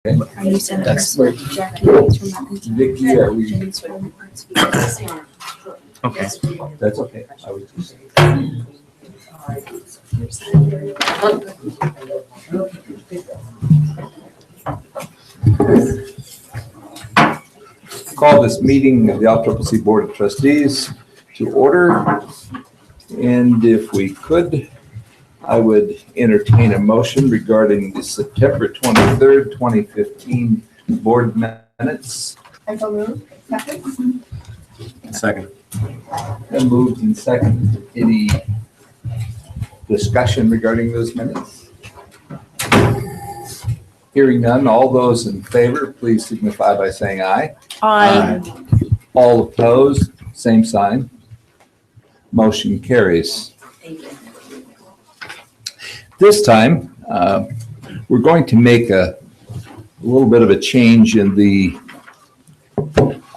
Are you sending That's us Jackie Hayes from that concern? Vicky, are we? Okay. That's okay. I was just. Call this meeting of the LCCC Board of Trustees to order. And if we could, I would entertain a motion regarding the September 23rd, 2015 board minutes. I so moved. Second? Second. And moved and seconded. Any discussion regarding those minutes? Hearing none, all those in favor, please signify by saying aye. Aye. All opposed, same sign. Motion carries. This time, we're going to make a little bit of a change in the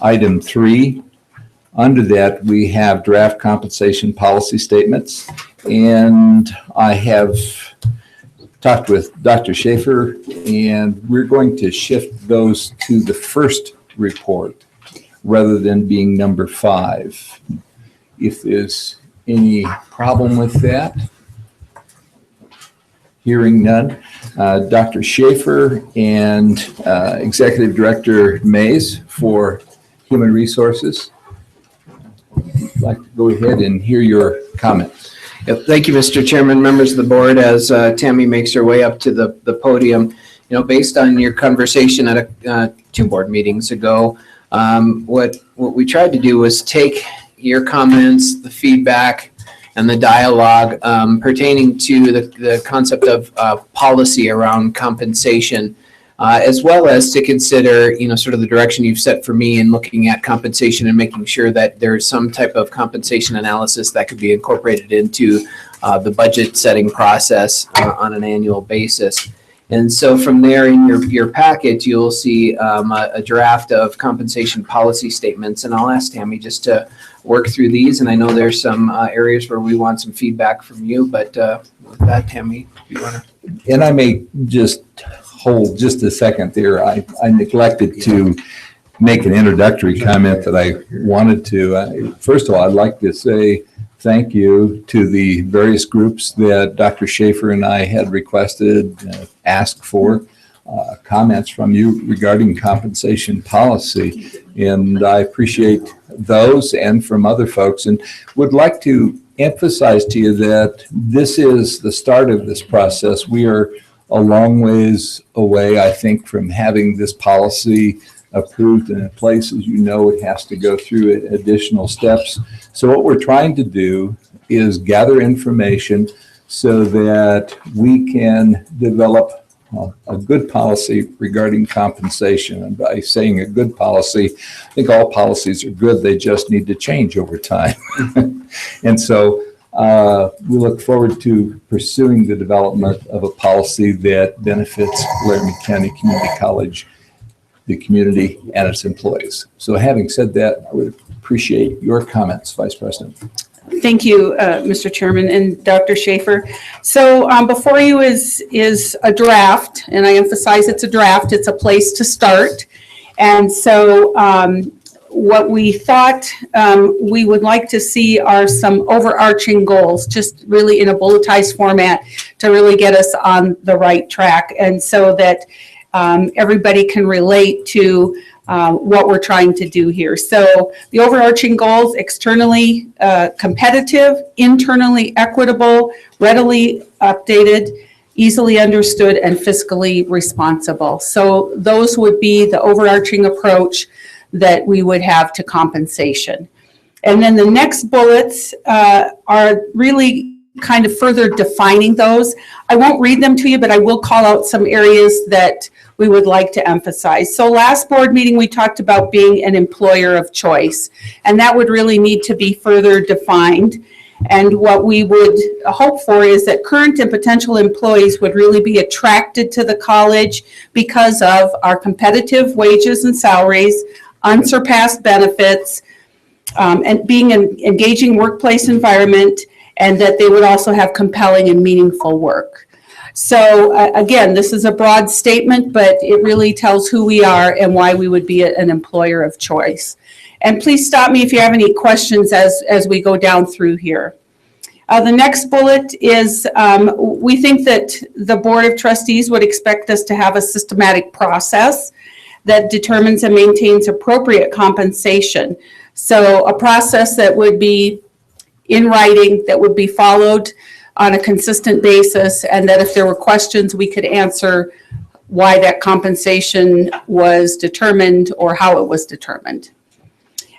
item 3. Under that, we have draft compensation policy statements, and I have talked with Dr. Schaefer, and we're going to shift those to the first report rather than being number 5. If there's any problem with that, hearing none, Dr. Schaefer and Executive Director Mays for Human Resources, I'd like to go ahead and hear your comments. Yep. Thank you, Mr. Chairman, members of the board. As Tammy makes her way up to the podium, based on your conversation at 2 board meetings ago, what we tried to do was take your comments, the feedback, and the dialogue pertaining to the concept of policy around compensation, as well as to consider, sort of the direction you've set for me in looking at compensation and making sure that there's some type of compensation analysis that could be incorporated into the budget setting process on an annual basis. And so from there in your packet, you'll see a draft of compensation policy statements. And I'll ask Tammy just to work through these. And I know there's some areas where we want some feedback from you, but with that, Tammy, you want to? And I may just hold just a second there. I neglected to make an introductory comment that I wanted to. First of all, I'd like to say thank you to the various groups that Dr. Schaefer and I had requested, asked for comments from you regarding compensation policy. And I appreciate those and from other folks, and would like to emphasize to you that this is the start of this process. We are a long ways away, I think, from having this policy approved and in place. As you know, it has to go through additional steps. So what we're trying to do is gather information so that we can develop a good policy regarding compensation. And by saying a good policy, I think all policies are good. They just need to change over time. And so we look forward to pursuing the development of a policy that benefits Laramie County Community College, the community, and its employees. So having said that, I would appreciate your comments, Vice President. Thank you, Mr. Chairman and Dr. Schaefer. So before you is a draft, and I emphasize it's a draft, it's a place to start. And so what we thought we would like to see are some overarching goals, just really in a bulletized format to really get us on the right track. And so that everybody can relate to what we're trying to do here. So the overarching goals: externally competitive, internally equitable, readily updated, easily understood, and fiscally responsible. So those would be the overarching approach that we would have to compensation. And then the next bullets are really kind of further defining those. I won't read them to you, but I will call out some areas that we would like to emphasize. So last board meeting, we talked about being an employer of choice, and that would really need to be further defined. And what we would hope for is that current and potential employees would really be attracted to the college because of our competitive wages and salaries, unsurpassed benefits, and being an engaging workplace environment, and that they would also have compelling and meaningful work. So again, this is a broad statement, but it really tells who we are and why we would be an employer of choice. And please stop me if you have any questions as we go down through here. The next bullet is we think that the Board of Trustees would expect us to have a systematic process that determines and maintains appropriate compensation. So a process that would be in writing, that would be followed on a consistent basis, and that if there were questions, we could answer why that compensation was determined or how it was determined.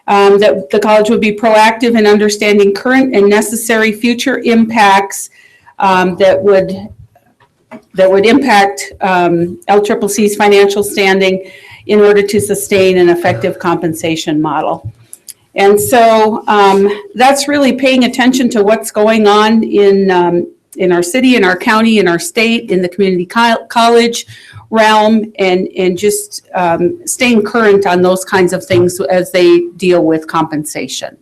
That the college would be proactive in understanding current and necessary future impacts that would impact LCCC's financial standing in order to sustain an effective compensation model. And so that's really paying attention to what's going on in our city, in our county, in our state, in the community college realm, and just staying current on those kinds of things as they deal with compensation.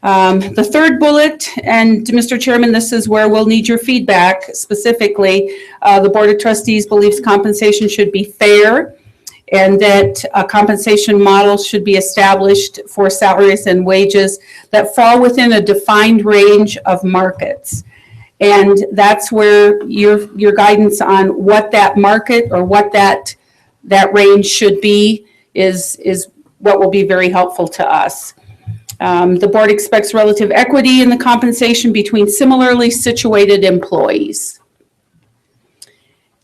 The third bullet, and Mr. Chairman, this is where we'll need your feedback specifically. The Board of Trustees believes compensation should be fair, and that a compensation model should be established for salaries and wages that fall within a defined range of markets. And that's where your guidance on what that market or what that range should be is what will be very helpful to us. The board expects relative equity in the compensation between similarly situated employees.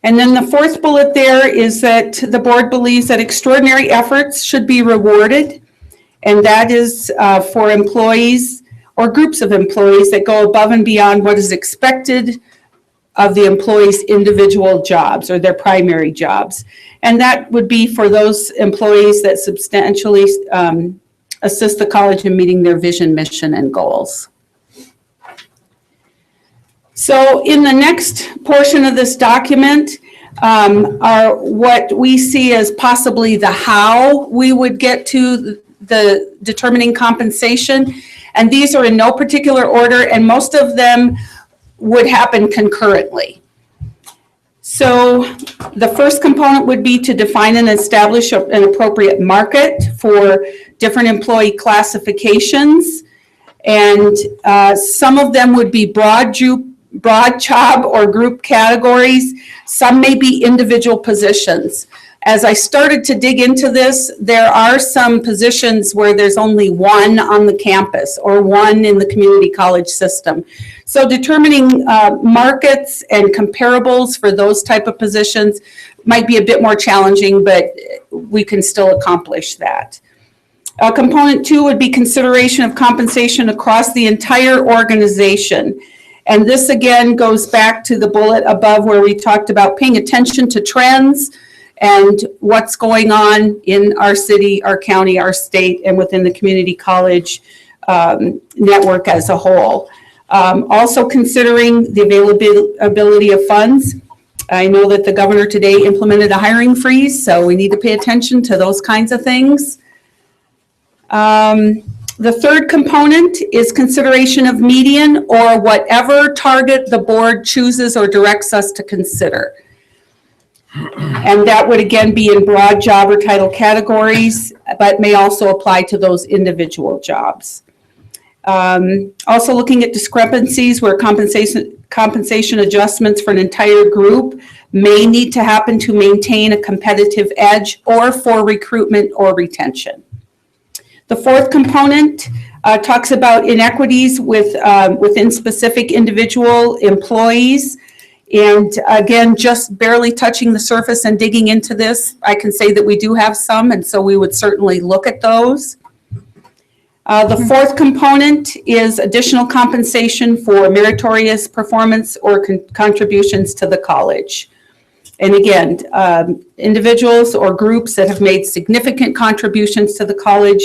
And then the fourth bullet there is that the board believes that extraordinary efforts should be rewarded, and that is for employees or groups of employees that go above and beyond what is expected of the employee's individual jobs or their primary jobs. And that would be for those employees that substantially assist the college in meeting their vision, mission, and goals. So in the next portion of this document are what we see as possibly the how we would get to the determining compensation. And these are in no particular order, and most of them would happen concurrently. So the first component would be to define and establish an appropriate market for different employee classifications. And some of them would be broad job or group categories. Some may be individual positions. As I started to dig into this, there are some positions where there's only one on the campus or one in the community college system. So determining markets and comparables for those type of positions might be a bit more challenging, but we can still accomplish that. Component 2 would be consideration of compensation across the entire organization. And this again goes back to the bullet above where we talked about paying attention to trends and what's going on in our city, our county, our state, and within the community college network as a whole. Also considering the availability of funds. I know that the governor today implemented a hiring freeze, so we need to pay attention to those kinds of things. The third component is consideration of median or whatever target the board chooses or directs us to consider. And that would again be in broad job or title categories, but may also apply to those individual jobs. Also looking at discrepancies where compensation adjustments for an entire group may need to happen to maintain a competitive edge or for recruitment or retention. The fourth component talks about inequities within specific individual employees. And again, just barely touching the surface and digging into this, I can say that we do have some, and so we would certainly look at those. The fourth component is additional compensation for meritorious performance or contributions to the college. And again, individuals or groups that have made significant contributions to the college,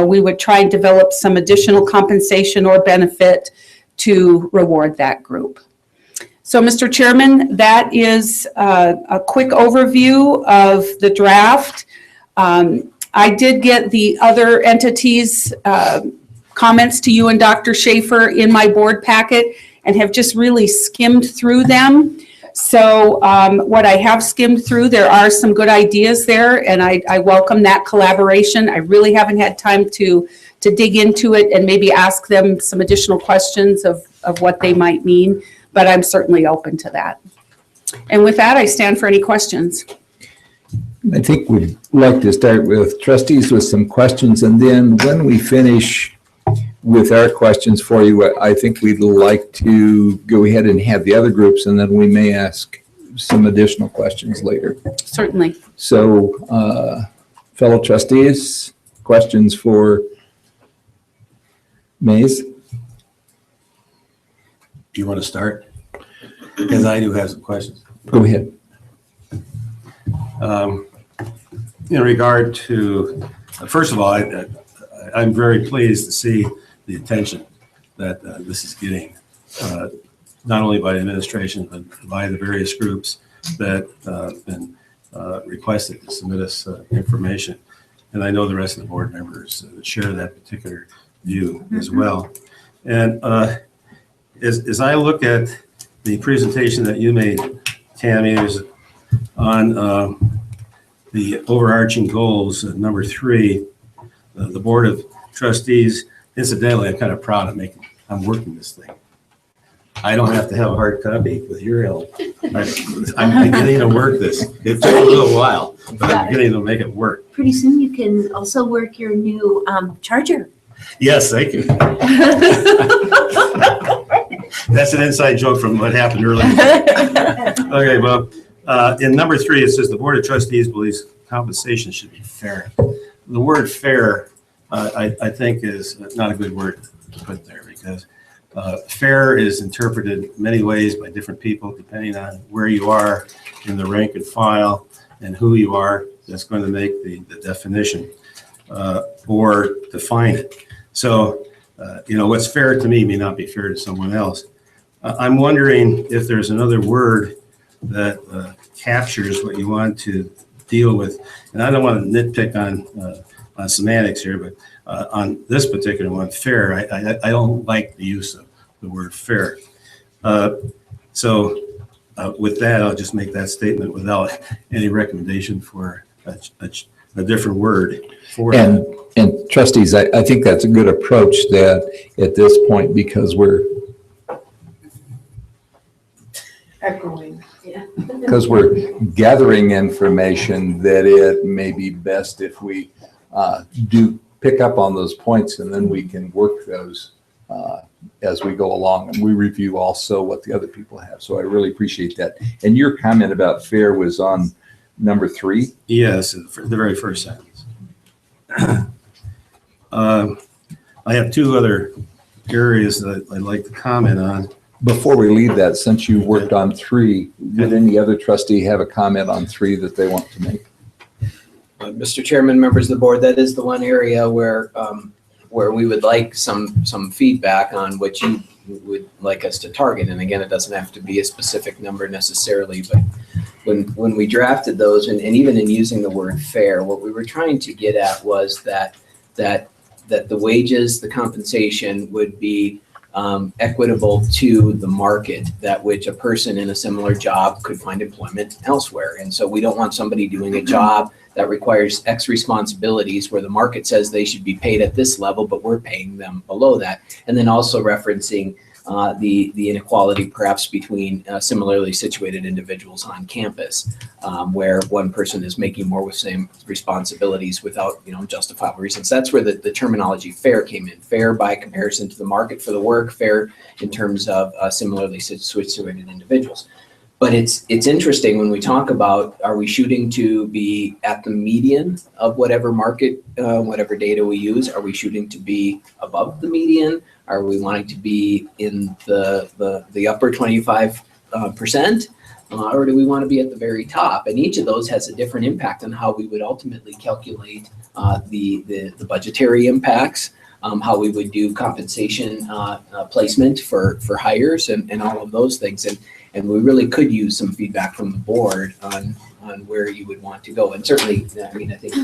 we would try and develop some additional compensation or benefit to reward that group. So, Mr. Chairman, that is a quick overview of the draft. I did get the other entities' comments to you and Dr. Schaefer in my board packet and have just really skimmed through them. So what I have skimmed through, there are some good ideas there, and I welcome that collaboration. I really haven't had time to dig into it and maybe ask them some additional questions of what they might mean, but I'm certainly open to that. And with that, I stand for any questions. I think we'd like to start with trustees with some questions, and then when we finish with our questions for you, I think we'd like to go ahead and have the other groups, and then we may ask some additional questions later. Certainly. So, fellow trustees, questions for Mays? Do you want to start? Because I do have some questions. Go ahead. In regard to, first of all, I'm very pleased to see the attention that this is getting, not only by the administration, but by the various groups that have been requested to submit us information. And I know the rest of the board members share that particular view as well. And as I look at the presentation that you made, Tammy, is on the overarching goals, number 3, the Board of Trustees. Incidentally, I'm kind of proud of I'm working this thing. I don't have to have a hard copy with your help. I'm beginning to work this. It took a little while, but I'm beginning to make it work. Pretty soon you can also work your new charger. Yes, thank you. That's an inside joke from what happened earlier. Okay, well, in number 3, it says the Board of Trustees believes compensation should be fair. The word fair, I think, is not a good word to put there, because fair is interpreted many ways by different people, depending on where you are in the rank and file and who you are. That's going to make the definition or define it. So, what's fair to me may not be fair to someone else. I'm wondering if there's another word that captures what you want to deal with. And I don't want to nitpick on semantics here, but on this particular one, fair, I don't like the use of the word fair. So with that, I'll just make that statement without any recommendation for a different word for that. And trustees, I think that's a good approach that at this point, because we're gathering information, that it may be best if we do pick up on those points, and then we can work those as we go along, and we review also what the other people have. So I really appreciate that. And your comment about fair was on number 3? Yes, the very first sentence. I have 2 other areas that I'd like to comment on. Before we leave that, since you worked on 3, would any other trustee have a comment on 3 that they want to make? Mr. Chairman, members of the board, that is the one area where we would like some feedback on what you would like us to target. And again, it doesn't have to be a specific number necessarily, but when we drafted those, and even in using the word fair, what we were trying to get at was that the wages, the compensation would be equitable to the market, that which a person in a similar job could find employment elsewhere. And so we don't want somebody doing a job that requires X responsibilities where the market says they should be paid at this level, but we're paying them below that. And then also referencing the inequality perhaps between similarly situated individuals on campus, where one person is making more with same responsibilities without justifiable reasons. That's where the terminology fair came in. Fair by comparison to the market for the work, fair in terms of similarly situated individuals. But it's interesting when we talk about, are we shooting to be at the median of whatever market, whatever data we use? Are we shooting to be above the median? Are we wanting to be in the upper 25%? Or do we want to be at the very top? And each of those has a different impact on how we would ultimately calculate the budgetary impacts, how we would do compensation placement for hires and all of those things. And we really could use some feedback from the board on where you would want to go. And certainly, I think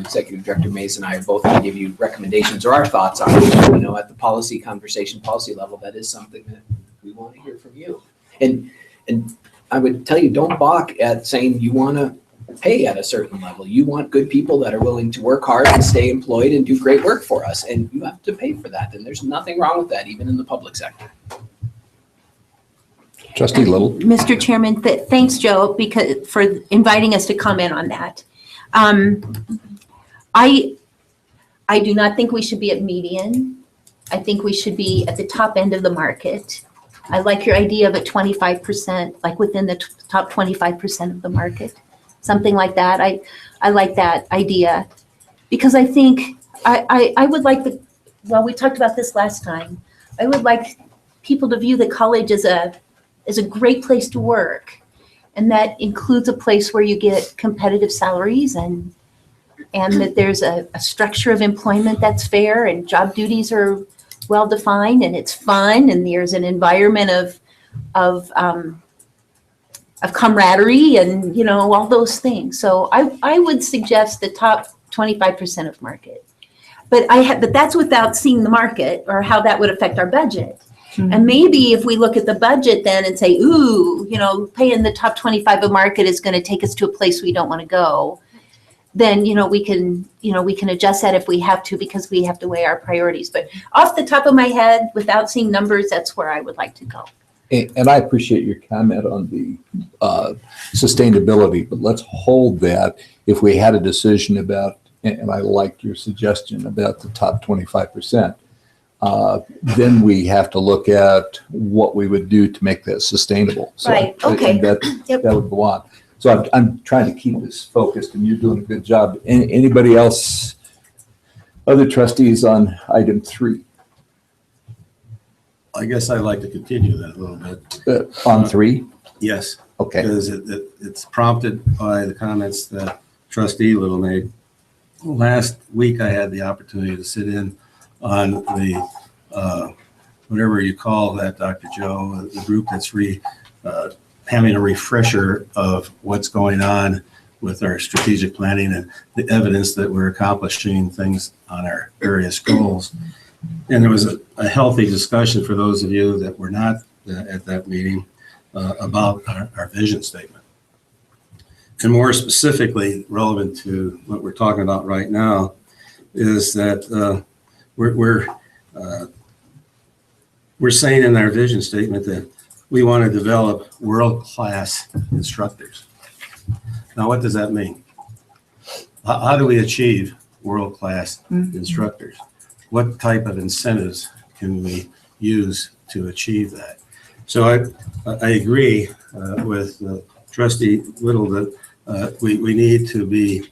Executive Director Mays and I are both going to give you recommendations or our thoughts on, at the policy level, that is something that we want to hear from you. And I would tell you, don't balk at saying you want to pay at a certain level. You want good people that are willing to work hard and stay employed and do great work for us. And you have to pay for that. And there's nothing wrong with that, even in the public sector. Trustee Little. Mr. Chairman, thanks, Joe, because for inviting us to comment on that. I do not think we should be at median. I think we should be at the top end of the market. I like your idea of at 25%, like within the top 25% of the market, something like that. I like that idea because I think I would like well, we talked about this last time. I would like people to view the college as a great place to work. And that includes a place where you get competitive salaries and that there's a structure of employment that's fair and job duties are well-defined and it's fun and there's an environment of camaraderie and, you know, all those things. So I would suggest the top 25% of market. But that's without seeing the market or how that would affect our budget. Mm-hmm. And maybe if we look at the budget then and say, ooh, you know, paying the top 25 of market is going to take us to a place we don't want to go, then, we can adjust that if we have to, because we have to weigh our priorities. But off the top of my head, without seeing numbers, that's where I would like to go. And I appreciate your comment on the sustainability, but let's hold that if we had a decision about, and I like your suggestion about the top 25%, then we have to look at what we would do to make that sustainable. So right, okay. That would go on. So I'm trying to keep this focused and you're doing a good job. Anybody else, other trustees on item 3? I guess I'd like to continue that a little bit. On 3? Yes. Okay. Because it's prompted by the comments that Trustee Little made. Last week, I had the opportunity to sit in on the, whatever you call that, Dr. Joe, the group that's having a refresher of what's going on with our strategic planning and the evidence that we're accomplishing things on our various goals. And there was a healthy discussion for those of you that were not at that meeting about our vision statement. And more specifically, relevant to what we're talking about right now, is that we're saying in our vision statement that we want to develop world-class instructors. Now, what does that mean? How do we achieve world-class instructors? What type of incentives can we use to achieve that? So I agree with Trustee Little that we need to be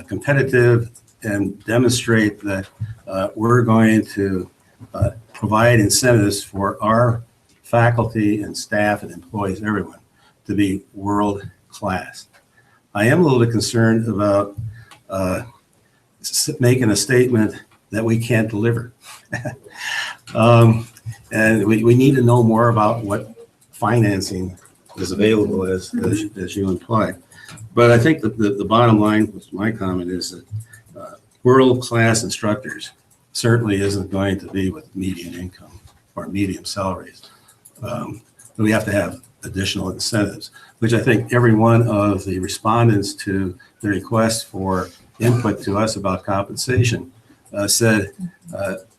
competitive and demonstrate that we're going to provide incentives for our faculty and staff and employees, everyone, to be world class. I am a little bit concerned about making a statement that we can't deliver. And we need to know more about what financing is available as you implied. But I think that the bottom line with my comment is that world-class instructors certainly isn't going to be with median income or medium salaries. But we have to have additional incentives, which I think every one of the respondents to the request for input to us about compensation said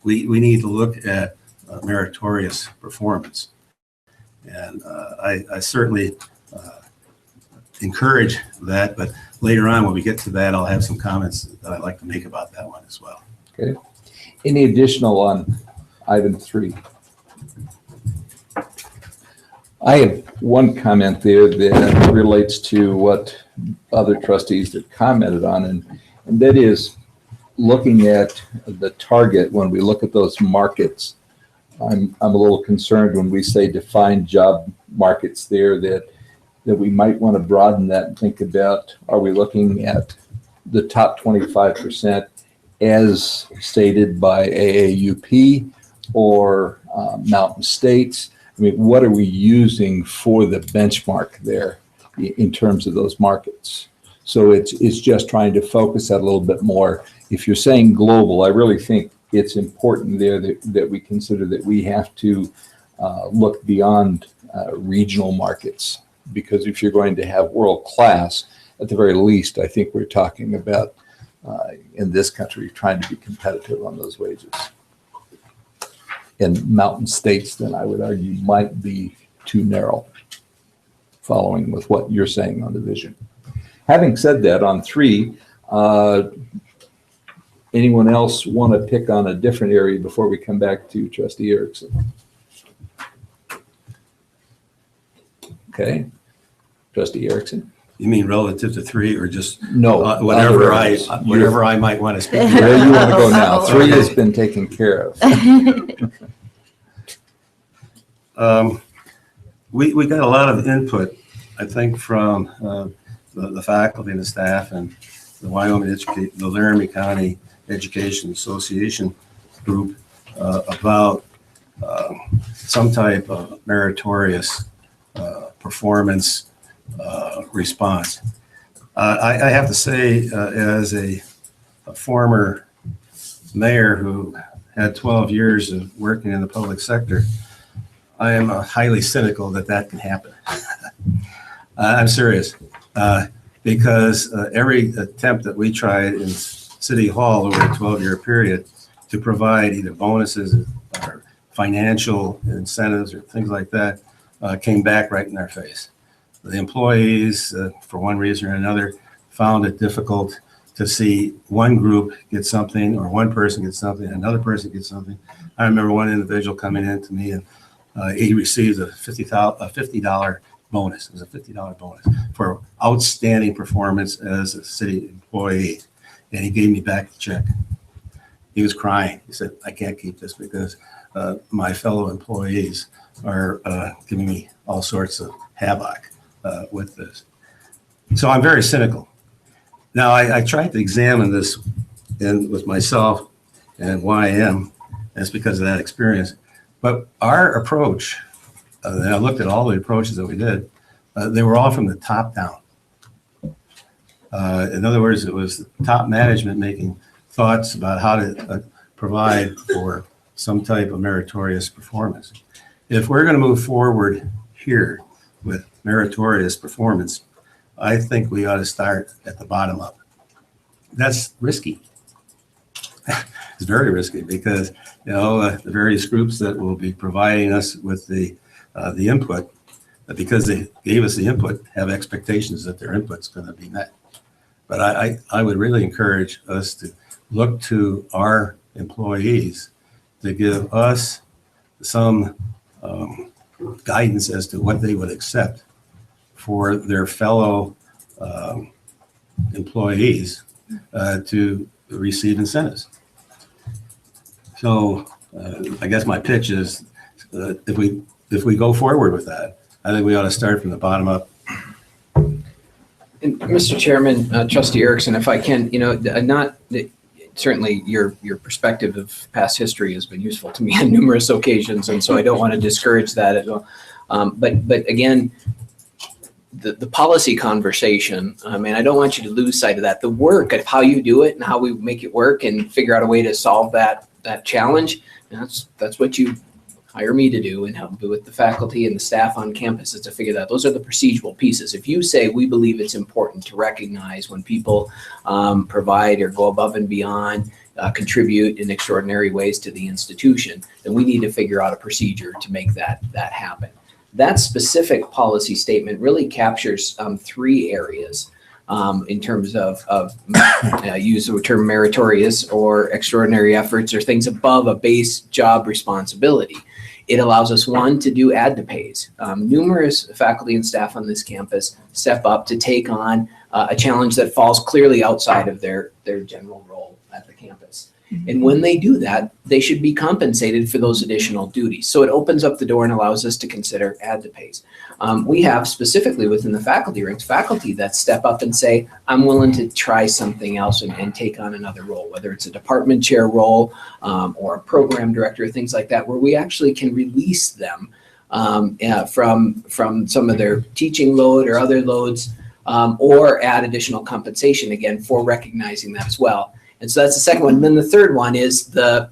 we need to look at meritorious performance. And I certainly encourage that, but later on when we get to that, I'll have some comments that I'd like to make about that one as well. Okay. Any additional on item 3? I have one comment there that relates to what other trustees have commented on, and that is looking at the target. When we look at those markets, I'm a little concerned when we say define job markets there that we might want to broaden that and think about, are we looking at the top 25% as stated by AAUP or Mountain States? I mean, what are we using for the benchmark there in terms of those markets? So it's just trying to focus that a little bit more. If you're saying global, I really think it's important there that we consider that we have to look beyond regional markets, because if you're going to have world class, at the very least, I think we're talking about in this country trying to be competitive on those wages. In mountain states, then I would argue might be too narrow, following with what you're saying on the vision. Having said that, on 3, anyone else want to pick on a different area before we come back to Trustee Erickson? Okay, Trustee Erickson? You mean relative to 3 or just No. whatever other I might want to speak areas. to? Where you want to go now? Oh. 3 has been taken care of. We got a lot of input, I think, from the faculty and the staff and the the Laramie County Education Association group about some type of meritorious performance response. I have to say, as a former mayor who had 12 years of working in the public sector, I am highly cynical that can happen. I'm serious, because every attempt that we tried in City Hall over a 12-year period to provide either bonuses or financial incentives or things like that came back right in our face. The employees, for one reason or another, found it difficult to see one group get something or one person get something, another person get something. I remember one individual coming in to me and he received a $50 bonus. It was a $50 bonus for outstanding performance as a city employee. And he gave me back the check. He was crying. He said, I can't keep this because my fellow employees are giving me all sorts of havoc with this. So I'm very cynical. Now, I tried to examine this with myself and why I am. That's because of that experience. But our approach, and I looked at all the approaches that we did, they were all from the top down. In other words, it was top management making thoughts about how to provide for some type of meritorious performance. If we're going to move forward here with meritorious performance, I think we ought to start at the bottom up. That's risky. It's very risky because, the various groups that will be providing us with the input, because they gave us the input, have expectations that their input's going to be met. But I would really encourage us to look to our employees to give us some guidance as to what they would accept for their fellow employees to receive incentives. So I guess my pitch is if we go forward with that, I think we ought to start from the bottom up. And Mr. Chairman, Trustee Erickson, if I can, certainly your perspective of past history has been useful to me on numerous occasions, and so I don't want to discourage that at all. But again, the policy conversation, I don't want you to lose sight of that. The work of how you do it and how we make it work and figure out a way to solve that challenge, that's what you hire me to do and help with the faculty and the staff on campus is to figure that. Those are the procedural pieces. If you say we believe it's important to recognize when people provide or go above and beyond, contribute in extraordinary ways to the institution, then we need to figure out a procedure to make that happen. That specific policy statement really captures 3 areas in terms of use of the term meritorious or extraordinary efforts or things above a base job responsibility. It allows us, one, to do add to pays. Numerous faculty and staff on this campus step up to take on a challenge that falls clearly outside of their general role at the campus. And when they do that, they should be compensated for those additional duties. So it opens up the door and allows us to consider add to pays. We have specifically within the faculty ranks, faculty that step up and say, I'm willing to try something else and take on another role, whether it's a department chair role or a program director, things like that, where we actually can release them from some of their teaching load or other loads or add additional compensation, again, for recognizing that as well. And so that's the second one. And then the third one is the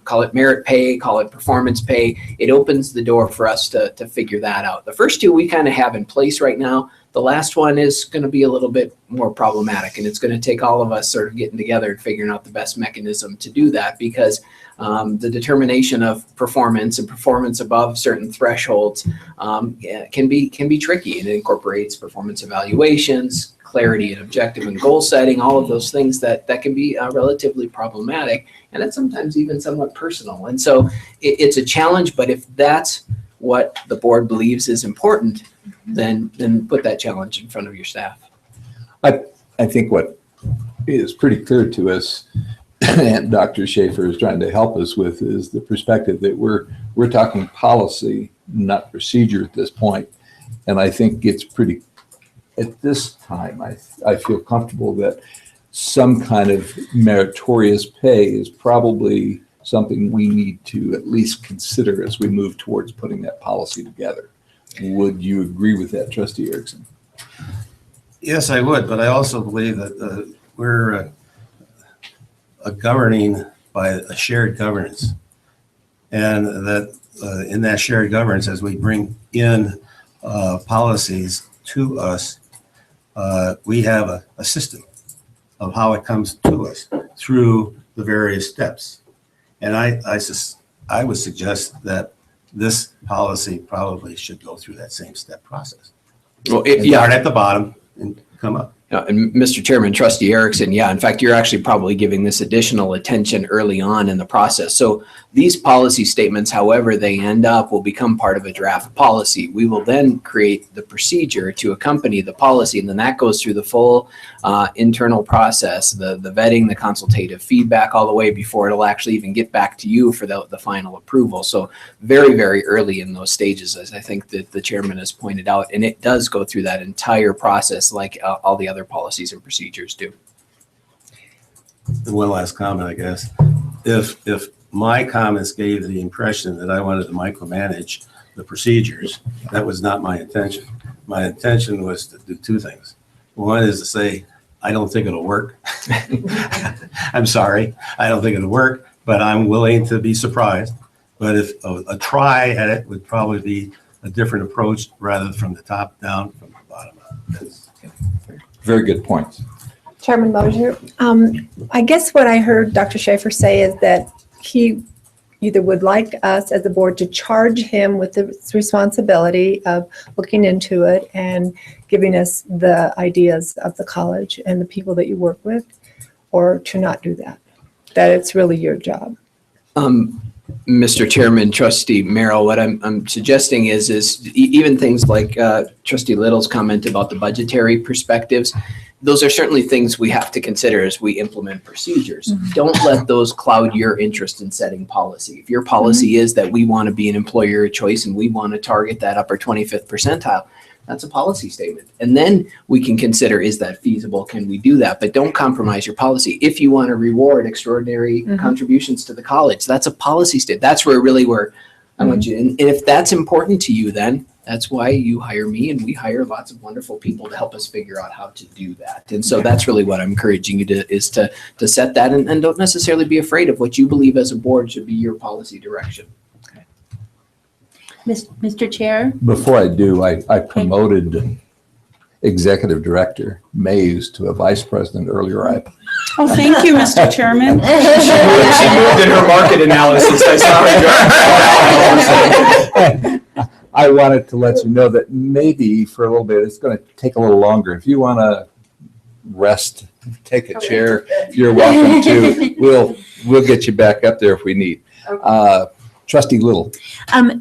call it merit pay, call it performance pay. It opens the door for us to figure that out. The first two we kind of have in place right now. The last one is going to be a little bit more problematic, and it's going to take all of us sort of getting together and figuring out the best mechanism to do that, because the determination of performance and performance above certain thresholds can be tricky, and it incorporates performance evaluations, clarity and objective and goal setting, all of those things that can be relatively problematic, and it's sometimes even somewhat personal. And so it's a challenge, but if that's what the board believes is important, then put that challenge in front of your staff. I think what is pretty clear to us, and Dr. Schaefer is trying to help us with, is the perspective that we're talking policy, not procedure at this point. And I think it's pretty, at this time, I feel comfortable that some kind of meritorious pay is probably something we need to at least consider as we move towards putting that policy together. Would you agree with that, Trustee Erickson? Yes, I would, but I also believe that we're governing by a shared governance. And that in that shared governance, as we bring in policies to us, we have a system of how it comes to us through the various steps. And I would suggest that this policy probably should go through that same step process. Well, Start at the bottom and come up. And Mr. Chairman, Trustee Erickson, in fact, you're actually probably giving this additional attention early on in the process. So these policy statements, however they end up, will become part of a draft policy. We will then create the procedure to accompany the policy, and then that goes through the full internal process, the vetting, the consultative feedback, all the way before it'll actually even get back to you for the final approval. So very, very early in those stages, as I think that the chairman has pointed out, and it does go through that entire process like all the other policies and procedures do. And one last comment, I guess. If my comments gave the impression that I wanted to micromanage the procedures, that was not my intention. My intention was to do two things. One is to say, I don't think it'll work. I'm sorry, I don't think it'll work, but I'm willing to be surprised. But if a try at it would probably be a different approach rather from the top down, from the bottom up. Very good points. Chairman Mosier, I guess what I heard Dr. Schaefer say is that he either would like us as a board to charge him with the responsibility of looking into it and giving us the ideas of the college and the people that you work with, or to not do that, that it's really your job. Mr. Chairman, Trustee Merrill, what I'm suggesting is even things like Trustee Little's comment about the budgetary perspectives, those are certainly things we have to consider as we implement procedures. Mm-hmm. Don't let those cloud your interest in setting policy. If your policy is that we want to be an employer of choice and we want to target that upper 25th percentile, that's a policy statement. And then we can consider, is that feasible? Can we do that? But don't compromise your policy. If you want to reward extraordinary contributions to the college, that's a policy statement. That's where I want you. And if that's important to you, then that's why you hire me, and we hire lots of wonderful people to help us figure out how to do that. And so that's really what I'm encouraging you to set that, and don't necessarily be afraid of what you believe as a board should be your policy direction. Mr. Chair? Before I do, I promoted Executive Director Mays to a Vice President earlier. Oh, thank you, Mr. Chairman. She moved in her market analysis. I saw. I wanted to let you know that maybe for a little bit, it's going to take a little longer. If you want to rest, take a chair, you're welcome to. We'll get you back up there if we need. Trustee Little.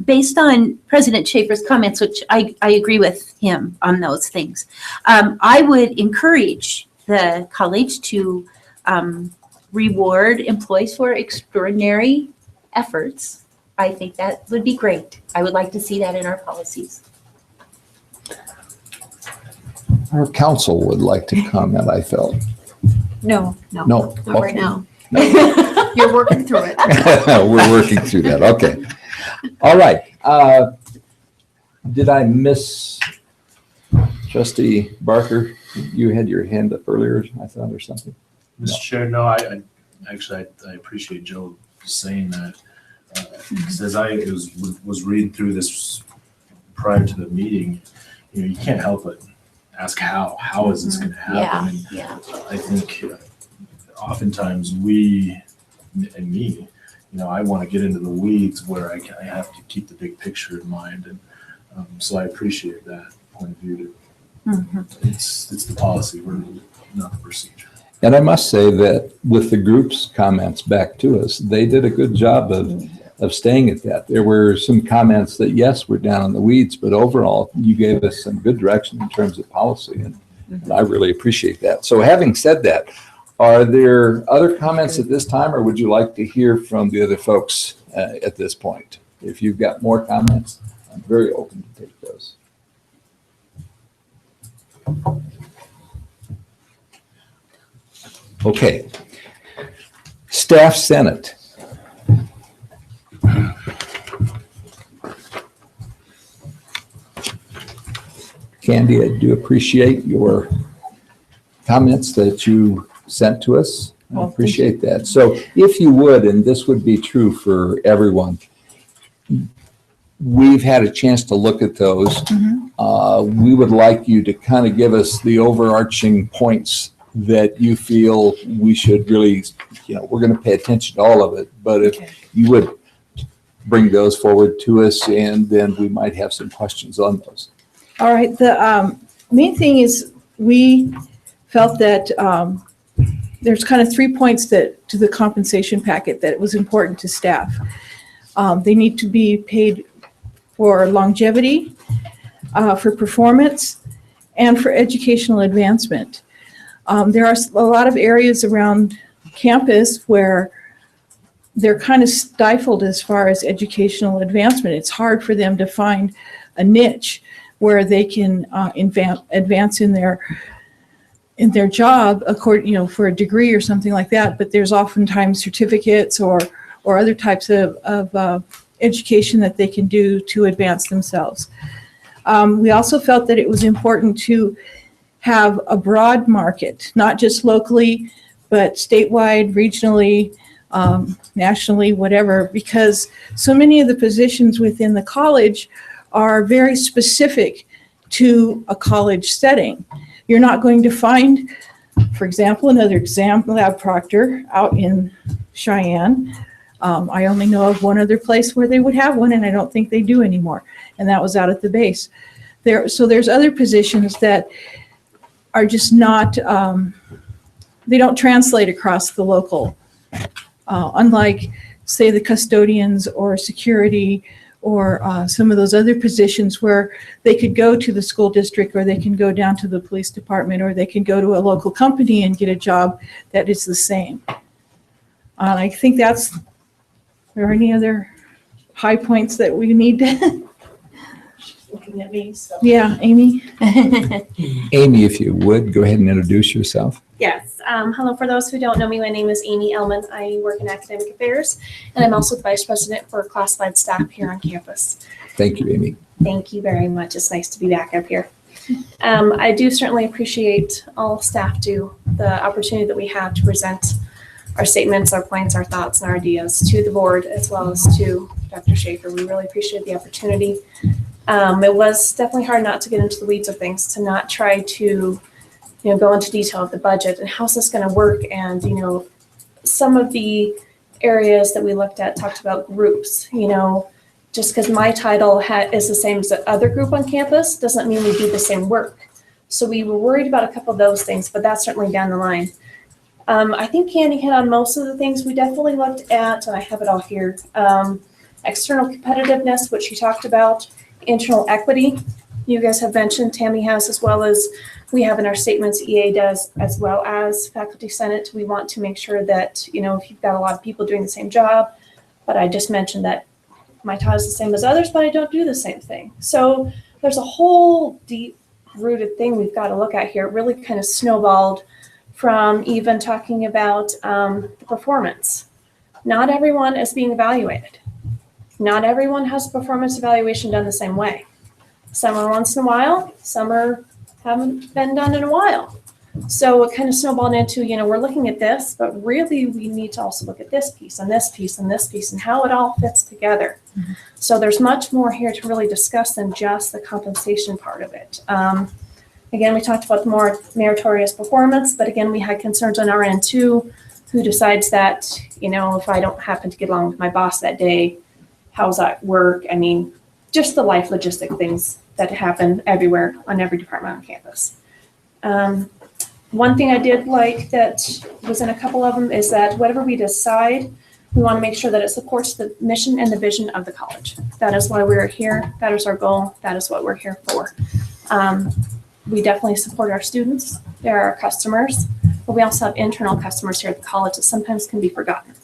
Based on President Schaefer's comments, which I agree with him on those things, I would encourage the college to reward employees for extraordinary efforts. I think that would be great. I would like to see that in our policies. Our council would like to comment, I felt. No. No. Not right now. You're working through it. We're working through that. Okay. All right. Did I miss Trustee Barker? You had your hand up earlier, I thought, or something. Mr. Chair, no, I actually, I appreciate Joe saying that. Because as I was reading through this prior to the meeting, you can't help but ask how is this going to happen? And Yeah. I think oftentimes we, and me, I want to get into the weeds where I have to keep the big picture in mind. And so I appreciate that point of view. It's the policy, not the procedure. And I must say that with the group's comments back to us, they did a good job of staying at that. There were some comments that, yes, we're down in the weeds, but overall, you gave us some good direction in terms of policy, and I really appreciate that. So having said that, are there other comments at this time, or would you like to hear from the other folks at this point? If you've got more comments, I'm very open to take those. Okay. Staff Senate. Candy, I do appreciate your comments that you sent to us. I Well, appreciate that. So if you would, and this would be true for everyone, we've had a chance to look at those. We would like you to kind of give us the overarching points that you feel we should really, we're going to pay attention to all of it, but if you would bring those forward to us, and then we might have some questions on those. All right, the main thing is we felt that there's kind of 3 points to the compensation packet that it was important to staff. They need to be paid for longevity, for performance, and for educational advancement. There are a lot of areas around campus where they're kind of stifled as far as educational advancement. It's hard for them to find a niche where they can advance in their job, according, for a degree or something like that. But there's oftentimes certificates or other types of education that they can do to advance themselves. We also felt that it was important to have a broad market, not just locally, but statewide, regionally, nationally, whatever, because so many of the positions within the college are very specific to a college setting. You're not going to find, for example, another exam lab proctor out in Cheyenne. I only know of one other place where they would have one, and I don't think they do anymore, and that was out at the base. So there's other positions that are just not, they don't translate across the local, unlike, say, the custodians or security or some of those other positions where they could go to the school district, or they can go down to the police department, or they can go to a local company and get a job that is the same. I think are there any other high points that we need to? Looking at me, so. Yeah, Amy? Amy, if you would, go ahead and introduce yourself. Yes. Hello, for those who don't know me, my name is Amy Ellman. I work in academic affairs, and I'm also the vice president for classified staff here on campus. Thank you, Amy. Thank you very much. It's nice to be back up here. I do certainly appreciate all staff do the opportunity that we have to present our statements, our points, our thoughts, and our ideas to the board, as well as to Dr. Schaefer. We really appreciate the opportunity. It was definitely hard not to get into the weeds of things, to not try to, go into detail of the budget and how's this going to work. And, some of the areas that we looked at talked about groups, just because my title is the same as the other group on campus doesn't mean we do the same work. So we were worried about a couple of those things, but that's certainly down the line. I think Candy hit on most of the things we definitely looked at, and I have it all here. External competitiveness, which you talked about. Internal equity, you guys have mentioned, Tammy has, as well as we have in our statements, EA does, as well as Faculty Senate. We want to make sure that, if you've got a lot of people doing the same job, but I just mentioned that my title is the same as others, but I don't do the same thing. So there's a whole deep-rooted thing we've got to look at here. It really kind of snowballed from even talking about the performance. Not everyone is being evaluated. Not everyone has performance evaluation done the same way. Some are once in a while, some haven't been done in a while. So it kind of snowballed into, we're looking at this, but really we need to also look at this piece and this piece and this piece and how it all fits together. So there's much more here to really discuss than just the compensation part of it. Again, we talked about the more meritorious performance, but again, we had concerns on our end too. Who decides that, if I don't happen to get along with my boss that day, how's that work? I mean, just the life logistic things that happen everywhere on every department on campus. One thing I did like that was in a couple of them is that whatever we decide, we want to make sure that it supports the mission and the vision of the college. That is why we're here. That is our goal. That is what we're here for. We definitely support our students. They're our customers, but we also have internal customers here at the college that sometimes can be forgotten.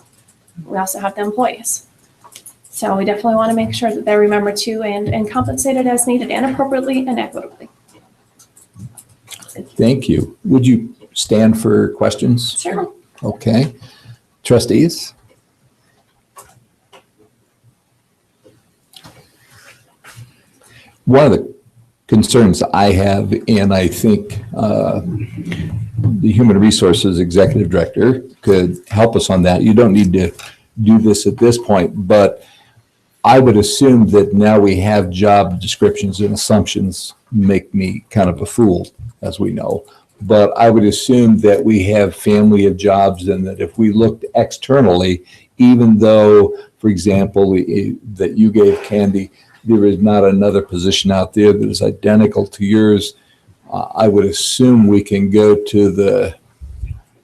We also have the employees. So we definitely want to make sure that they're remembered too and compensated as needed and appropriately and equitably. Thank you. Would you stand for questions? Sure. Okay. Trustees? One of the concerns I have, and I think the Human Resources Executive Director could help us on that. You don't need to do this at this point, but I would assume that now we have job descriptions and assumptions make me kind of a fool, as we know. But I would assume that we have family of jobs and that if we looked externally, even though, for example, that you gave Candy, there is not another position out there that is identical to yours, I would assume we can go to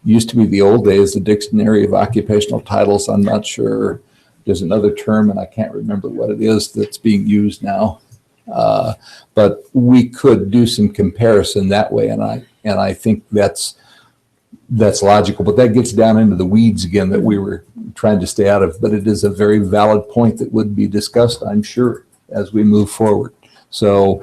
used to be the old days, the Dictionary of Occupational Titles. I'm not sure. There's another term, and I can't remember what it is that's being used now. But we could do some comparison that way, and I think that's logical. But that gets down into the weeds again that we were trying to stay out of. But it is a very valid point that would be discussed, I'm sure, as we move forward. So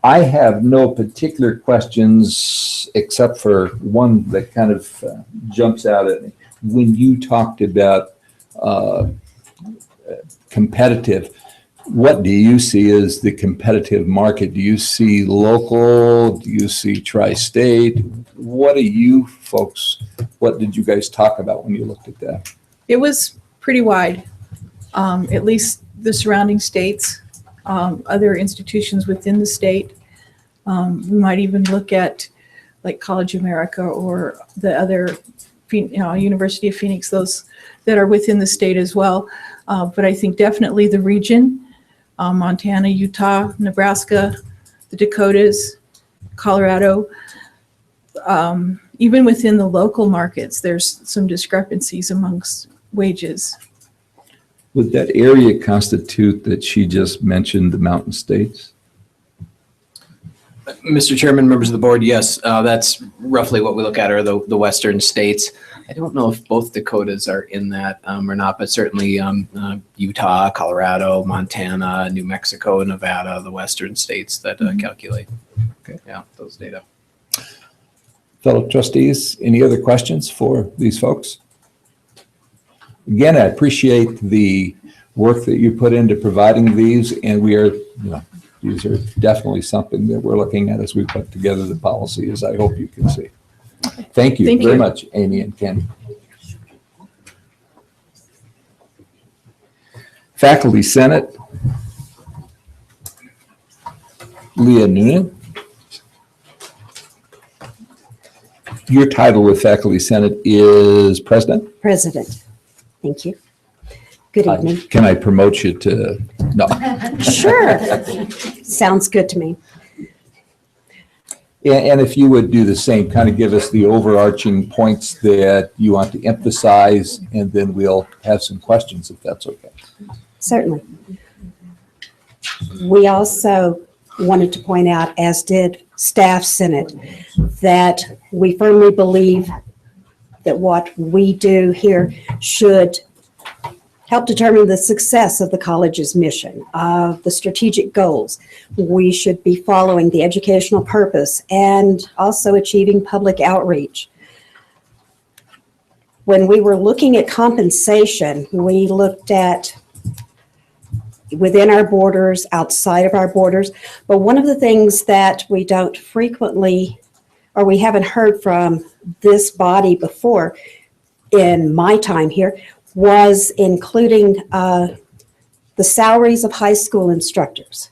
I have no particular questions except for one that kind of jumps out at me. When you talked about competitive, what do you see as the competitive market? Do you see local? Do you see tri-state? What did you guys talk about when you looked at that? It was pretty wide, at least the surrounding states, other institutions within the state. We might even look at like College America or the other, University of Phoenix, those that are within the state as well. But I think definitely the region, Montana, Utah, Nebraska, the Dakotas, Colorado, even within the local markets, there's some discrepancies amongst wages. Would that area constitute that she just mentioned, the mountain states? Mr. Chairman, members of the board, yes, that's roughly what we look at are the western states. I don't know if both Dakotas are in that or not, but certainly Utah, Colorado, Montana, New Mexico, Nevada, the western states that calculate. Okay. Yeah, those data. Fellow trustees, any other questions for these folks? Again, I appreciate the work that you put into providing these, and these are definitely something that we're looking at as we put together the policy, as I hope you can see. Thank you very much, Amy and Ken. Faculty Senate, Leah Noonan. Your title with Faculty Senate is President? President. Thank you. Good evening. Can I promote you to, no. Sure. Sounds good to me. And if you would do the same, kind of give us the overarching points that you want to emphasize, and then we'll have some questions if that's okay. Certainly. We also wanted to point out, as did Staff Senate, that we firmly believe that what we do here should help determine the success of the college's mission, of the strategic goals. We should be following the educational purpose and also achieving public outreach. When we were looking at compensation, we looked at within our borders, outside of our borders, but one of the things that we don't frequently or we haven't heard from this body before in my time here, was including the salaries of high school instructors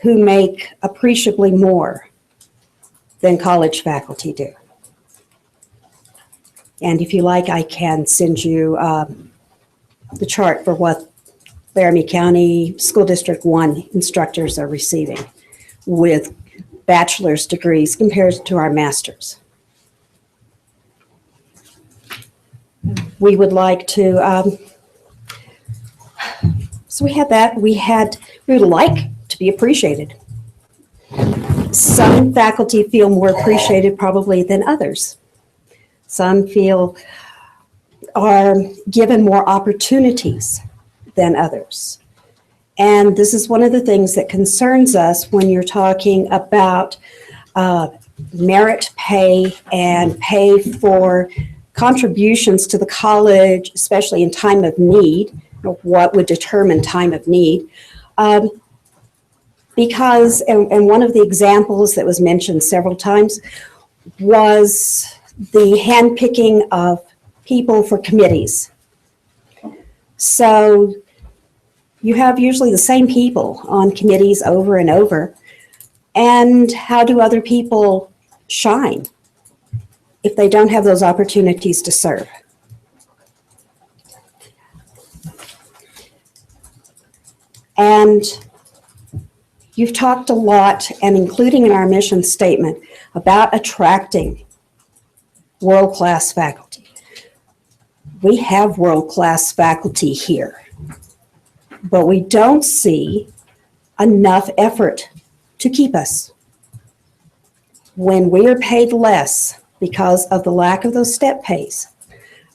who make appreciably more than college faculty do. And if you like, I can send you the chart for what Laramie County School District 1 instructors are receiving with bachelor's degrees compared to our masters. We would like to, so we had that. We would like to be appreciated. Some faculty feel more appreciated probably than others. Some are given more opportunities than others. And this is one of the things that concerns us when you're talking about merit pay and pay for contributions to the college, especially in time of need, what would determine time of need. Because, and one of the examples that was mentioned several times was the handpicking of people for committees. So you have usually the same people on committees over and over. And how do other people shine if they don't have those opportunities to serve? And you've talked a lot, and including in our mission statement, about attracting world-class faculty. We have world-class faculty here, but we don't see enough effort to keep us. When we are paid less because of the lack of those step pays,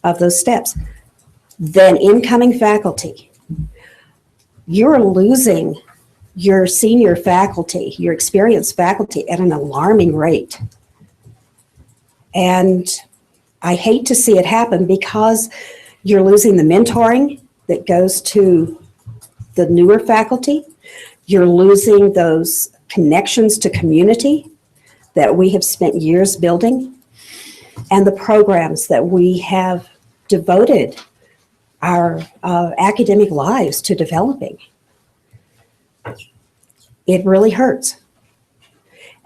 of those steps, than incoming faculty, you're losing your senior faculty, your experienced faculty at an alarming rate. And I hate to see it happen because you're losing the mentoring that goes to the newer faculty. You're losing those connections to community that we have spent years building, and the programs that we have devoted our academic lives to developing. It really hurts.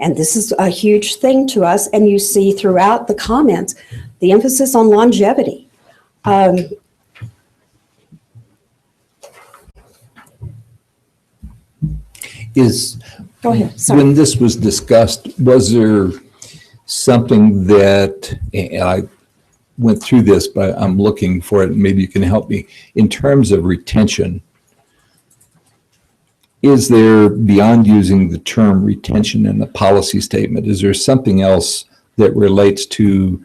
And this is a huge thing to us, and you see throughout the comments, the emphasis on longevity. Go ahead, sorry. When this was discussed, was there something that, and I went through this, but I'm looking for it, maybe you can help me, in terms of retention, is there, beyond using the term retention in the policy statement, is there something else that relates to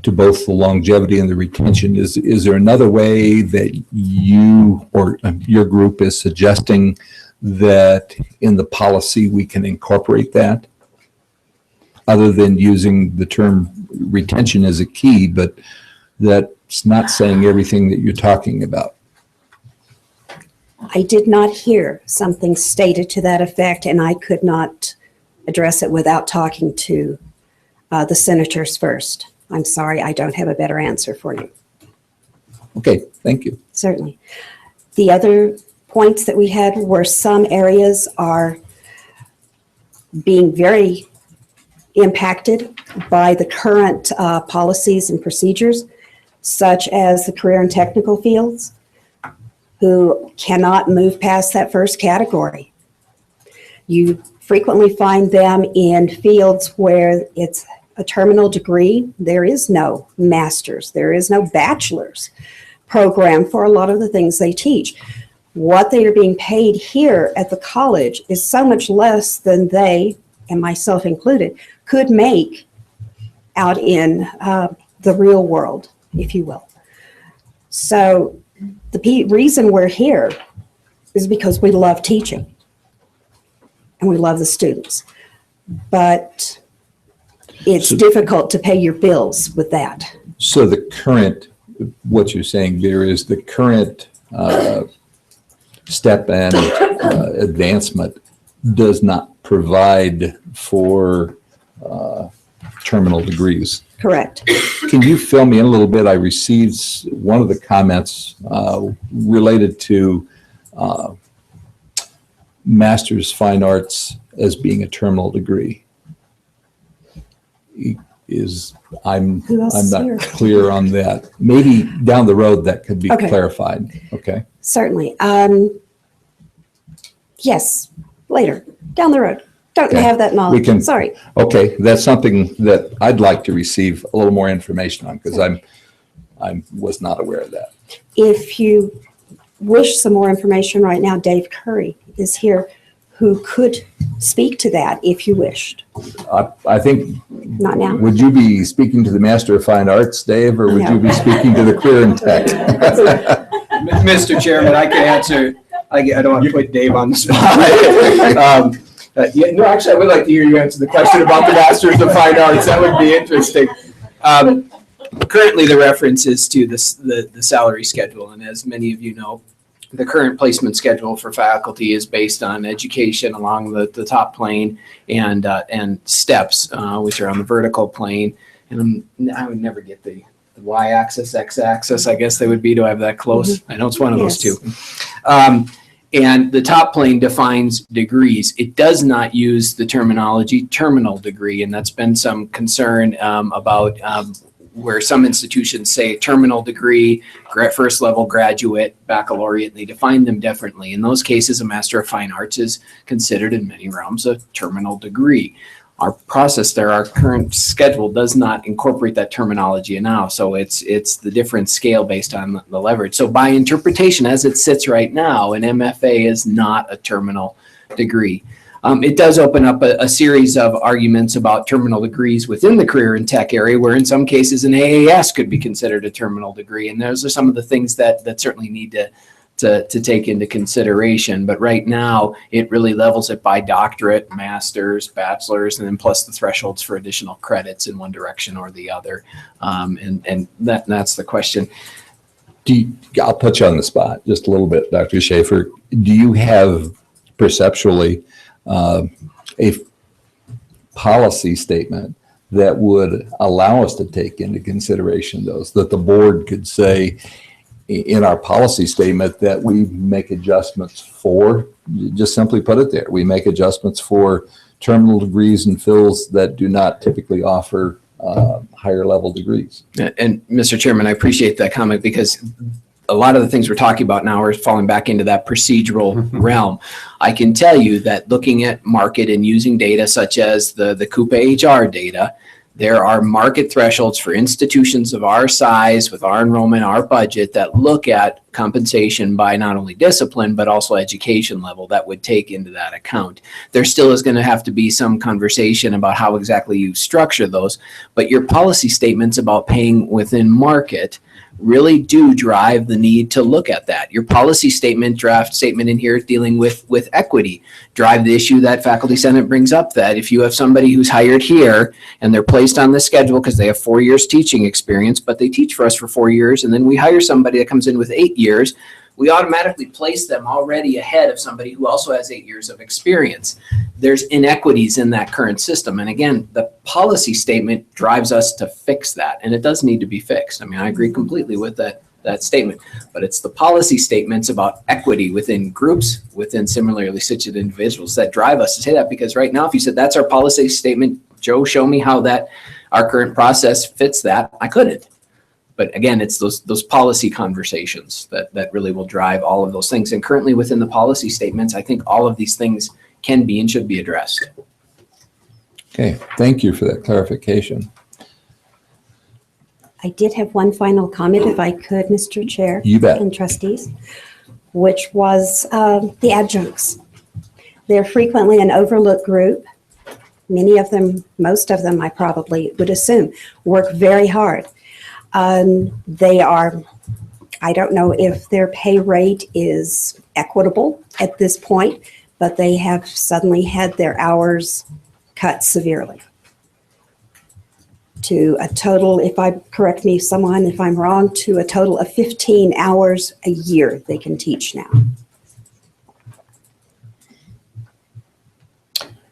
both the longevity and the retention? Is there another way that you or your group is suggesting that in the policy we can incorporate that? Other than using the term retention as a key, but that's not saying everything that you're talking about. I did not hear something stated to that effect, and I could not address it without talking to the senators first. I'm sorry, I don't have a better answer for you. Okay, thank you. Certainly. The other points that we had were some areas are being very impacted by the current policies and procedures, such as the career and technical fields, who cannot move past that first category. You frequently find them in fields where it's a terminal degree. There is no master's, there is no bachelor's program for a lot of the things they teach. What they are being paid here at the college is so much less than they, and myself included, could make out in the real world, if you will. So the reason we're here is because we love teaching and we love the students. But it's difficult to pay your bills with that. So the current, what you're saying there is the current step and advancement does not provide for terminal degrees. Correct. Can you fill me in a little bit? I received one of the comments related to Master's Fine Arts as being a terminal degree. I'm Who else is not here? clear on that. Maybe down the road that could be Okay. clarified. Okay. Certainly. Yes, later, down the road. Don't Okay. have that knowledge. can- Sorry. Okay, that's something that I'd like to receive a little more information on because I was not aware of that. If you wish some more information right now, Dave Curry is here who could speak to that if you wished. I think, Not now. would you be speaking to the Master of Fine Arts, Dave, or would No. you be speaking to the Career in Tech? Mr. Chairman, I can answer. I don't want to put Dave on the spot. Yeah, no, actually, I would like to hear you answer the question about the Masters of Fine Arts. That would be interesting. Currently, the reference is to the salary schedule, and as many of you know, the current placement schedule for faculty is based on education along the top plane and steps, which are on the vertical plane. And I would never get the y-axis, x-axis, I guess they would be. Do I have that close? I know it's one of those two. And the top plane defines degrees. It does not use the terminology terminal degree, and that's been some concern about where some institutions say terminal degree, first level graduate, baccalaureate, and they define them differently. In those cases, a Master of Fine Arts is considered in many realms a terminal degree. Our process there, our current schedule does not incorporate that terminology now. So it's the different scale based on the leverage. So by interpretation, as it sits right now, an MFA is not a terminal degree. It does open up a series of arguments about terminal degrees within the career and tech area, where in some cases an AAS could be considered a terminal degree. And those are some of the things that certainly need to take into consideration. But right now, it really levels it by doctorate, master's, bachelor's, and then plus the thresholds for additional credits in one direction or the other. And that's the question. I'll put you on the spot just a little bit, Dr. Schaefer. Do you have perceptually a policy statement that would allow us to take into consideration those, that the board could say in our policy statement that we make adjustments for, just simply put it there, we make adjustments for terminal degrees and fills that do not typically offer higher level degrees? And Mr. Chairman, I appreciate that comment because a lot of the things we're talking about now are falling back into that procedural realm. I can tell you that looking at market and using data such as the Coupa HR data, there are market thresholds for institutions of our size, with our enrollment, our budget, that look at compensation by not only discipline, but also education level that would take into that account. There still is going to have to be some conversation about how exactly you structure those, but your policy statements about paying within market really do drive the need to look at that. Your policy statement, draft statement in here dealing with equity, drive the issue that Faculty Senate brings up, that if you have somebody who's hired here and they're placed on the schedule because they have 4 years teaching experience, but they teach for us for 4 years, and then we hire somebody that comes in with 8 years, we automatically place them already ahead of somebody who also has 8 years of experience. There's inequities in that current system. And again, the policy statement drives us to fix that. And it does need to be fixed. I mean, I agree completely with that statement, but it's the policy statements about equity within groups, within similarly situated individuals that drive us to say that. Because right now, if you said that's our policy statement, Joe, show me how that our current process fits that, I couldn't. But again, it's those policy conversations that really will drive all of those things. And currently within the policy statements, I think all of these things can be and should be addressed. Okay, thank you for that clarification. I did have one final comment, if I could, Mr. Chair. You bet. And trustees, which was the adjuncts. They're frequently an overlooked group. Many of them, most of them, I probably would assume, work very hard. They are, I don't know if their pay rate is equitable at this point, but they have suddenly had their hours cut severely to a total, correct me someone if I'm wrong, to a total of 15 hours a year they can teach now.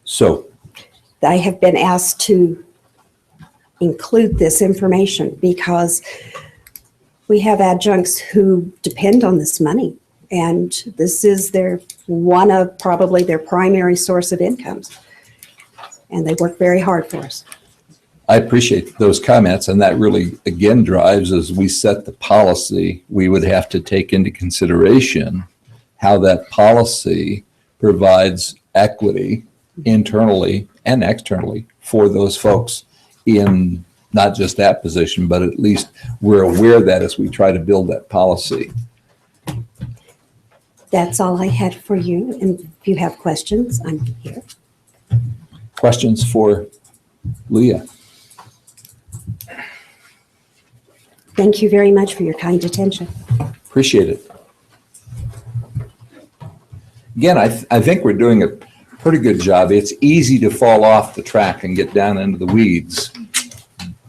So I have been asked to include this information because we have adjuncts who depend on this money. And this is one of probably their primary source of incomes. And they work very hard for us. I appreciate those comments, and that really, again, drives as we set the policy, we would have to take into consideration how that policy provides equity internally and externally for those folks in not just that position, but at least we're aware of that as we try to build that policy. That's all I had for you. And if you have questions, I'm here. Questions for Leah? Thank you very much for your kind attention. Appreciate it. Again, I think we're doing a pretty good job. It's easy to fall off the track and get down into the weeds,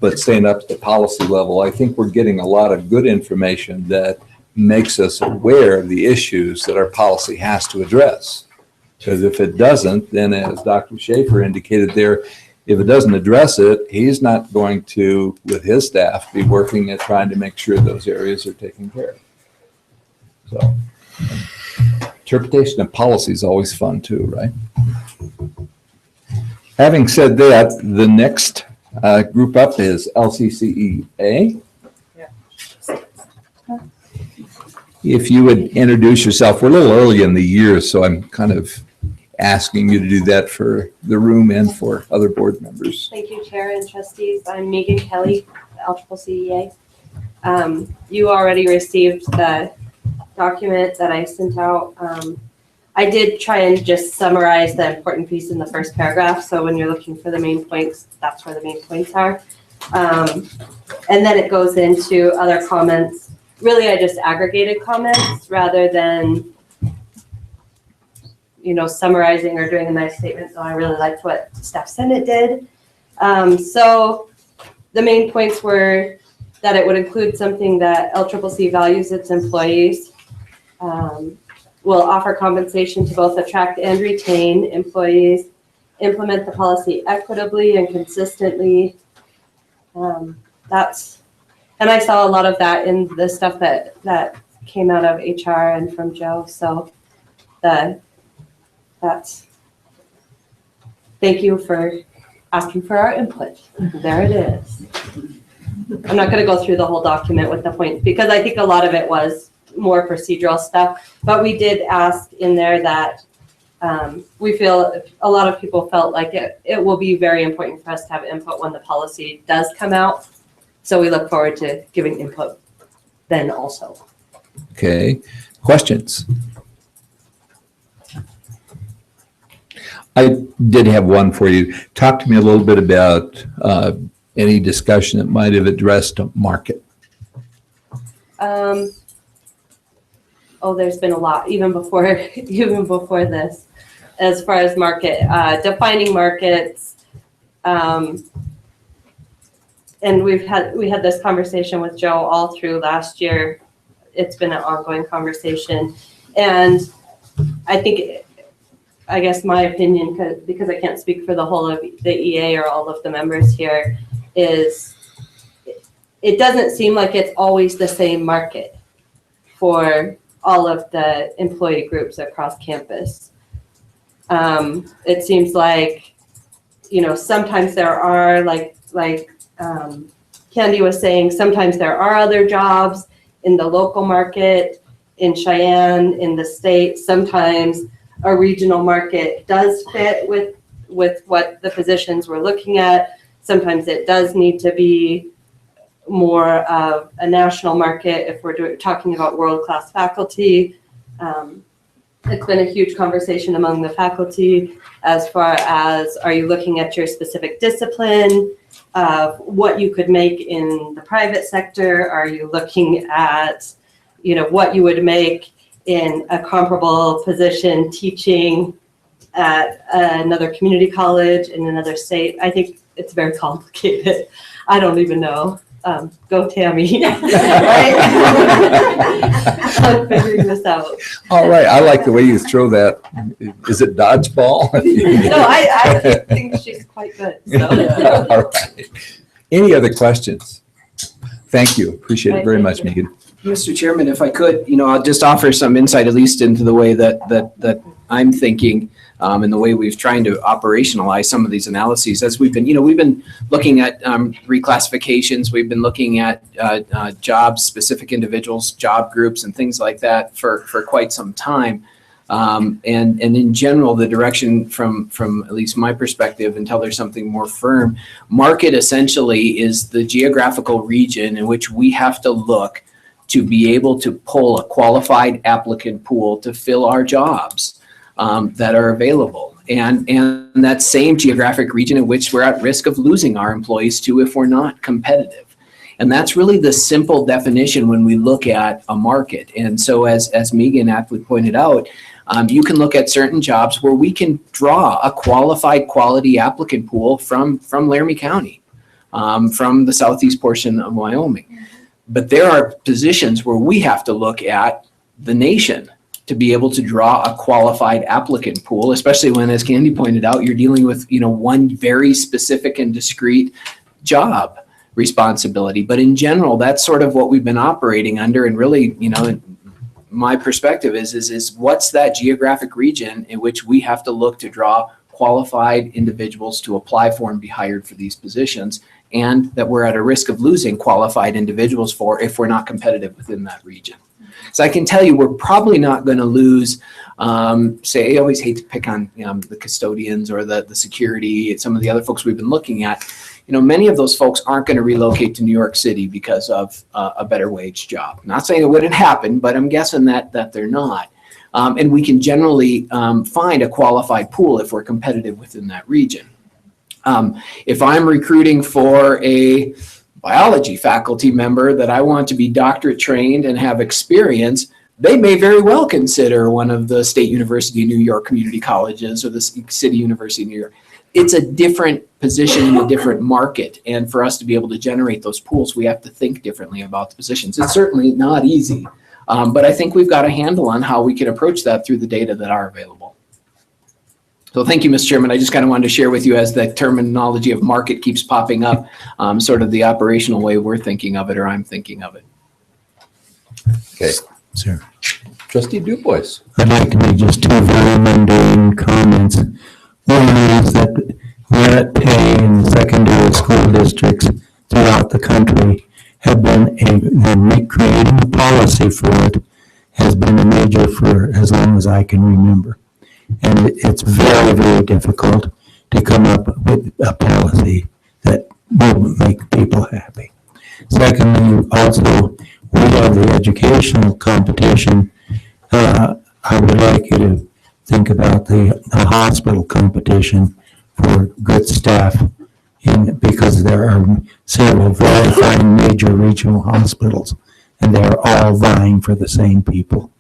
but staying up at the policy level, I think we're getting a lot of good information that makes us aware of the issues that our policy has to address. Because if it doesn't, then as Dr. Schaefer indicated there, if it doesn't address it, he's not going to, with his staff, be working at trying to make sure those areas are taken care of. So interpretation of policy is always fun too, right? Having said that, the next group up is LCCEA. If you would introduce yourself, we're a little early in the year, so I'm kind of asking you to do that for the room and for other board members. Thank you, Chair and Trustees. I'm Megan Kelly, LCCC. You already received the document that I sent out. I did try and just summarize the important piece in the first paragraph, so when you're looking for the main points, that's where the main points are. And then it goes into other comments. Really, I just aggregated comments rather than summarizing or doing a nice statement. So I really liked what Staff Senate did. So the main points were that it would include something that LCCC values its employees, will offer compensation to both attract and retain employees, implement the policy equitably and consistently. And I saw a lot of that in the stuff that came out of HR and from Joe. So thank you for asking for our input. There it is. I'm not going to go through the whole document with the points because I think a lot of it was more procedural stuff, but we did ask in there that we feel a lot of people felt like it will be very important for us to have input when the policy does come out. So we look forward to giving input then also. Okay, questions? I did have one for you. Talk to me a little bit about any discussion that might have addressed market. There's been a lot, even before this, as far as market, defining markets. And we had this conversation with Joe all through last year. It's been an ongoing conversation. And I guess my opinion, because I can't speak for the whole of the EA or all of the members here, is it doesn't seem like it's always the same market for all of the employee groups across campus. It seems like, sometimes there are, like Candy was saying, sometimes there are other jobs in the local market, in Cheyenne, in the state. Sometimes a regional market does fit with what the positions we're looking at. Sometimes it does need to be more of a national market if we're talking about world-class faculty. It's been a huge conversation among the faculty as far as, are you looking at your specific discipline, what you could make in the private sector? Are you looking at, what you would make in a comparable position teaching at another community college in another state? I think it's very complicated. I don't even know. go Tammy. Right? I'm figuring this out. All right, I like the way you throw that. Is it dodgeball? No, I think she's quite good. So. All right. Any other questions? Thank you. Appreciate it very much, Megan. Mr. Chairman, if I could, I'll just offer some insight, at least into the way that I'm thinking, and the way we've trying to operationalize some of these analyses. As we've been looking at reclassifications, we've been looking at jobs, specific individuals, job groups, and things like that for quite some time. And in general, the direction from at least my perspective, until there's something more firm, market essentially is the geographical region in which we have to look to be able to pull a qualified applicant pool to fill our jobs that are available. And that same geographic region in which we're at risk of losing our employees to if we're not competitive. And that's really the simple definition when we look at a market. And so as Megan aptly pointed out, you can look at certain jobs where we can draw a qualified quality applicant pool from Laramie County, from the southeast portion of Wyoming. But there are positions where we have to look at the nation to be able to draw a qualified applicant pool, especially when, as Candy pointed out, you're dealing with, one very specific and discrete job responsibility. But in general, that's sort of what we've been operating under. And really, my perspective is what's that geographic region in which we have to look to draw qualified individuals to apply for and be hired for these positions, and that we're at a risk of losing qualified individuals for if we're not competitive within that region. So I can tell you, we're probably not going to lose, say, I always hate to pick on the custodians or the security, some of the other folks we've been looking at. Many of those folks aren't going to relocate to New York City because of a better wage job. Not saying it wouldn't happen, but I'm guessing that they're not. And we can generally find a qualified pool if we're competitive within that region. If I'm recruiting for a biology faculty member that I want to be doctorate trained and have experience, they may very well consider one of the State University of New York community colleges or the City University of New York. It's a different position in a different market. And for us to be able to generate those pools, we have to think differently about the positions. It's certainly not easy, but I think we've got a handle on how we can approach that through the data that are available. So thank you, Mr. Chairman. I just kind of wanted to share with you, as the terminology of market keeps popping up, sort of the operational way we're thinking of it, or I'm thinking of it. Okay. Sir. Trustee Dubois. I'd like to make just two very mundane comments. One is that merit pay in secondary school districts throughout the country have been creating a policy for it has been a major for as long as I can remember. And it's very, very difficult to come up with a policy that will make people happy. Secondly, also, we have the educational competition. I would like you to think about the hospital competition for good staff, because there are several very fine major regional hospitals, and they're all vying for the same people.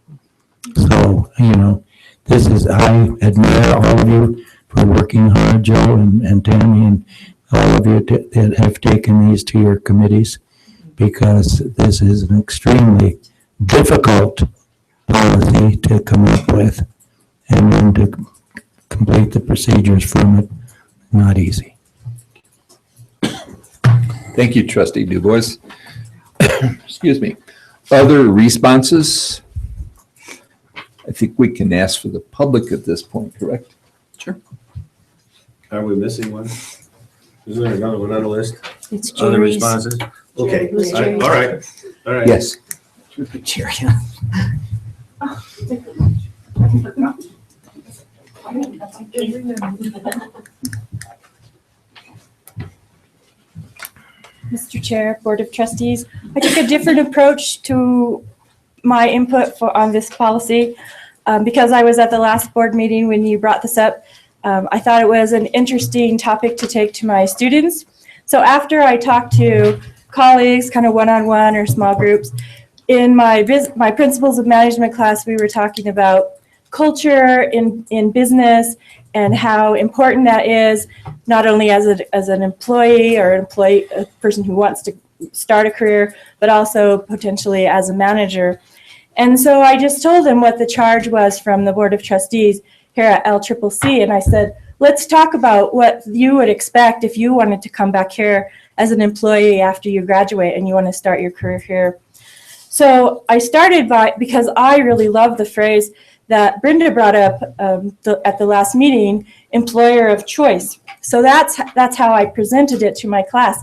So, I admire all of you for working hard, Joe and Tammy, and all of you that have taken these to your committees, because this is an extremely difficult policy to come up with, and then to complete the procedures from it, not easy. Thank you, Trustee Dubois. Excuse me. Other responses? I think we can ask for the public at this point, correct? Sure. Are we missing one? Isn't there another one on the list? It's Other Jerry's. responses? Okay. It was All right. Jerry's. All right. Yes. Jerry. Mr. Chair, Board of Trustees, I took a different approach to my input on this policy because I was at the last board meeting when you brought this up. I thought it was an interesting topic to take to my students. So after I talked to colleagues, kind of one-on-one or small groups, in my Principles of Management class, we were talking about culture in business and how important that is, not only as an employee or a person who wants to start a career, but also potentially as a manager. And so I just told him what the charge was from the Board of Trustees here at LCCC. And I said, let's talk about what you would expect if you wanted to come back here as an employee after you graduate and you want to start your career here. So I started because I really love the phrase that Brenda brought up at the last meeting, employer of choice. So that's how I presented it to my class.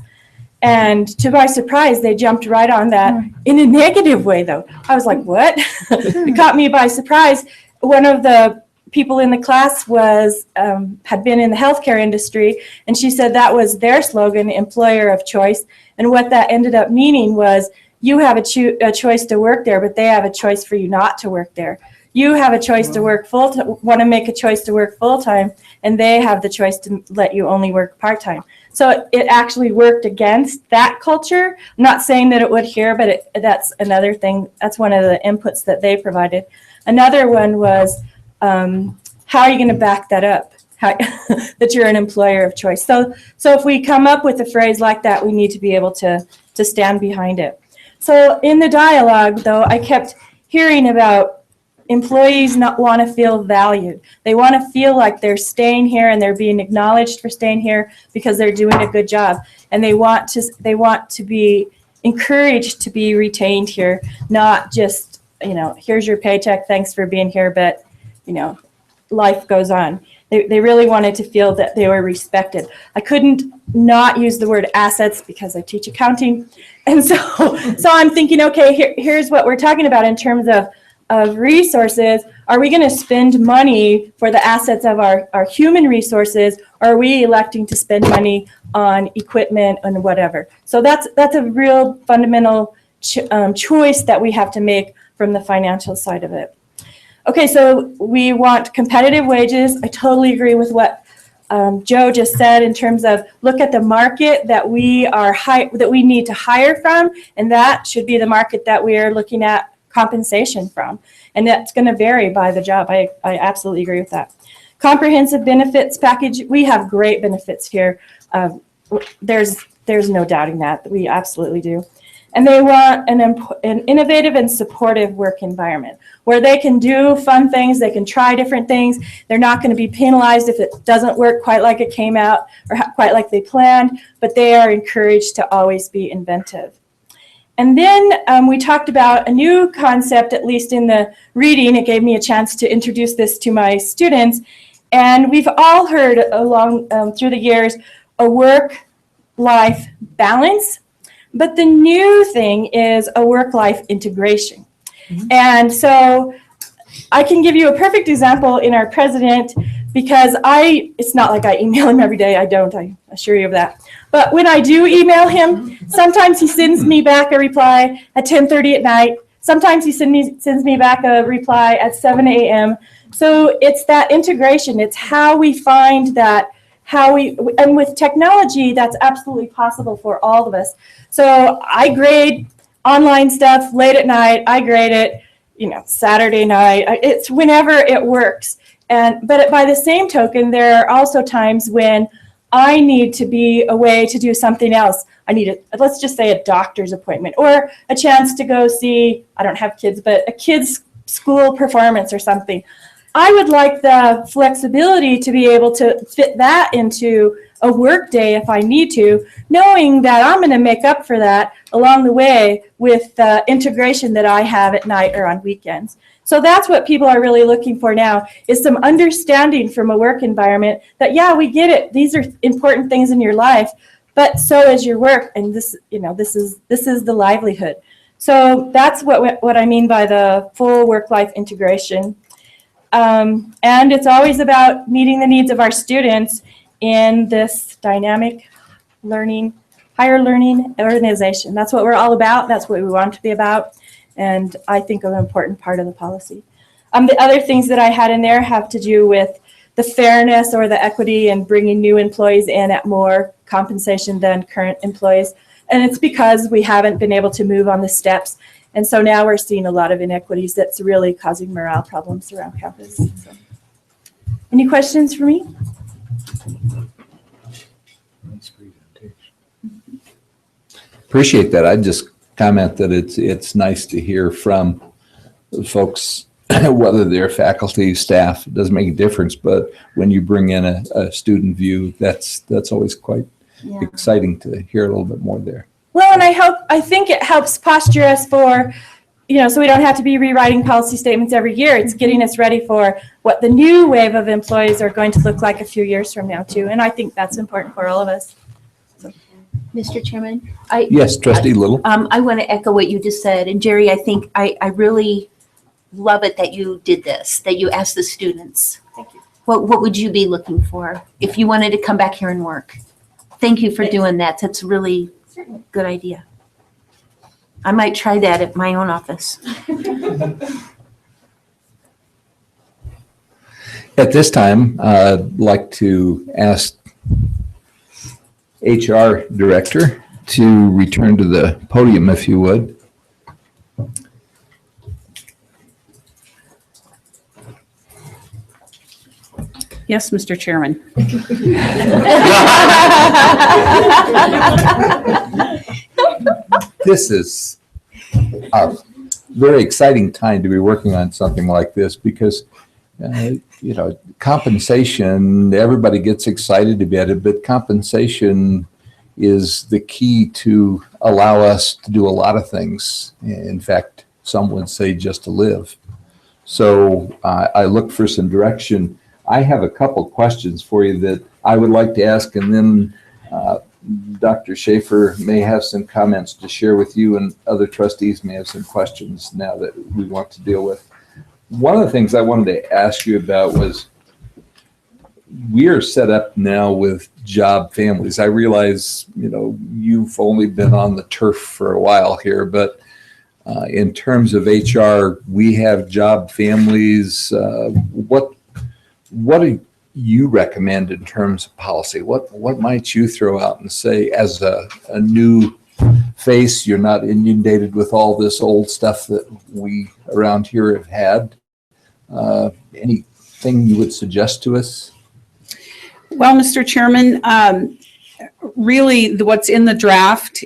And to my surprise, they jumped right on that in a negative way, though. I was like, what? It caught me by surprise. One of the people in the class had been in the healthcare industry, and she said that was their slogan, employer of choice. And what that ended up meaning was you have a choice to work there, but they have a choice for you not to work there. You have a choice to work want to make a choice to work full-time, and they have the choice to let you only work part-time. So it actually worked against that culture. I'm not saying that it would here, but that's another thing. That's one of the inputs that they provided. Another one was, how are you going to back that up? That you're an employer of choice. So if we come up with a phrase like that, we need to be able to stand behind it. So in the dialogue, though, I kept hearing about employees not want to feel valued. They want to feel like they're staying here and they're being acknowledged for staying here because they're doing a good job. And they want to be encouraged to be retained here, not just, here's your paycheck, thanks for being here, but, life goes on. They really wanted to feel that they were respected. I couldn't not use the word assets because I teach accounting. And so I'm thinking, okay, here's what we're talking about in terms of resources. Are we going to spend money for the assets of our human resources, or are we electing to spend money on equipment and whatever? So that's a real fundamental choice that we have to make from the financial side of it. Okay, so we want competitive wages. I totally agree with what Joe just said in terms of look at the market that we need to hire from, and that should be the market that we are looking at compensation from, and that's going to vary by the job. I absolutely agree with that. Comprehensive benefits package. We have great benefits here. There's no doubting that. We absolutely do. And they want an innovative and supportive work environment where they can do fun things, they can try different things. They're not going to be penalized if it doesn't work quite like it came out or quite like they planned, but they are encouraged to always be inventive. And then we talked about a new concept, at least in the reading. It gave me a chance to introduce this to my students. And we've all heard along through the years a work-life balance. But the new thing is a work-life integration. Mm-hmm. And so I can give you a perfect example in our president, because it's not like I email him every day. I don't, I assure you of that. But when I do email him, sometimes he sends me back a reply at 10:30 at night. Sometimes he sends me back a reply at 7 a.m. So it's that integration. It's how we find that, and with technology, that's absolutely possible for all of us. So I grade online stuff late at night. I grade it, Saturday night. It's whenever it works. But by the same token, there are also times when I need to be away to do something else. I need let's just say a doctor's appointment or a chance to go see, I don't have kids, but a kid's school performance or something. I would like the flexibility to be able to fit that into a work day if I need to, knowing that I'm going to make up for that along the way with the integration that I have at night or on weekends. So that's what people are really looking for now, is some understanding from a work environment that, yeah, we get it. These are important things in your life, but so is your work, and this is the livelihood. So that's what I mean by the full work-life integration. And it's always about meeting the needs of our students in this dynamic learning, higher learning organization. That's what we're all about. That's what we want to be about. And I think an important part of the policy. The other things that I had in there have to do with the fairness or the equity and bringing new employees in at more compensation than current employees. And it's because we haven't been able to move on the steps. And so now we're seeing a lot of inequities that's really causing morale problems around campus. So. Any questions for me? Appreciate that. I'd just comment that it's nice to hear from folks, whether they're faculty, staff, it doesn't make a difference, but when you bring in a student view, that's always quite exciting to hear a little bit more there. Well, and I think it helps posture us for, so we don't have to be rewriting policy statements every year. It's getting us ready for what the new wave of employees are going to look like a few years from now too. And I think that's important for all of us. Mr. Chairman? Yes, Trustee Little. I want to echo what you just said. And Jerry, I think I really love it that you did this, that you asked the students. Thank you. What would you be looking for if you wanted to come back here and work? Thank you for doing that. That's a really good idea. I might try that at my own office. At this time, I'd like to ask HR Director to return to the podium, if you would. Yes, Mr. Chairman. This is a very exciting time to be working on something like this because, compensation, everybody gets excited about it, but compensation is the key to allow us to do a lot of things. In fact, some would say just to live. So I look for some direction. I have a couple questions for you that I would like to ask, and then Dr. Schaefer may have some comments to share with you, and other trustees may have some questions now that we want to deal with. One of the things I wanted to ask you about was we are set up now with job families. I realize, you've only been on the turf for a while here, but in terms of HR, we have job families. What do you recommend in terms of policy? What might you throw out and say as a new face? You're not inundated with all this old stuff that we around here have had. Anything you would suggest to us? Well, Mr. Chairman, really what's in the draft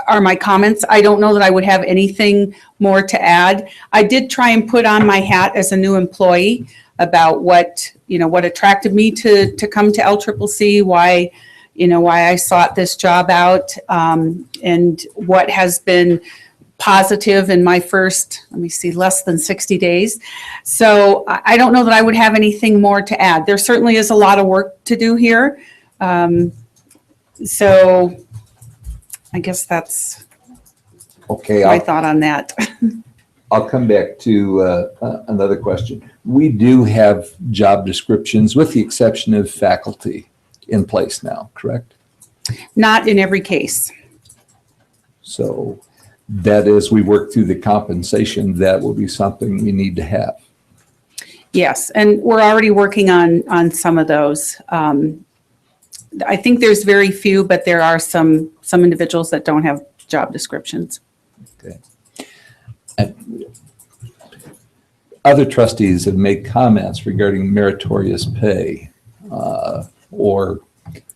are my comments. I don't know that I would have anything more to add. I did try and put on my hat as a new employee about what attracted me to come to LCCC, why I sought this job out, and what has been positive in my first, less than 60 days. So I don't know that I would have anything more to add. There certainly is a lot of work to do here. So I guess that's my thought on that. I'll come back to another question. We do have job descriptions, with the exception of faculty, in place now, correct? Not in every case. So that as we work through the compensation, that will be something we need to have. Yes, and we're already working on some of those. I think there's very few, but there are some individuals that don't have job descriptions. Okay. Other trustees have made comments regarding meritorious pay or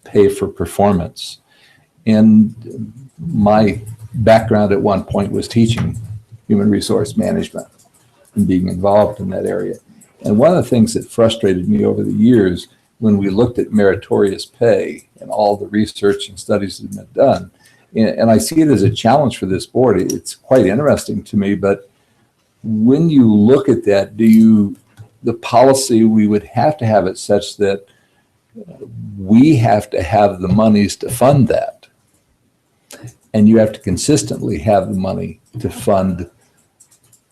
pay for performance. And my background at one point was teaching human resource management and being involved in that area. And one of the things that frustrated me over the years when we looked at meritorious pay and all the research and studies that have been done, and I see it as a challenge for this board. It's quite interesting to me, but when you look at that, the policy, we would have to have it such that we have to have the monies to fund that. And you have to consistently have the money to fund.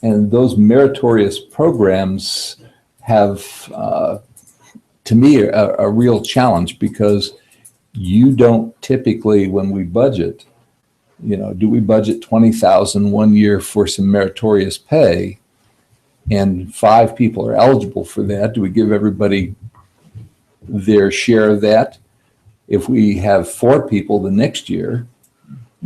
And those meritorious programs have, to me, a real challenge, because you don't typically, when we budget, do we budget $20,000 one year for some meritorious pay and 5 people are eligible for that? Do we give everybody their share of that? If we have 4 people the next year,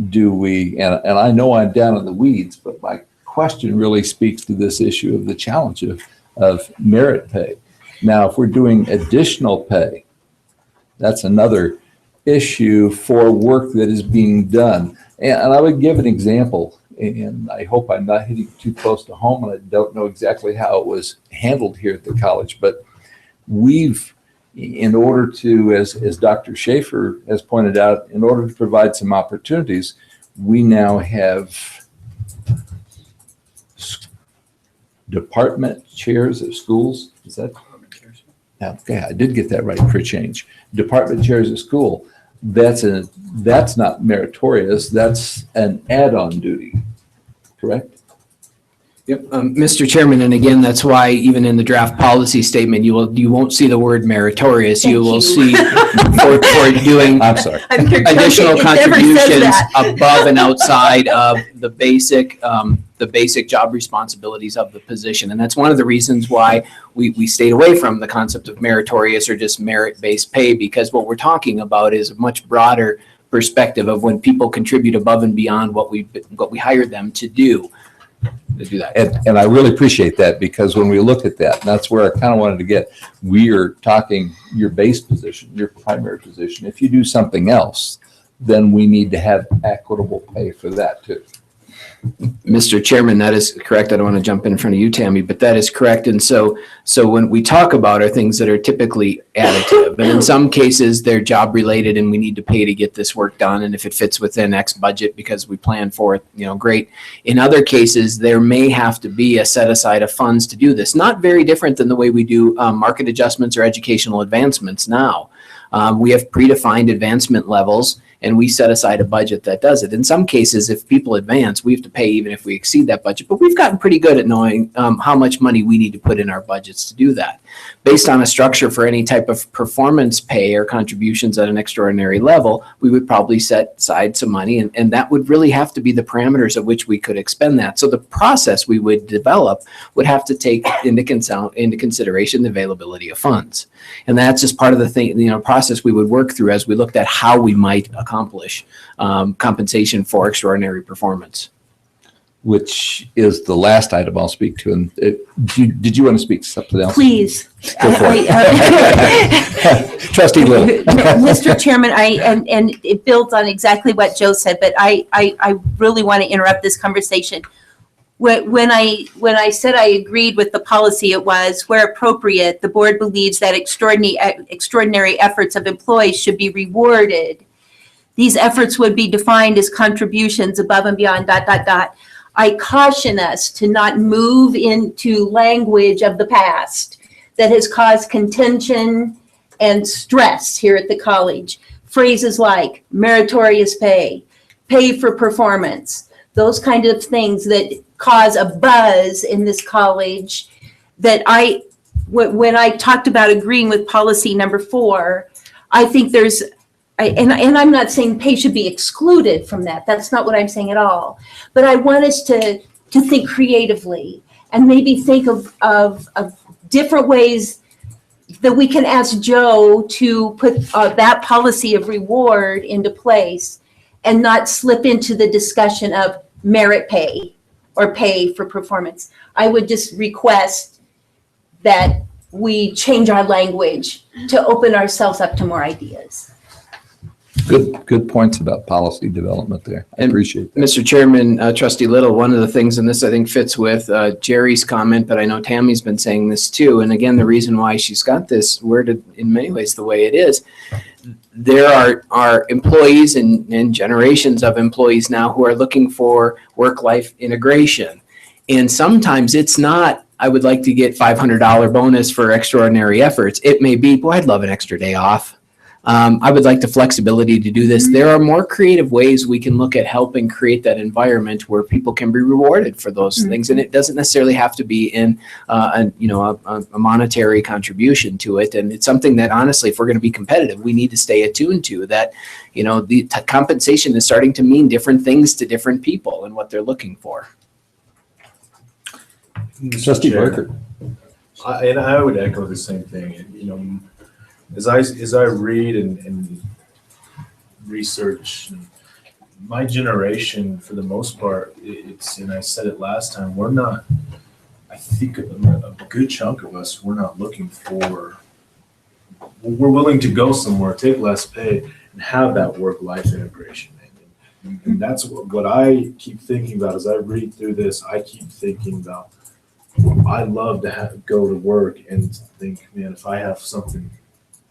do we, and I know I'm down in the weeds, but my question really speaks to this issue of the challenge of merit pay. Now, if we're doing additional pay, that's another issue for work that is being done. And I would give an example, and I hope I'm not hitting too close to home, and I don't know exactly how it was handled here at the college, but we've, in order to, as Dr. Schaefer has pointed out, in order to provide some opportunities, we now have department chairs at schools. Is that? Okay, I did get that right for a change. Department chairs at school. That's not meritorious. That's an add-on duty, correct? Yep, Mr. Chairman, and again, that's why even in the draft policy statement, you won't see the word meritorious. You will see for doing I'm sorry. additional contributions above and outside of the basic job responsibilities of the position. And that's one of the reasons why we stayed away from the concept of meritorious or just merit-based pay, because what we're talking about is a much broader perspective of when people contribute above and beyond what we hired them to do. That. And I really appreciate that, because when we look at that, and that's where I kind of wanted to get, we are talking your base position, your primary position. If you do something else, then we need to have equitable pay for that too. Mr. Chairman, that is correct. I don't want to jump in front of you, Tammy, but that is correct. And so when we talk about are things that are typically additive, and in some cases they're job related and we need to pay to get this work done. And if it fits within X budget because we plan for it, great. In other cases, there may have to be a set aside of funds to do this. Not very different than the way we do market adjustments or educational advancements now. We have predefined advancement levels, and we set aside a budget that does it. In some cases, if people advance, we have to pay even if we exceed that budget. But we've gotten pretty good at knowing how much money we need to put in our budgets to do that. Based on a structure for any type of performance pay or contributions at an extraordinary level, we would probably set aside some money, and that would really have to be the parameters at which we could expend that. So the process we would develop would have to take into consideration the availability of funds. And that's just part of the process we would work through as we looked at how we might accomplish compensation for extraordinary performance. Which is the last item I'll speak to. And did you want to speak to something else? Please. Go for it. Trustee Little. Mr. Chairman, and it builds on exactly what Joe said, but I really want to interrupt this conversation. When I said I agreed with the policy, it was where appropriate, the board believes that extraordinary efforts of employees should be rewarded. These efforts would be defined as contributions above and beyond ... I caution us to not move into language of the past that has caused contention and stress here at the college. Phrases like meritorious pay, pay for performance, those kind of things that cause a buzz in this college that when I talked about agreeing with policy number 4, I think and I'm not saying pay should be excluded from that. That's not what I'm saying at all. But I want us to think creatively and maybe think of different ways that we can ask Joe to put that policy of reward into place and not slip into the discussion of merit pay or pay for performance. I would just request that we change our language to open ourselves up to more ideas. Good points about policy development there. I appreciate that. Mr. Chairman, Trustee Little, one of the things, and this I think fits with Jerry's comment, but I know Tammy's been saying this too. And again, the reason why she's got this worded in many ways the way it is, there are employees and generations of employees now who are looking for work-life integration. And sometimes it's not, I would like to get $500 bonus for extraordinary efforts. It may be, boy, I'd love an extra day off. I would like the flexibility to do this. There are more creative ways we can look at helping create that environment where people can be rewarded for those things. And it doesn't necessarily have to be in a monetary contribution to it. And it's something that honestly, if we're going to be competitive, we need to stay attuned to that. The compensation is starting to mean different things to different people and what they're looking for. Trustee Barker. And I would echo the same thing. As I read and research, my generation, for the most part, and I said it last time, I think a good chunk of us, we're not looking for, we're willing to go somewhere, take less pay, and have that work-life integration. And that's what I keep thinking about as I read through this. I keep thinking about, I love to go to work and think, man, if I have something,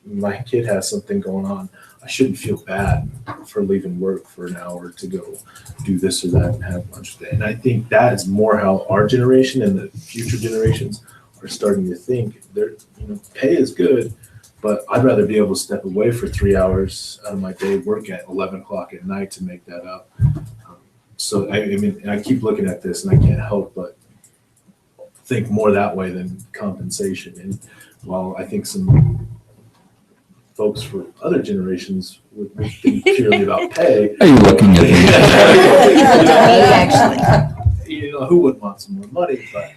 my kid has something going on, I shouldn't feel bad for leaving work for an hour to go do this or that and have lunch today. And I think that is more how our generation and the future generations are starting to think. Pay is good, but I'd rather be able to step away for 3 hours out of my day, work at 11 o'clock at night to make that up. So I mean, and I keep looking at this and I can't help but think more that way than compensation. And while I think some folks for other generations would think purely about pay. Are you looking at me? Who wouldn't want some more money? But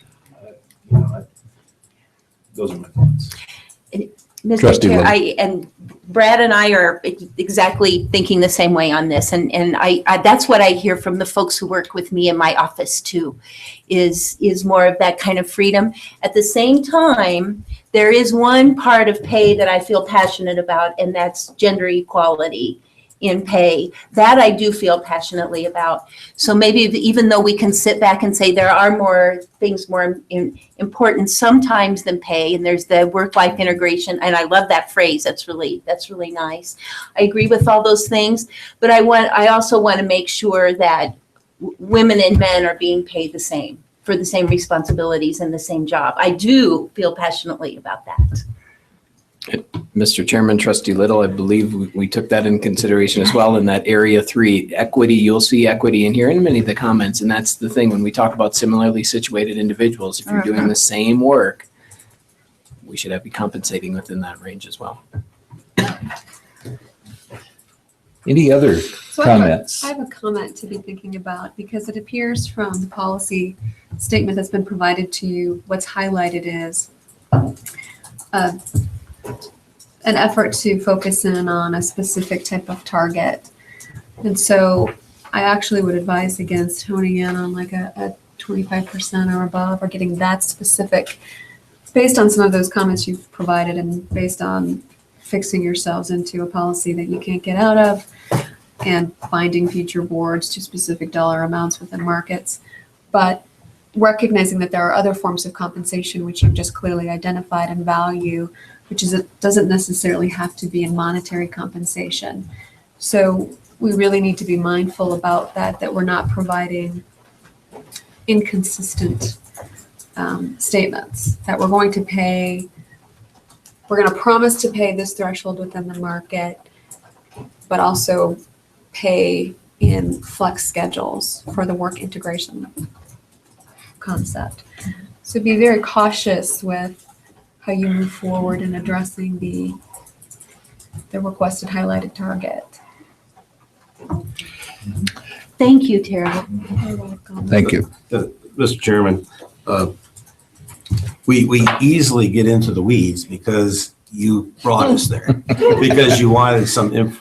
those are my thoughts. Mr. Trustee Chair, Little. and Brad and I are exactly thinking the same way on this. And I that's what I hear from the folks who work with me in my office too, is more of that kind of freedom. At the same time, there is one part of pay that I feel passionate about, and that's gender equality in pay. That I do feel passionately about. So maybe even though we can sit back and say there are more things more important sometimes than pay, and there's the work-life integration, and I love that phrase. That's really nice. I agree with all those things, but I also want to make sure that women and men are being paid the same for the same responsibilities and the same job. I do feel passionately about that. Mr. Chairman, Trustee Little, I believe we took that in consideration as well in that area 3, equity. You'll see equity in here in many of the comments, and that's the thing when we talk about similarly situated individuals. If you're doing the same work, we should be compensating within that range as well. Any other comments? I have a comment to be thinking about, because it appears from the policy statement that's been provided to you, what's highlighted is an effort to focus in on a specific type of target. And so I actually would advise against honing in on like a 25% or above, or getting that specific based on some of those comments you've provided and based on fixing yourselves into a policy that you can't get out of and binding future boards to specific dollar amounts within markets. But recognizing that there are other forms of compensation which you've just clearly identified and value, which is it doesn't necessarily have to be in monetary compensation. So we really need to be mindful about that we're not providing inconsistent statements, that we're going to promise to pay this threshold within the market, but also pay in flex schedules for the work integration concept. So be very cautious with how you move forward in addressing the requested highlighted target. Thank you, Tara. You're welcome. Thank you. Mr. Chairman, we easily get into the weeds because you brought us there, because you wanted some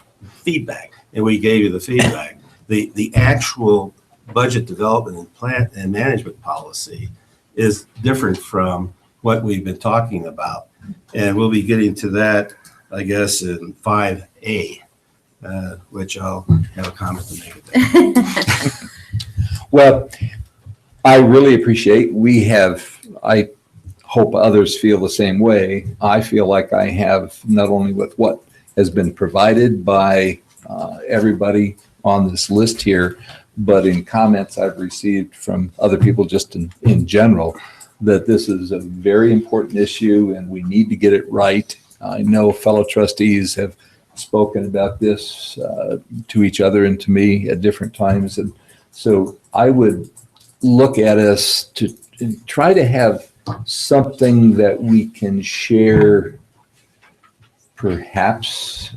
feedback, and we gave you the feedback. The actual budget development and plan and management policy is different from what we've been talking about, and we'll be getting to that, I guess, in 5A, which I'll have a comment to make at that. Well, I really appreciate, I hope others feel the same way. I feel like I have, not only with what has been provided by everybody on this list here, but in comments I've received from other people just in general, that this is a very important issue and we need to get it right. I know fellow trustees have spoken about this to each other and to me at different times. And so I would look at us to try to have something that we can share, perhaps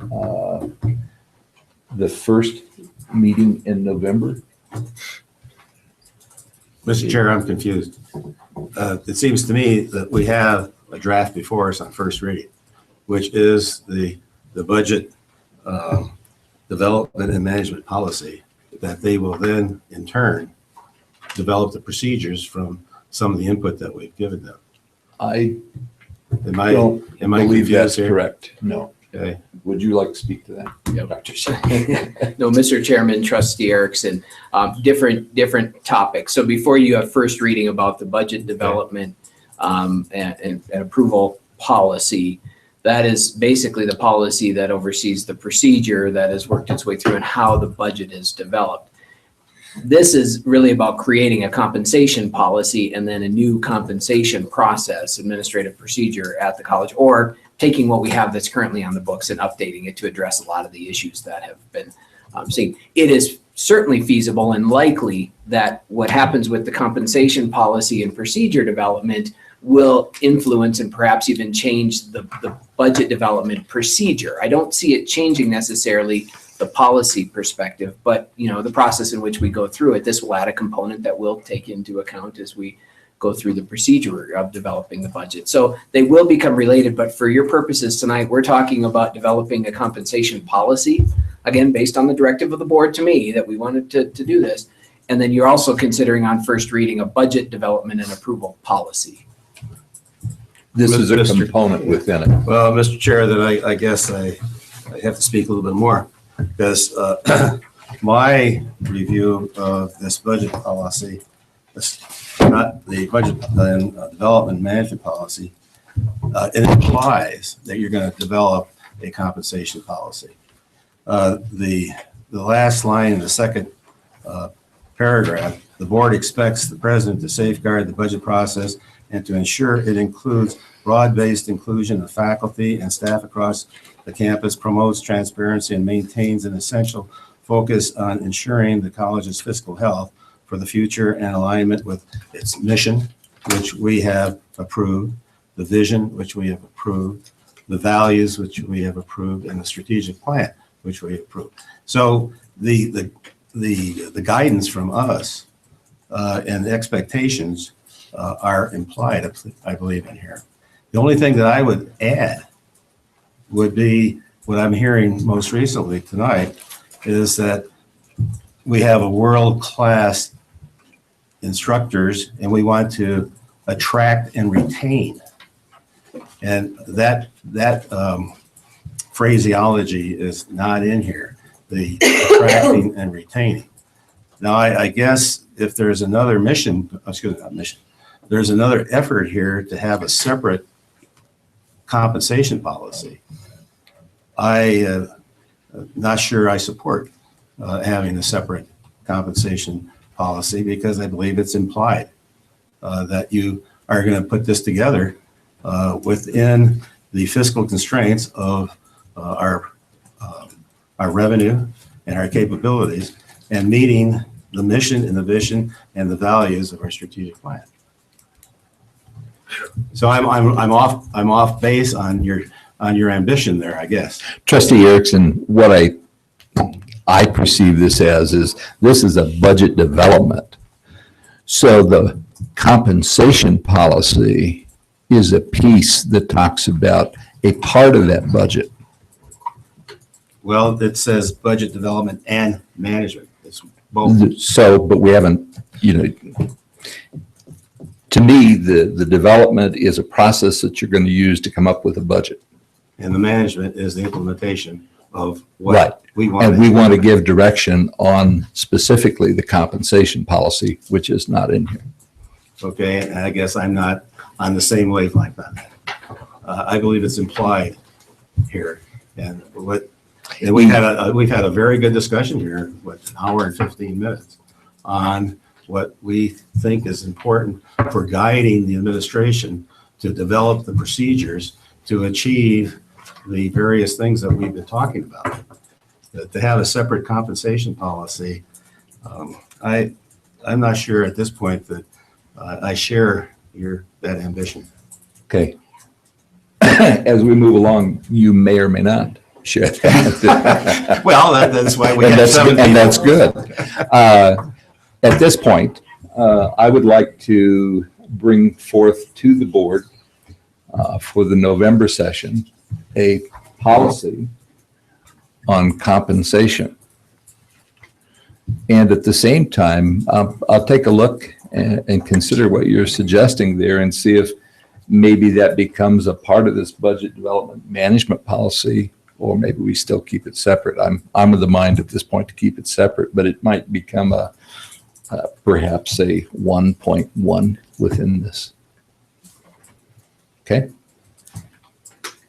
the first meeting in November. Mr. Chair, I'm confused. It seems to me that we have a draft before us on first reading, which is the budget development and management policy, that they will then in turn develop the procedures from some of the input that we've given them. I Am I don't believe confused that's here? correct. No. Okay. Would you like to speak to that? Yeah, Dr. No, Mr. Chairman, Trustee Erickson, different topics. So before you have first reading about the budget development and approval policy, that is basically the policy that oversees the procedure that has worked its way through and how the budget is developed. This is really about creating a compensation policy and then a new compensation process, administrative procedure at the college, or taking what we have that's currently on the books and updating it to address a lot of the issues that have been seen. It is certainly feasible and likely that what happens with the compensation policy and procedure development will influence and perhaps even change the budget development procedure. I don't see it changing necessarily the policy perspective, but the process in which we go through it, this will add a component that we'll take into account as we go through the procedure of developing the budget. So they will become related, but for your purposes tonight, we're talking about developing a compensation policy, again, based on the directive of the board to me that we wanted to do this. And then you're also considering on first reading a budget development and approval policy. This is a component within it. Well, Mr. Chair, then I guess I have to speak a little bit more, because my review of this budget policy, not the budget and development management policy, it implies that you're going to develop a compensation policy. The last line in the second paragraph, the board expects the president to safeguard the budget process and to ensure it includes broad-based inclusion of faculty and staff across the campus, promotes transparency, and maintains an essential focus on ensuring the college's fiscal health for the future and alignment with its mission, which we have approved, the vision, which we have approved, the values, which we have approved, and the strategic plan, which we have approved. So the guidance from us and the expectations are implied, I believe, in here. The only thing that I would add would be what I'm hearing most recently tonight is that we have a world-class instructors and we want to attract and retain. And that phraseology is not in here, the attracting and retaining. Now, I guess if there's another there's another effort here to have a separate compensation policy. I'm not sure I support having a separate compensation policy because I believe it's implied that you are going to put this together within the fiscal constraints of our revenue and our capabilities and meeting the mission and the vision and the values of our strategic plan. So I'm off base on your ambition there, I guess. Trustee Erickson, what I perceive this as is this is a budget development. So the compensation policy is a piece that talks about a part of that budget. Well, it says budget development and management. It's both. So, but we haven't, to me, the development is a process that you're going to use to come up with a budget. And the management is the implementation of Right. what we want. And we want to give direction on specifically the compensation policy, which is not in here. Okay, and I guess I'm not on the same wavelength on that. I believe it's implied here. And we've had a very good discussion here, an hour and 15 minutes on what we think is important for guiding the administration to develop the procedures to achieve the various things that we've been talking about. To have a separate compensation policy, I'm not sure at this point that I share that ambition. Okay. As we move along, you may or may not share that. Well, that's why we have 7 people. And that's good. At this point, I would like to bring forth to the board for the November session a policy on compensation. And at the same time, I'll take a look and consider what you're suggesting there and see if maybe that becomes a part of this budget development management policy or maybe we still keep it separate. I'm of the mind at this point to keep it separate, but it might become perhaps a 1.1 within this. Okay.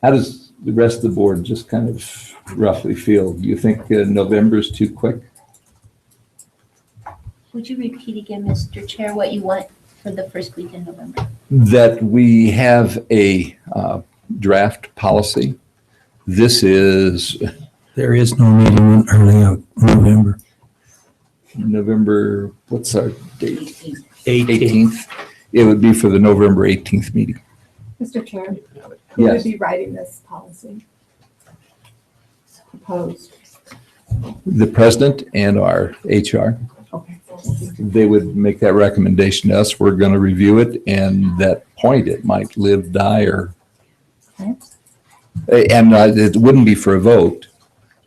How does the rest of the board just kind of roughly feel? Do you think November is too quick? Would you repeat again, Mr. Chair, what you want for the first week in November? That we have a draft policy. This is There is no meeting in early November. November, what's our date? 18th. It would be for the November 18th meeting. Mr. Chair, who would Yes, be writing this policy? Proposed. the president and our HR. Okay. They would make that recommendation to us. We're going to review it, and that point, it might live, die, or. Okay. And it wouldn't be for a vote.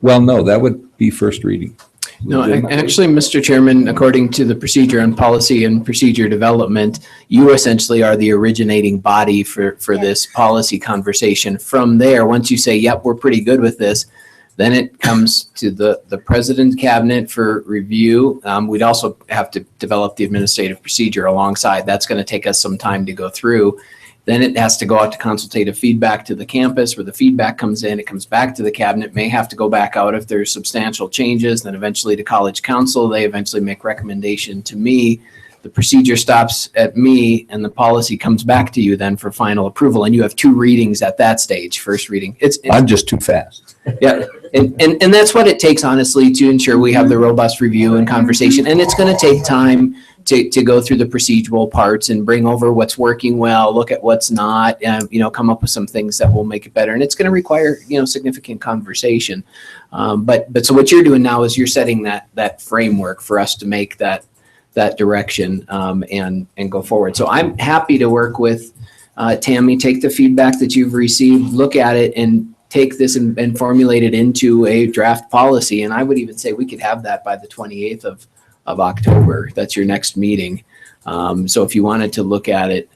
Well, no, that would be first reading. No, actually, Mr. Chairman, according to the procedure on policy and procedure development, you essentially are the originating body for this policy conversation. From there, once you say, yep, we're pretty good with this, then it comes to the president's cabinet for review. We'd also have to develop the administrative procedure alongside. That's going to take us some time to go through. Then it has to go out to consultative feedback to the campus, where the feedback comes in, it comes back to the cabinet, may have to go back out if there's substantial changes, then eventually to college council. They eventually make recommendation to me. The procedure stops at me, and the policy comes back to you then for final approval. And you have two readings at that stage, first reading. I'm just too fast. Yeah, and that's what it takes, honestly, to ensure we have the robust review and conversation. And it's going to take time to go through the procedural parts and bring over what's working well, look at what's not, and, come up with some things that will make it better. And it's going to require, significant conversation. But so what you're doing now is you're setting that framework for us to make that direction and go forward. So I'm happy to work with Tammy, take the feedback that you've received, look at it, and take this and formulate it into a draft policy. And I would even say we could have that by the 28th of October. That's your next meeting. So if you wanted to look at it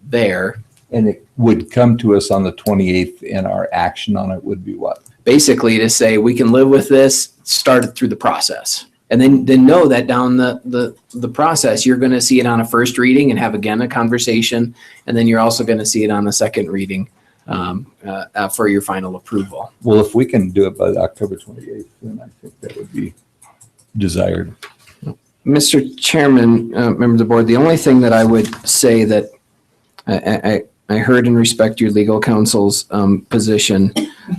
there. And it would come to us on the 28th, and our action on it would be what? Basically to say, we can live with this, start it through the process. And then know that down the process, you're going to see it on a first reading and have, again, a conversation. And then you're also going to see it on the second reading for your final approval. Well, if we can do it by October 28th, then I think that would be desired. Mr. Chairman, members of the board, the only thing that I would say that I heard and respect your legal counsel's position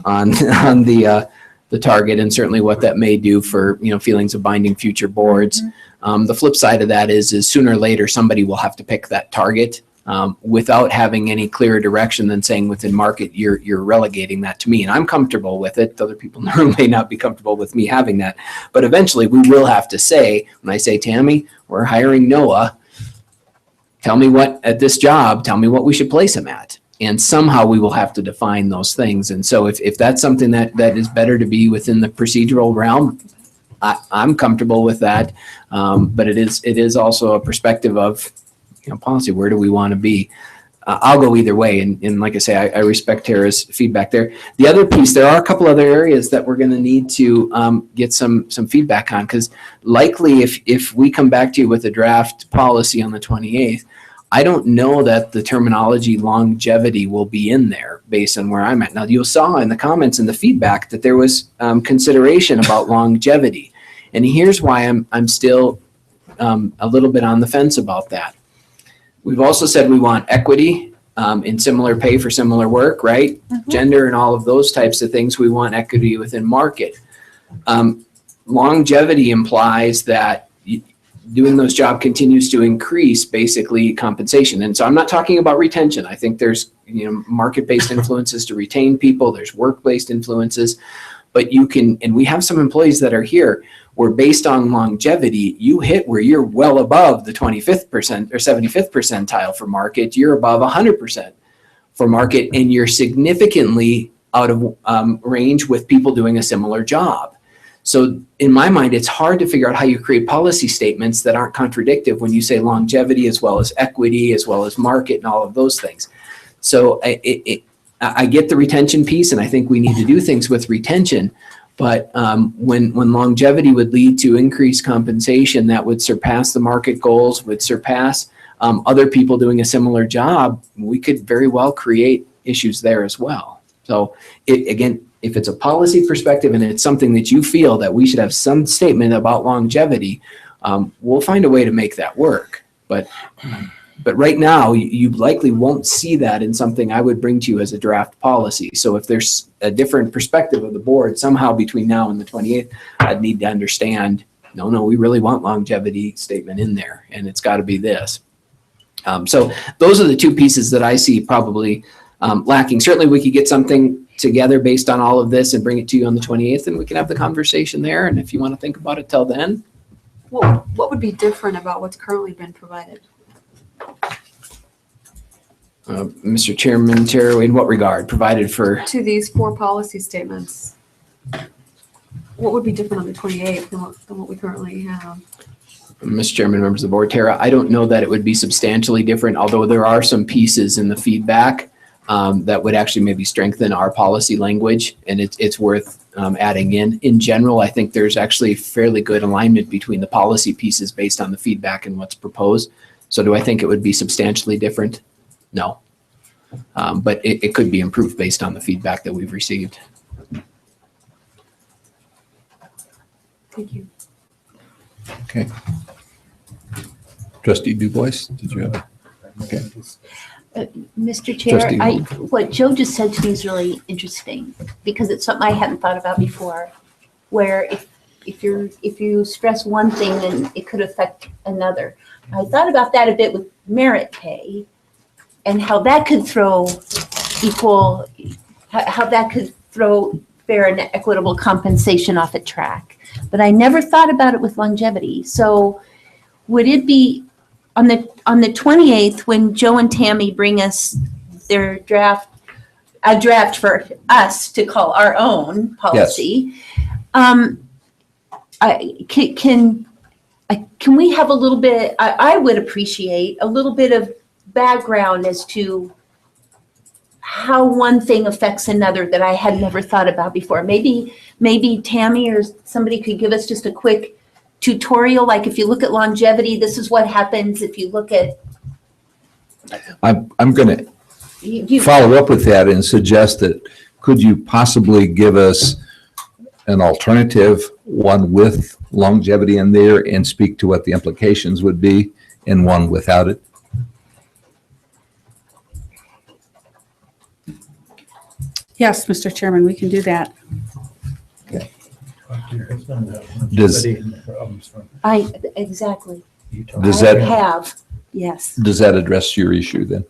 on the target, and certainly what that may do for feelings of binding future boards. The flip side of that is sooner or later somebody will have to pick that target without having any clearer direction than saying within market you're relegating that to me, and I'm comfortable with it. Other people in the room may not be comfortable with me having that, but eventually we will have to say, when I say, Tammy, we're hiring Noah, tell me what at this job, tell me what we should place him at. And somehow we will have to define those things. And so if that's something that is better to be within the procedural realm, I'm comfortable with that. But it is also a perspective of policy. Where do we want to be? I'll go either way. And like I say, I respect Tara's feedback there. The other piece, there are a couple other areas that we're going to need to get some feedback on, because likely if we come back to you with a draft policy on the 28th, I don't know that the terminology longevity will be in there based on where I'm at. Now, you saw in the comments and the feedback that there was consideration about longevity. And here's why I'm still a little bit on the fence about that. We've also said we want equity in similar pay for similar work, right? Mm-hmm. Gender and all of those types of things. We want equity within market. Longevity implies that doing those jobs continues to increase basically compensation. And so I'm not talking about retention. I think there's market-based influences to retain people. There's work-based influences, but you can, and we have some employees that are here where based on longevity, you hit where you're well above the 25th percent or 75th percentile for market. You're above 100% for market, and you're significantly out of range with people doing a similar job. So in my mind, it's hard to figure out how you create policy statements that aren't contradictory when you say longevity as well as equity, as well as market and all of those things. So I get the retention piece, and I think we need to do things with retention. But when longevity would lead to increased compensation that would surpass the market goals, would surpass other people doing a similar job, we could very well create issues there as well. So again, if it's a policy perspective and it's something that you feel that we should have some statement about longevity, we'll find a way to make that work. But right now, you likely won't see that in something I would bring to you as a draft policy. So if there's a different perspective of the board somehow between now and the 28th, I'd need to understand, no, we really want longevity statement in there, and it's got to be this. So those are the two pieces that I see probably lacking. Certainly, we could get something together based on all of this and bring it to you on the 28th, and we can have the conversation there. And if you want to think about it till then. What would be different about what's currently been provided? Mr. Chairman, Chair, in what regard? Provided for? To these 4 policy statements. What would be different on the 28th than what we currently have? Mr. Chairman, members of the board, Tara, I don't know that it would be substantially different, although there are some pieces in the feedback that would actually maybe strengthen our policy language, and it's worth adding in. In general, I think there's actually fairly good alignment between the policy pieces based on the feedback and what's proposed. So do I think it would be substantially different? No. But it could be improved based on the feedback that we've received. Thank you. Okay. Trustee DuBois, did you have? Okay. Mr. Chair, Trustee. what Joe just said to me is really interesting because it's something I hadn't thought about before, where if you stress one thing, then it could affect another. I thought about that a bit with merit pay and how that could throw fair and equitable compensation off a track. But I never thought about it with longevity. So would it be on the 28th when Joe and Tammy bring us their draft for us to call our own policy? Yes. Can we have a little bit, I would appreciate a little bit of background as to how one thing affects another that I had never thought about before. Maybe Tammy or somebody could give us just a quick tutorial, like if you look at longevity, this is what happens. If you look at... I'm going to follow up with that and suggest that could you possibly give us an alternative, one with longevity in there, and speak to what the implications would be, and one without it? Yes, Mr. Chairman, we can do that. Exactly. Does I that have, yes. Does that address your issue then?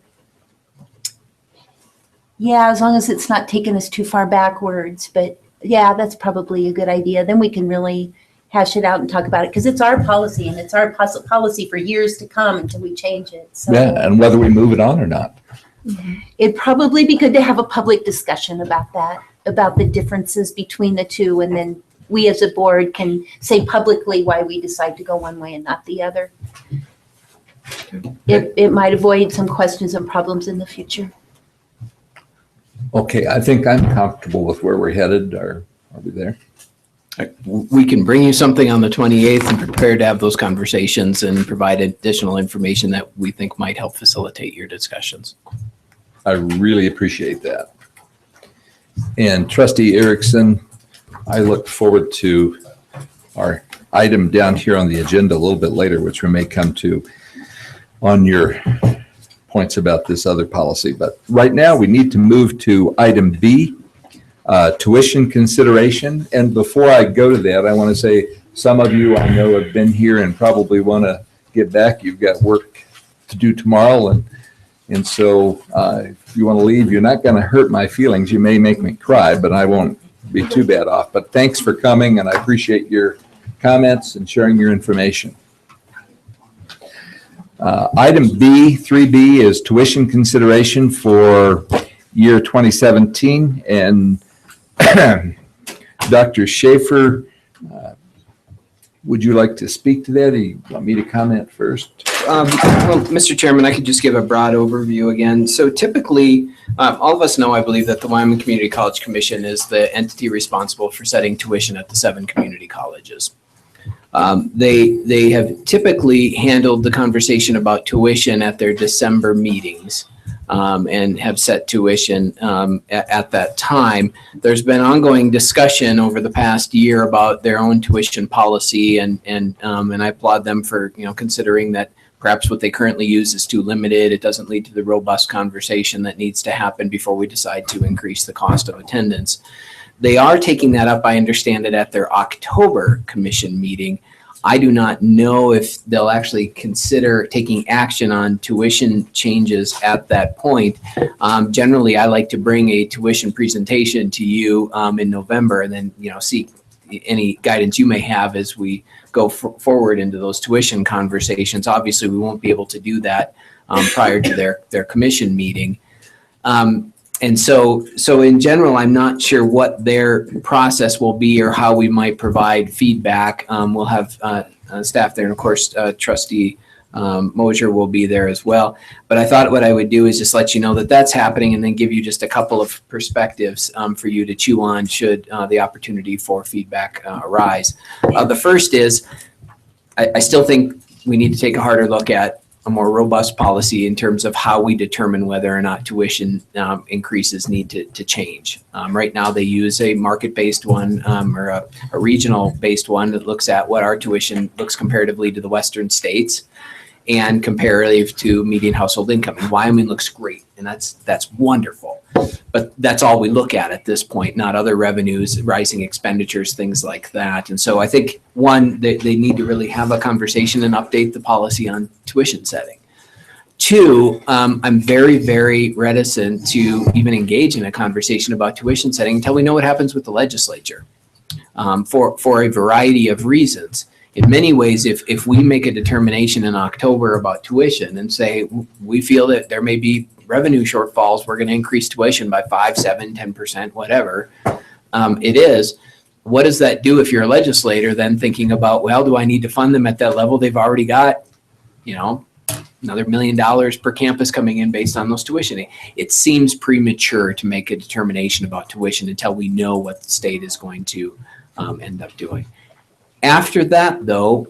Yeah, as long as it's not taking us too far backwards, but yeah, that's probably a good idea. Then we can really hash it out and talk about it because it's our policy and it's our policy for years to come until we change it. So Yeah, and whether we move it on or not. it'd probably be good to have a public discussion about that, about the differences between the two, and then we as a board can say publicly why we decide to go one way and not the other. It might avoid some questions and problems in the future. Okay, I think I'm comfortable with where we're headed. Are we there? We can bring you something on the 28th and prepare to have those conversations and provide additional information that we think might help facilitate your discussions. I really appreciate that. And Trustee Erickson, I look forward to our item down here on the agenda a little bit later, which we may come to on your points about this other policy. But right now we need to move to item B, tuition consideration. And before I go to that, I want to say some of you I know have been here and probably want to get back. You've got work to do tomorrow. And so if you want to leave, you're not going to hurt my feelings. You may make me cry, but I won't be too bad off. But thanks for coming, and I appreciate your comments and sharing your information. Item B, 3B, is tuition consideration for year 2017. And Dr. Schaefer Would you like to speak to that, or you want me to comment first? Well, Mr. Chairman, I could just give a broad overview again. So typically, all of us know, I believe, that the Wyoming Community College Commission is the entity responsible for setting tuition at the 7 community colleges. They have typically handled the conversation about tuition at their December meetings and have set tuition at that time. There's been ongoing discussion over the past year about their own tuition policy, and I applaud them for considering that perhaps what they currently use is too limited. It doesn't lead to the robust conversation that needs to happen before we decide to increase the cost of attendance. They are taking that up, I understand it, at their October commission meeting. I do not know if they'll actually consider taking action on tuition changes at that point. Generally, I like to bring a tuition presentation to you in November, and then seek any guidance you may have as we go forward into those tuition conversations. Obviously, we won't be able to do that prior to their commission meeting. And so in general, I'm not sure what their process will be or how we might provide feedback. We'll have staff there, and of course, Trustee Mosier will be there as well. But I thought what I would do is just let you know that that's happening, and then give you just a couple of perspectives for you to chew on should the opportunity for feedback arise. The first is, I still think we need to take a harder look at a more robust policy in terms of how we determine whether or not tuition increases need to change. Right now, they use a market-based one or a regional-based one that looks at what our tuition looks comparatively to the Western states and comparative to median household income. And Wyoming looks great, and that's wonderful. But that's all we look at this point, not other revenues, rising expenditures, things like that. And so I think, one, they need to really have a conversation and update the policy on tuition setting. Two, I'm very, very reticent to even engage in a conversation about tuition setting until we know what happens with the legislature for a variety of reasons. In many ways, if we make a determination in October about tuition and say we feel that there may be revenue shortfalls, we're going to increase tuition by 5, 7, 10%, whatever it is. What does that do if you're a legislator then thinking about, well, do I need to fund them at that level? They've already got, another $1 million per campus coming in based on those tuition. It seems premature to make a determination about tuition until we know what the state is going to end up doing. After that, though,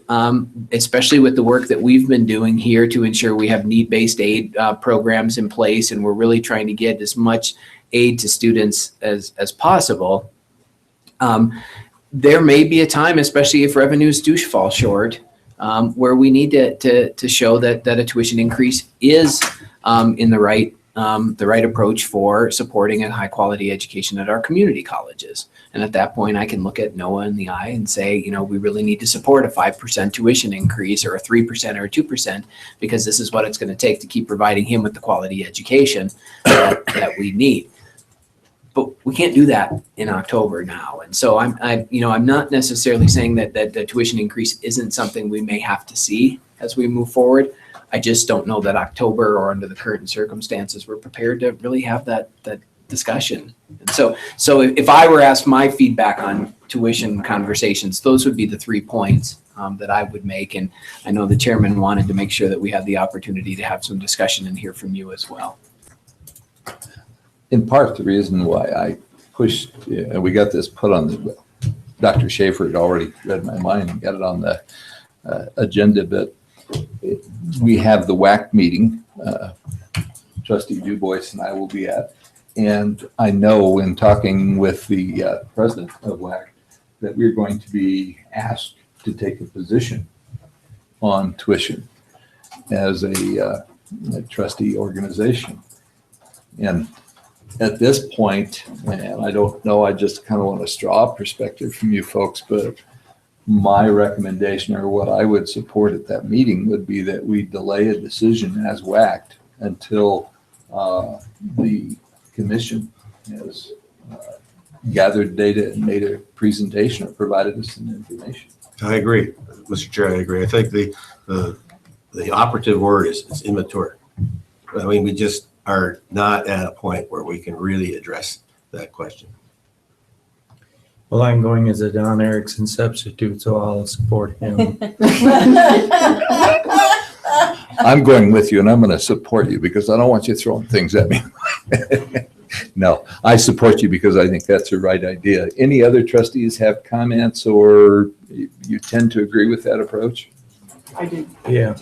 especially with the work that we've been doing here to ensure we have need-based aid programs in place, and we're really trying to get as much aid to students as possible, there may be a time, especially if revenues do fall short, where we need to show that a tuition increase is in the right approach for supporting a high-quality education at our community colleges. And at that point, I can look at NOAA in the eye and say, we really need to support a 5% tuition increase or a 3% or a 2%, because this is what it's going to take to keep providing him with the quality education that we need. But we can't do that in October now. And so I'm not necessarily saying that the tuition increase isn't something we may have to see as we move forward. I just don't know that October, or under the current circumstances, we're prepared to really have that discussion. And so if I were asked my feedback on tuition conversations, those would be the 3 points that I would make. And I know the chairman wanted to make sure that we had the opportunity to have some discussion and hear from you as well. In part, the reason why I pushed, we got this put on Dr. Schaefer had already read my mind and got it on the agenda, but we have the WAC meeting, Trustee DuBois and I will be at. And I know in talking with the president of WAC that we're going to be asked to take a position on tuition as a trustee organization. And at this point, and I don't know, I just kind of want a straw perspective from you folks, but my recommendation, or what I would support at that meeting, would be that we delay a decision as WAC until the commission has gathered data and made a presentation or provided us some information. I agree, Mr. Chair, I agree. I think the operative word is immature. I mean, we just are not at a point where we can really address that question. Well, I'm going as a Don Erickson substitute, so I'll support him. I'm going with you and I'm going to support you because I don't want you throwing things at me. No, I support you because I think that's the right idea. Any other trustees have comments or you tend to agree with that approach? I do. Yeah.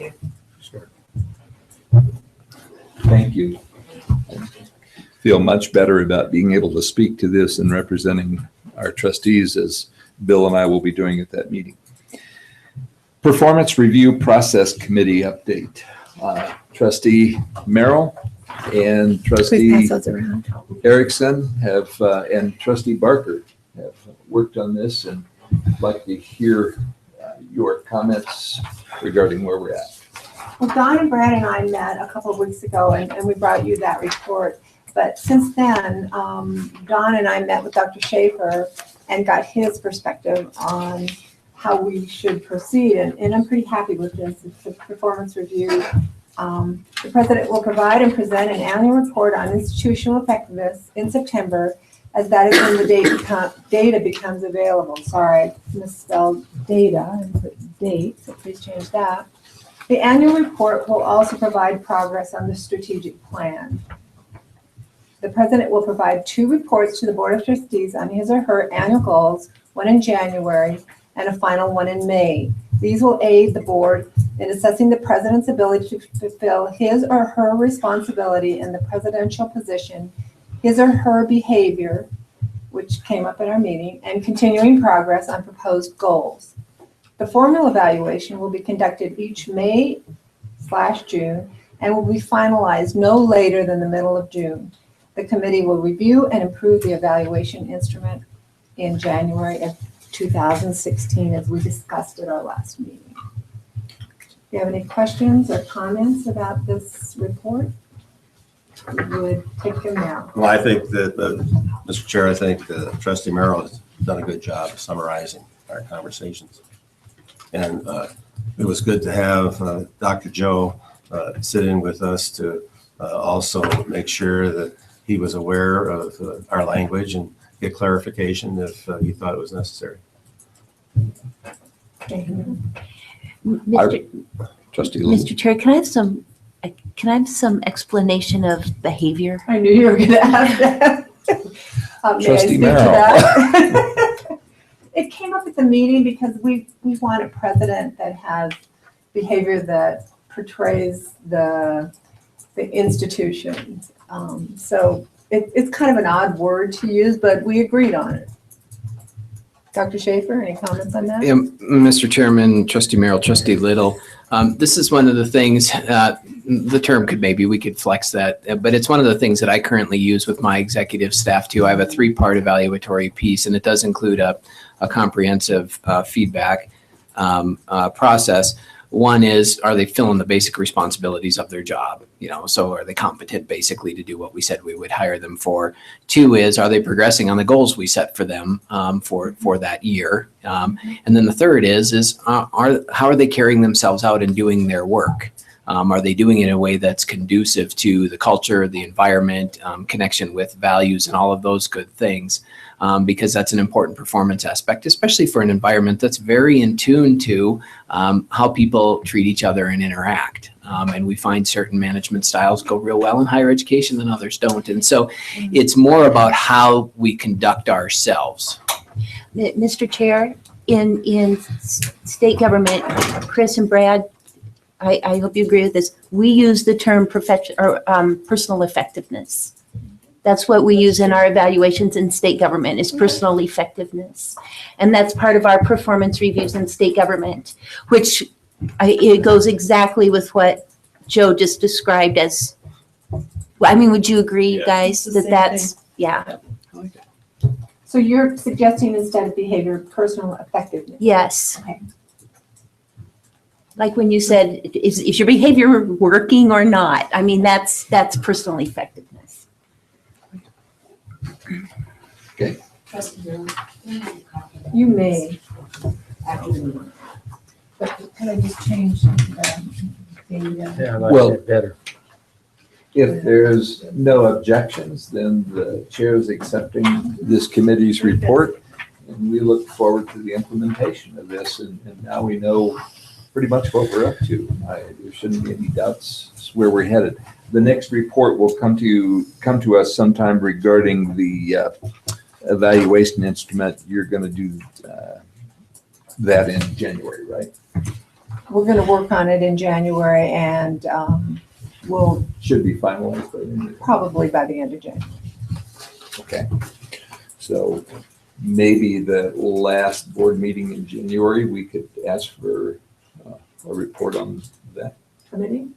Thank you. I feel much better about being able to speak to this and representing our trustees as Bill and I will be doing at that meeting. Performance Review Process Committee update. Trustee Merrill and Please Trustee pass those around. Erickson have, and Trustee Barker have worked on this, and I'd like to hear your comments regarding where we're at. Well, Don and Brad and I met a couple of weeks ago, and we brought you that report. But since then, Don and I met with Dr. Schaefer and got his perspective on how we should proceed. And I'm pretty happy with this. It's a performance review. The president will provide and present an annual report on institutional effectiveness in September, as that is when the data becomes available. Sorry, I misspelled data and put date, so please change that. The annual report will also provide progress on the strategic plan. The president will provide 2 reports to the Board of Trustees on his or her annual goals, one in January and a final one in May. These will aid the board in assessing the president's ability to fulfill his or her responsibility in the presidential position, his or her behavior, which came up at our meeting, and continuing progress on proposed goals. The formal evaluation will be conducted each May/June and will be finalized no later than the middle of June. The committee will review and improve the evaluation instrument in January of 2016, as we discussed at our last meeting. Do you have any questions or comments about this report? We would take them now. Well, I think that, Mr. Chair, I think Trustee Merrill has done a good job of summarizing our conversations. And it was good to have Dr. Joe sit in with us to also make sure that he was aware of our language and get clarification if he thought it was necessary. Trustee Little. Mr. Chair, can I have some explanation of behavior? I knew you were going to ask that. May I Trustee speak to Merrill. that? It came up at the meeting because we want a president that has behavior that portrays the institution. So it's kind of an odd word to use, but we agreed on it. Dr. Schaefer, any comments on that? Yeah, Mr. Chairman, Trustee Merrill, Trustee Little, this is one of the things, the term we could flex that, but it's one of the things that I currently use with my executive staff too. I have a 3-part evaluatory piece, and it does include a comprehensive feedback process. One is, are they filling the basic responsibilities of their job? So are they competent basically to do what we said we would hire them for? 2 is, are they progressing on the goals we set for them for that year? And then the 3rd is how are they carrying themselves out and doing their work? Are they doing it in a way that's conducive to the culture, the environment, connection with values, and all of those good things? Because that's an important performance aspect, especially for an environment that's very in tune to how people treat each other and interact. And we find certain management styles go real well in higher education than others don't. And so it's more about how we conduct ourselves. Mr. Chair, in state government, Chris and Brad, I hope you agree with this, we use the term personal effectiveness. That's what we use in our evaluations in state government, is personal effectiveness. And that's part of our performance reviews in state government, which it goes exactly with what Joe just described as, would you agree, Yeah. guys, that that's, yeah. So you're suggesting instead of behavior, personal effectiveness? Yes. Okay. Like when you said, is your behavior working or not? That's personal effectiveness. Okay. You may. But could I just change the Yeah, I Well- like that better. If there's no objections, then the chair is accepting this committee's report and we look forward to the implementation of this. And now we know pretty much what we're up to. There shouldn't be any doubts where we're headed. The next report will come to us sometime regarding the evaluation instrument. You're going to do that in January, right? We're going to work on it in January, and we'll Should be finalized by then. probably by the end of January. Okay. So maybe the last board meeting in January, we could ask for a report on that. Committee?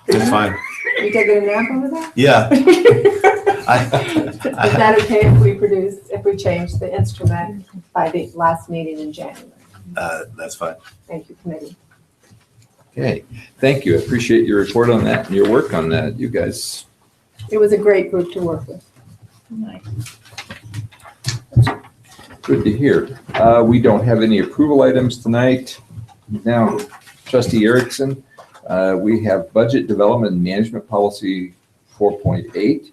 It's fine. You taking a nap over there? Yeah. Is that okay if we change the instrument by the last meeting in January? That's fine. Thank you, committee. Okay, thank you. I appreciate your report on that and your work on that. You guys, It was a great group to work with. good to hear. We don't have any approval items tonight. Now, Trustee Erickson, we have Budget Development and Management Policy 4.8.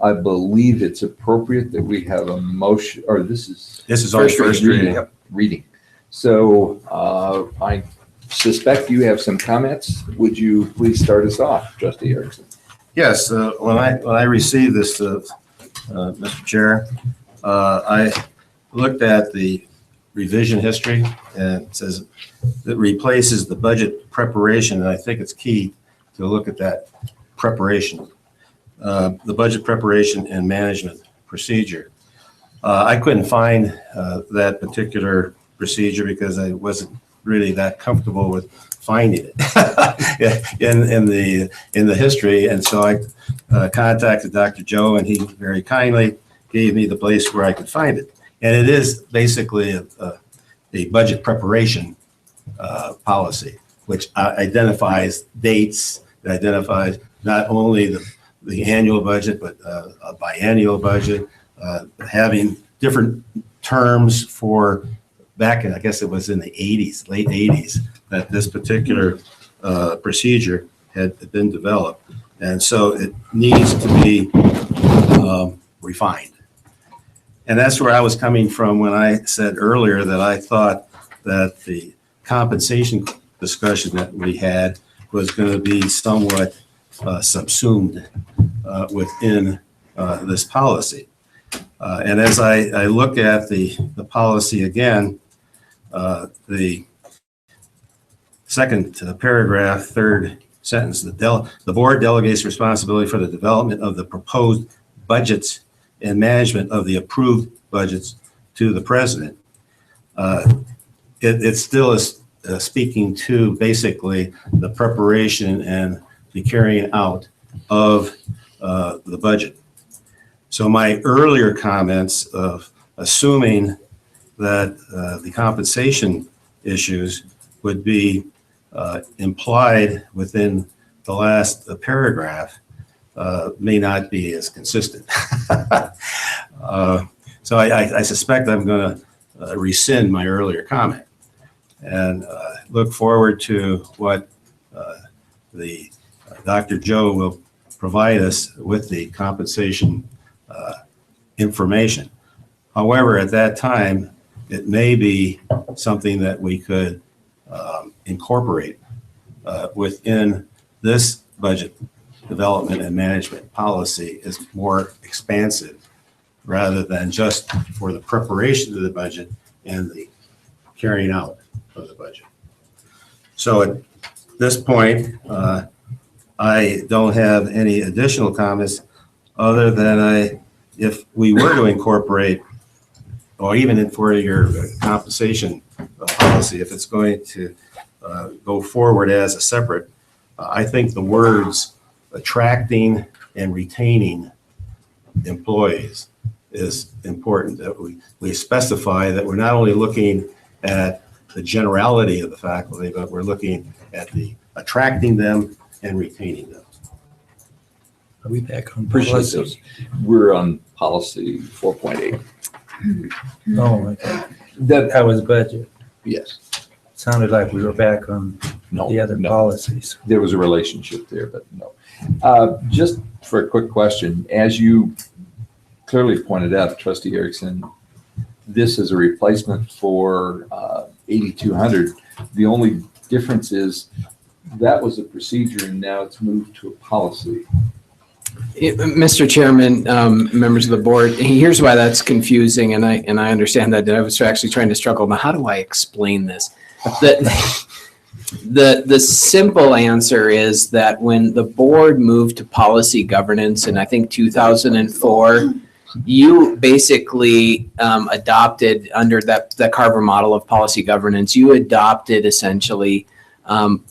I believe it's appropriate that we have a motion, or this is our first reading. Yep. Reading. So I suspect you have some comments. Would you please start us off, Trustee Erickson? Yes, when I received this, Mr. Chair, I looked at the revision history, and it says it replaces the budget preparation, and I think it's key to look at that preparation, the budget preparation and management procedure. I couldn't find that particular procedure because I wasn't really that comfortable with finding it in the history, and so I contacted Dr. Joe, and he very kindly gave me the place where I could find it. And it is basically a budget preparation policy, which identifies dates, it identifies not only the annual budget, but a biannual budget, having different terms for back in, I guess it was in the 80s, late 80s, that this particular procedure had been developed. And so it needs to be refined. And that's where I was coming from when I said earlier that I thought that the compensation discussion that we had was going to be somewhat subsumed within this policy. And as I look at the policy again, the second paragraph, third sentence, the board delegates responsibility for the development of the proposed budgets and management of the approved budgets to the president. It still is speaking to basically the preparation and the carrying out of the budget. So my earlier comments of assuming that the compensation issues would be implied within the last paragraph may not be as consistent. So I suspect I'm going to rescind my earlier comment and look forward to what the Dr. Joe will provide us with the compensation information. However, at that time, it may be something that we could incorporate within this budget development and management policy is more expansive rather than just for the preparation of the budget and the carrying out of the budget. So at this point, I don't have any additional comments other than if we were to incorporate, or even for your compensation policy, if it's going to go forward as a separate, I think the words attracting and retaining employees is important, that we specify that we're not only looking at the generality of the faculty, but we're looking at the attracting them and retaining them. Are we back on Appreciate policy? those. We're on policy 4.8. Oh, okay. That, That was budget. yes. Sounded like we were back on No, the other no. policies. There was a relationship there, but no. Just for a quick question, as you clearly pointed out, Trustee Erickson, this is a replacement for 8200. The only difference is that was a procedure and now it's moved to a policy. Mr. Chairman, members of the board, here's why that's confusing, and I understand that. I was actually trying to struggle. Now, how do I explain this? The simple answer is that when the board moved to policy governance in, I think, 2004, you basically adopted under the Carver model of policy governance, you adopted essentially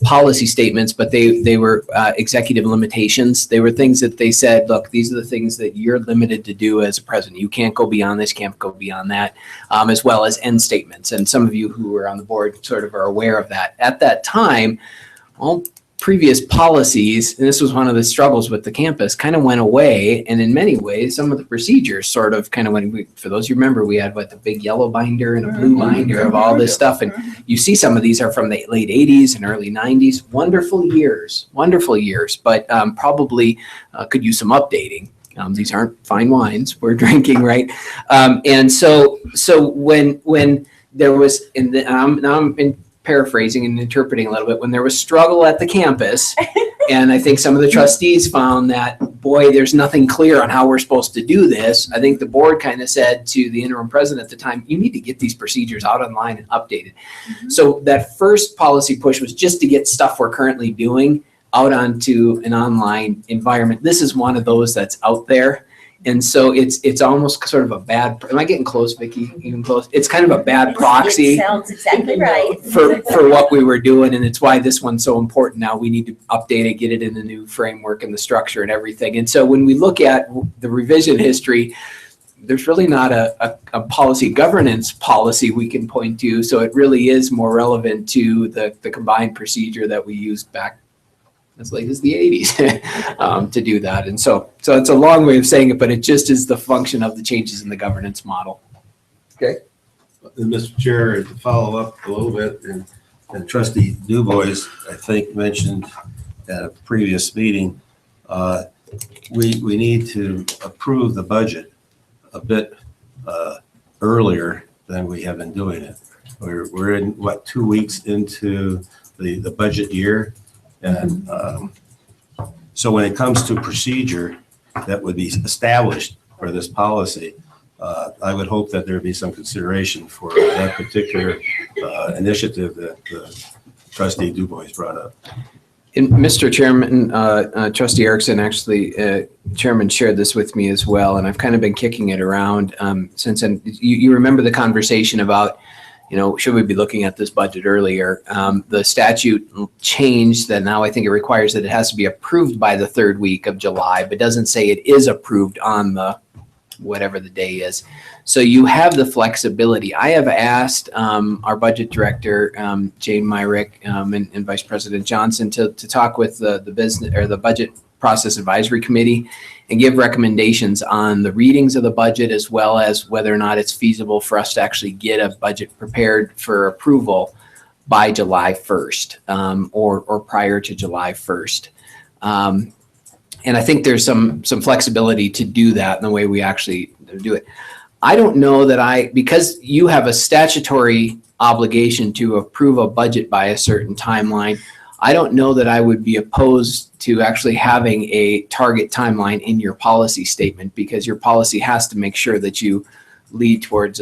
policy statements, but they were executive limitations. They were things that they said, look, these are the things that you're limited to do as a president. You can't go beyond this, can't go beyond that, as well as end statements. And some of you who were on the board sort of are aware of that. At that time, all previous policies, and this was one of the struggles with the campus, kind of went away. And in many ways, some of the procedures sort of kind of went, for those you remember, we had the big yellow binder and a blue binder of all this stuff. And you see some of these are from the late 80s and early 90s. Wonderful years, but probably could use some updating. These aren't fine wines we're drinking, right? And so when there was, now I'm paraphrasing and interpreting a little bit, when there was struggle at the campus, and I think some of the trustees found that, boy, there's nothing clear on how we're supposed to do this. I think the board kind of said to the interim president at the time, you need to get these procedures out online and updated. So that first policy push was just to get stuff we're currently doing out onto an online environment. This is one of those that's out there. And so it's almost sort of a bad, am I getting close, Vicki? Even close? It's kind of a bad proxy. It sounds exactly right. For what we were doing, and it's why this one's so important now. We need to update it, get it in the new framework and the structure and everything. And so when we look at the revision history, there's really not a policy governance policy we can point to. So it really is more relevant to the combined procedure that we used back as late as the 80s to do that. And so it's a long way of saying it, but it just is the function of the changes in the governance model. Okay. And Mr. Chair, to follow up a little bit, and Trustee Dubois, I think, mentioned at a previous meeting, we need to approve the budget a bit earlier than we have been doing it. We're in, 2 weeks into the budget year. And so when it comes to procedure that would be established for this policy, I would hope that there would be some consideration for that particular initiative that Trustee Dubois brought up. And Mr. Chairman, Trustee Erickson, actually, Chairman shared this with me as well, and I've kind of been kicking it around since. And you remember the conversation about, should we be looking at this budget earlier? The statute changed that now I think it requires that it has to be approved by the third week of July, but doesn't say it is approved on the whatever the day is. So you have the flexibility. I have asked our budget director, Jane Myrick, and Vice President Johnson to talk with the business or the budget process advisory committee and give recommendations on the readings of the budget, as well as whether or not it's feasible for us to actually get a budget prepared for approval by July 1st or prior to July 1st. And I think there's some flexibility to do that in the way we actually do it. I don't know that because you have a statutory obligation to approve a budget by a certain timeline, I don't know that I would be opposed to actually having a target timeline in your policy statement, because your policy has to make sure that you lead towards,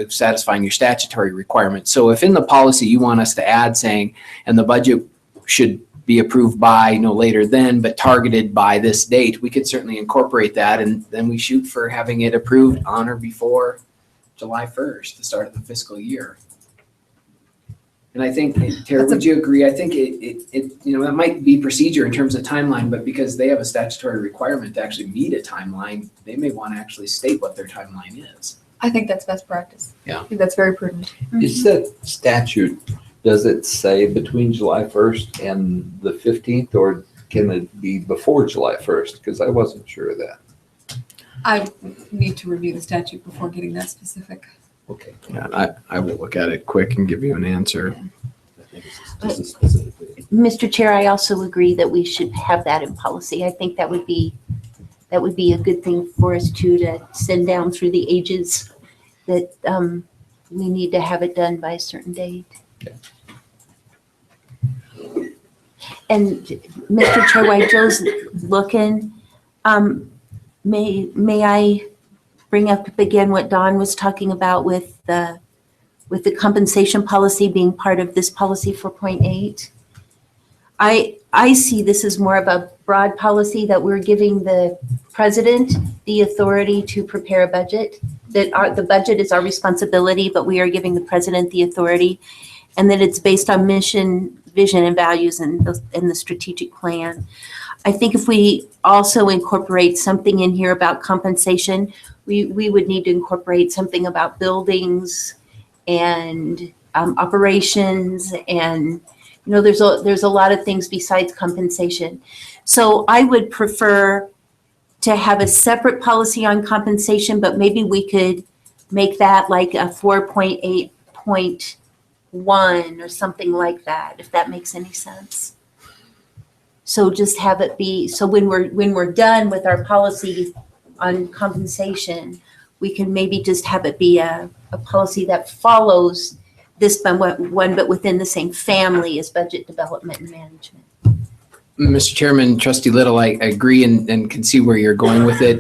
satisfying your statutory requirements. So if in the policy you want us to add saying, and the budget should be approved by no later than, but targeted by this date, we could certainly incorporate that, and then we shoot for having it approved on or before July 1st, the start of the fiscal year. And I think, Tara, would you agree? I think it might be procedure in terms of timeline, but because they have a statutory requirement to actually meet a timeline, they may want to actually state what their timeline is. I think that's best practice. Yeah. I think that's very prudent. Is that statute, does it say between July 1st and the 15th, or can it be before July 1st? Because I wasn't sure of that. I need to review the statute before getting that specific. Okay. Yeah, I will look at it quick and give you an answer. Mr. Chair, I also agree that we should have that in policy. I think that would be that would be a good thing for us to send down through the ages that we need to have it done by a certain date. And Mr. Chair, while Joe's looking, may I bring up again what Don was talking about with the compensation policy being part of this policy 4.8? I see this as more of a broad policy that we're giving the president the authority to prepare a budget, that the budget is our responsibility, but we are giving the president the authority, and that it's based on mission, vision, and values in the strategic plan. I think if we also incorporate something in here about compensation, we would need to incorporate something about buildings and operations, and there's a lot of things besides compensation. So I would prefer to have a separate policy on compensation, but maybe we could make that like a 4.8.1 or something like that, if that makes any sense. So just have it be, so when we're done with our policy on compensation, we can maybe just have it be a policy that follows this one, but within the same family as budget development and management. Mr. Chairman, Trustee Little, I agree and can see where you're going with it.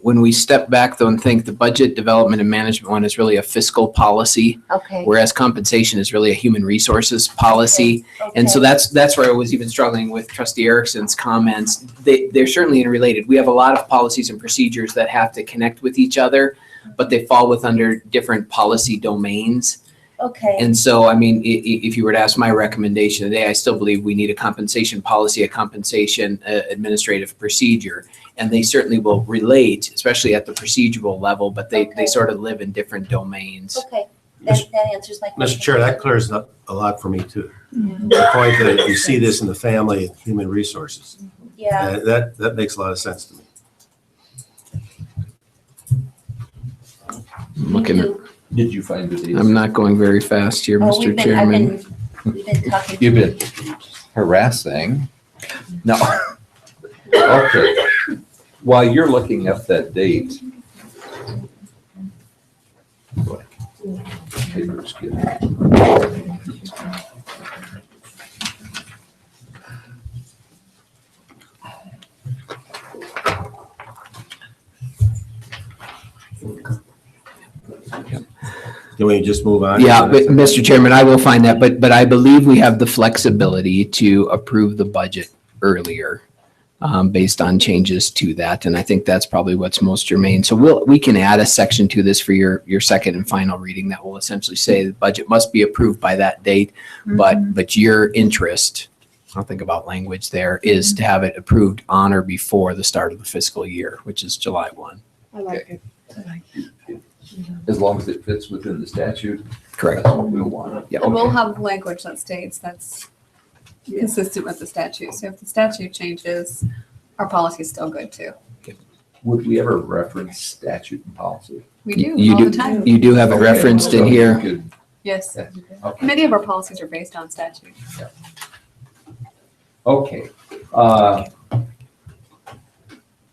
When we step back though and think the budget development and management one is really a fiscal policy, Okay. whereas compensation is really a human resources policy. Okay. And so that's where I was even struggling with Trustee Erickson's comments. They're certainly interrelated. We have a lot of policies and procedures that have to connect with each other, but they fall with under different policy domains. Okay. And so, I mean, if you were to ask my recommendation today, I still believe we need a compensation policy, a compensation administrative procedure. And they certainly will relate, especially at the procedural level, but they sort of live in different domains. Okay, that answers my question. Mr. Chair, that clears up a lot for me too. The point that you see this in the family of human resources. Yeah. That makes a lot of sense to me. Did you find the dates? I'm not going very fast here, Mr. Chairman. We've been talking. You've been harassing. No. Okay. While you're looking up that date. Paper's getting. Can we just move on? Yeah, but Mr. Chairman, I will find that, but I believe we have the flexibility to approve the budget earlier based on changes to that. And I think that's probably what's most germane. So we can add a section to this for your second and final reading that will essentially say the budget must be approved by that date. But your interest, I'll think about language there, is to have it approved on or before the start of the fiscal year, which is July 1. I like it. As long as it fits within the statute. Correct. That's what we'll want. Yeah. And we'll have language that states that's consistent with the statute. So if the statute changes, our policy is still good too. Would we ever reference statute and policy? We do You all do- the time. You do have it Okay, referenced so in we here. could- Yes. Okay. Many of our policies are based on statute. Okay.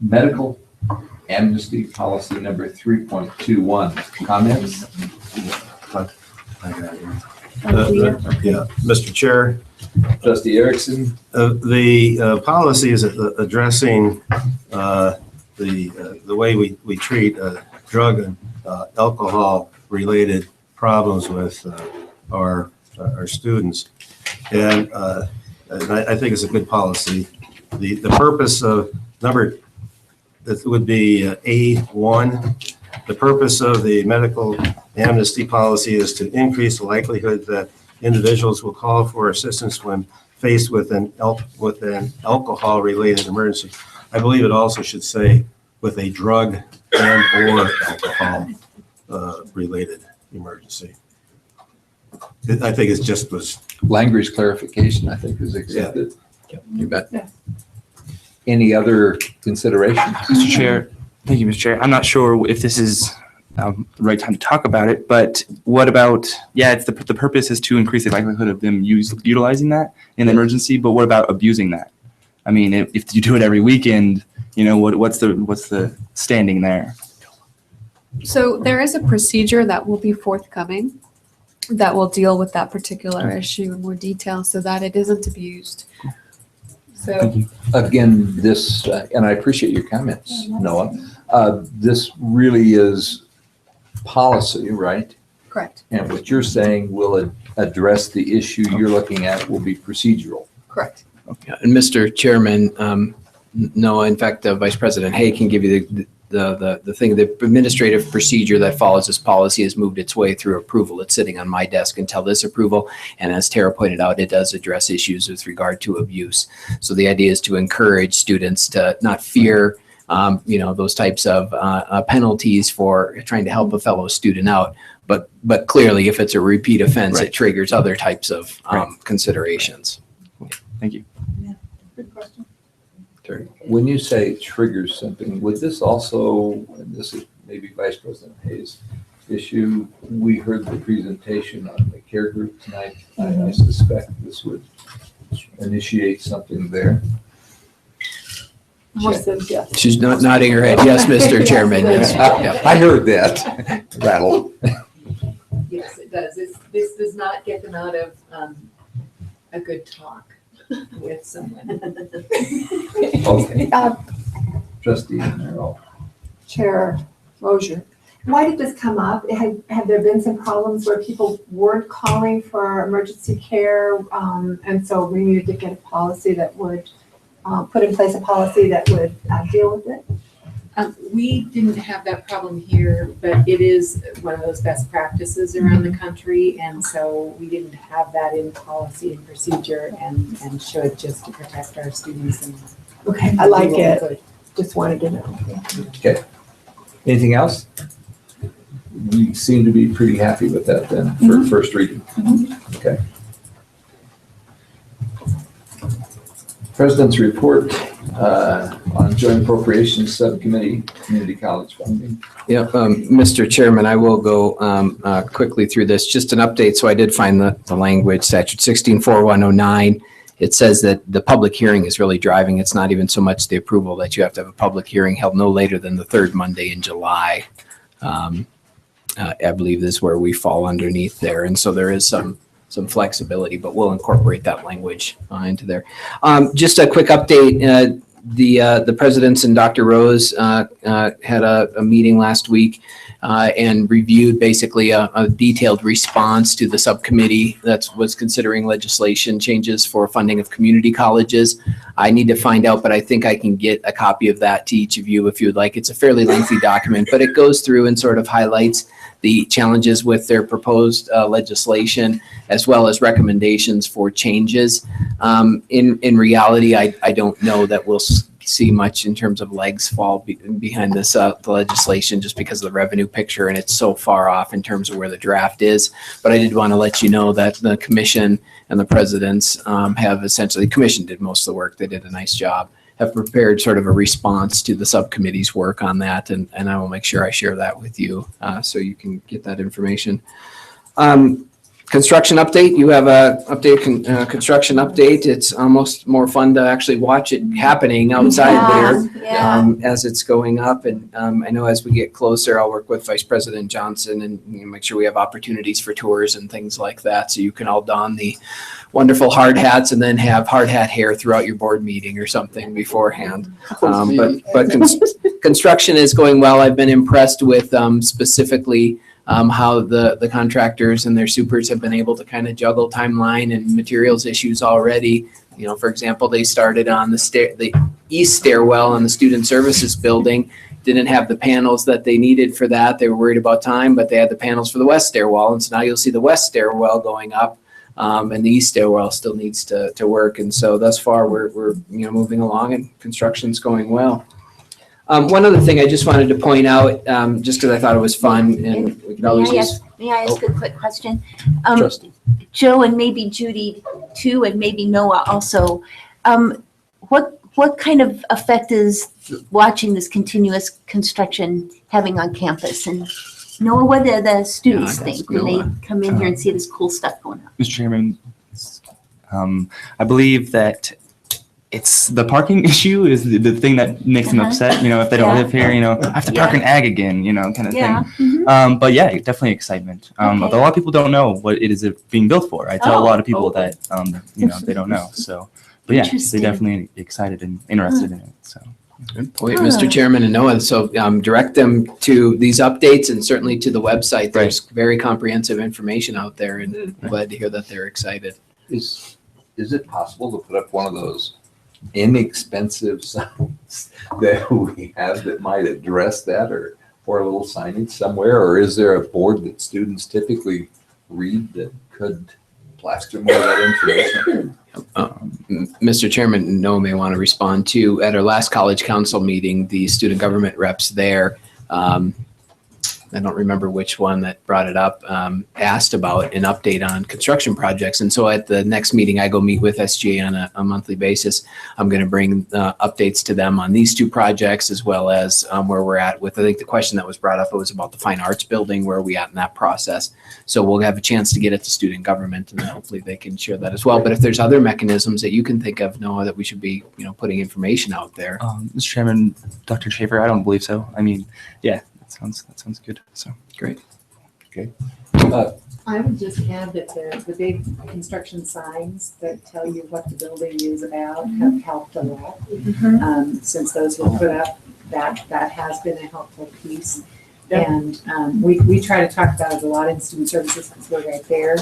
Medical amnesty policy number 3.21. Comments? Yeah, Mr. Chair, Trustee Erickson? the policy is addressing the way we treat drug and alcohol-related problems with our students. And I think it's a good policy. The purpose of that would be A1. The purpose of the medical amnesty policy is to increase the likelihood that individuals will call for assistance when faced with an alcohol-related emergency. I believe it also should say with a drug and or alcohol related emergency. I think it's just was. Language clarification, I think, is accepted. You bet. Any other considerations? Mr. Chair, thank you, Mr. Chair. I'm not sure if this is the right time to talk about it, but what about, it's the purpose is to increase the likelihood of them utilizing that in the emergency, but what about abusing that? I mean, if you do it every weekend, what's the standing there? So there is a procedure that will be forthcoming that will deal with that particular issue in more detail so that it isn't abused. So Thank you. Again, this, and I appreciate your comments, Noah. This really is policy, right? correct, And what you're saying will address the issue you're looking at will be procedural. correct. Yeah, and Mr. Chairman, Noah, in fact, Vice President Hay can give you the thing, the administrative procedure that follows this policy has moved its way through approval. It's sitting on my desk until this approval. And as Tara pointed out, it does address issues with regard to abuse. So the idea is to encourage students to not fear, those types of penalties for trying to help a fellow student out. But clearly, if it's a repeat offense, Right. it triggers other types of considerations. Thank you. Good question. When you say triggers something, would this also, and this is maybe Vice President Hayes' issue, we heard the presentation on the care group tonight. I suspect this would initiate something there. She's not nodding her head. Yes, Mr. Chairman. Yes. Yeah. I heard that rattle. Yes, it does. This does not get them out of a good talk with someone. Okay. Trustee Merrill. Chair Rozier, why did this come up? Have there been some problems where people weren't calling for emergency care? And so we needed to get a policy that would put in place a policy that would deal with it? We didn't have that problem here, but it is one of those best practices around the country. And so we didn't have that in policy and procedure and should, just to protect our students. And Okay, I like do what we it. could. Just wanted to know. Okay. Anything else? We seem to be pretty happy with that then for first reading. Okay. President's report on joint appropriations subcommittee, community college funding. Yeah, Mr. Chairman, I will go quickly through this. Just an update. So I did find the language, statute 164109. It says that the public hearing is really driving. It's not even so much the approval that you have to have a public hearing held no later than the third Monday in July. I believe this is where we fall underneath there. And so there is some flexibility, but we'll incorporate that language into there. Just a quick update. The presidents and Dr. Rose had a meeting last week and reviewed basically a detailed response to the subcommittee that was considering legislation changes for funding of community colleges. I need to find out, but I think I can get a copy of that to each of you if you would like. It's a fairly lengthy document, but it goes through and sort of highlights the challenges with their proposed legislation, as well as recommendations for changes. In reality, I don't know that we'll see much in terms of legs fall behind this the legislation, just because of the revenue picture, and it's so far off in terms of where the draft is. But I did want to let you know that the commission and the presidents have essentially, the commission did most of the work. They did a nice job, have prepared sort of a response to the subcommittee's work on that, and I will make sure I share that with you so you can get that information. Construction update, you have a construction update. It's almost more fun to actually watch it happening outside there as it's going up. And I know as we get closer, I'll work with Vice President Johnson and make sure we have opportunities for tours and things like that, so you can all don the wonderful hard hats and then have hard hat hair throughout your board meeting or something beforehand. But construction is going well. I've been impressed with specifically how the contractors and their supers have been able to kind of juggle timeline and materials issues already. For example, they started on the east stairwell in the student services building, didn't have the panels that they needed for that. They were worried about time, but they had the panels for the west stairwell. And so now you'll see the west stairwell going up. And the east stairwell still needs to work. And so thus far we're moving along and construction's going well. One other thing I just wanted to point out, just because I thought it was fun, and we could always use. May I ask a quick question? Trustee. Joe and maybe Judy too, and maybe Noah also. What kind of effect is watching this continuous construction having on campus? And Noah, what do the students think when they come in here and see this cool stuff going on? Mr. Chairman, I believe that it's the parking issue is the thing that makes them upset. You know, if they don't Yeah. live here, you know, I have to park in ag again, you know, kind of Yeah. thing. But yeah, definitely excitement. Okay. Although a lot of people don't know what it is being built for. I tell a lot of people okay. that, you know, they don't know. So, but yeah, they Interesting. definitely excited and interested in it. So. Good point, Mr. Chairman and Noah. So direct them to these updates and certainly to the website. There's very comprehensive information out there, and I'm glad to hear that they're excited. Is it possible to put up one of those inexpensive signs that we have that might address that, or a little signage somewhere? Or is there a board that students typically read that could plaster more of that information? Mr. Chairman, Noah may want to respond to, at our last college council meeting, the student government reps there, I don't remember which one that brought it up, asked about an update on construction projects. And so at the next meeting, I go meet with SGA on a monthly basis. I'm going to bring updates to them on these two projects, as well as where we're at with, I think the question that was brought up, it was about the fine arts building, where are we at in that process? So we'll have a chance to get it to student government, and then hopefully they can share that as well. But if there's other mechanisms that you can think of, Noah, that we should be, you know, putting information out there. Mr. Chairman, Dr. Schaefer, I don't believe so. I mean, yeah, that sounds good. So great. Okay. I would just add that the big construction signs that tell you what the building is about have helped a lot. Since those were put up, that has been a helpful piece. And we try to talk about it a lot in student services because we're right there.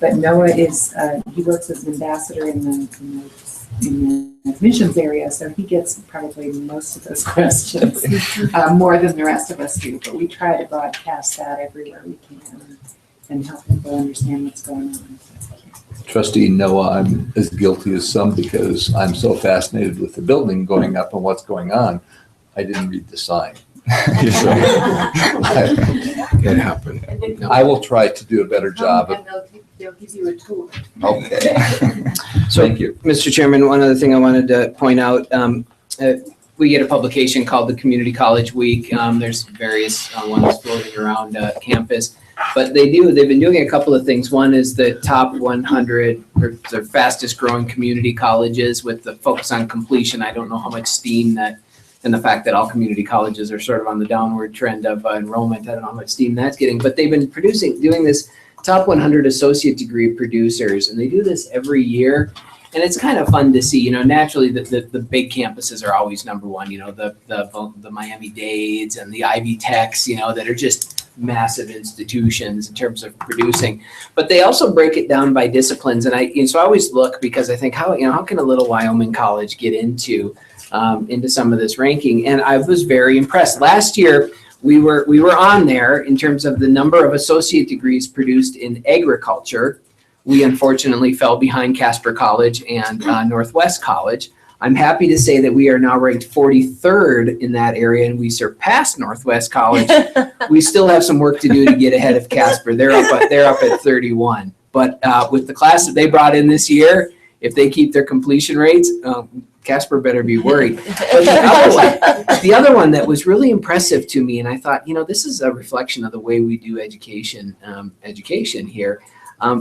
But Noah is, he works as an ambassador in the admissions area, so he gets probably most of those questions, more than the rest of us do. But we try to broadcast that everywhere we can and help people understand what's going on. Trustee Noah, I'm as guilty as some because I'm so fascinated with the building going up and what's going on. I didn't read the sign. It happened. I will try to do a better job. And they'll give you a tour. Okay. So, Thank you. Mr. Chairman, one other thing I wanted to point out, we get a publication called the Community College Week. There's various ones floating around campus, but they've been doing a couple of things. One is the top 100 or the fastest growing community colleges with the focus on completion. I don't know how much steam that, and the fact that all community colleges are sort of on the downward trend of enrollment. I don't know how much steam that's getting, but they've been doing this top 100 associate degree producers, and they do this every year. And it's kind of fun to see, you know, naturally the big campuses are always number one, you know, the Miami-Dades and the Ivy Techs, you know, that are just massive institutions in terms of producing. But they also break it down by disciplines. And so I always look, because I think, how can a little Wyoming college get into some of this ranking? And I was very impressed. Last year, we were on there in terms of the number of associate degrees produced in agriculture. We unfortunately fell behind Casper College and Northwest College. I'm happy to say that we are now ranked 43rd in that area, and we surpassed Northwest College. We still have some work to do to get ahead of Casper. They're up at 31. But with the class that they brought in this year, if they keep their completion rates, Casper better be worried. But the other one that was really impressive to me, and I thought, you know, this is a reflection of the way we do education here.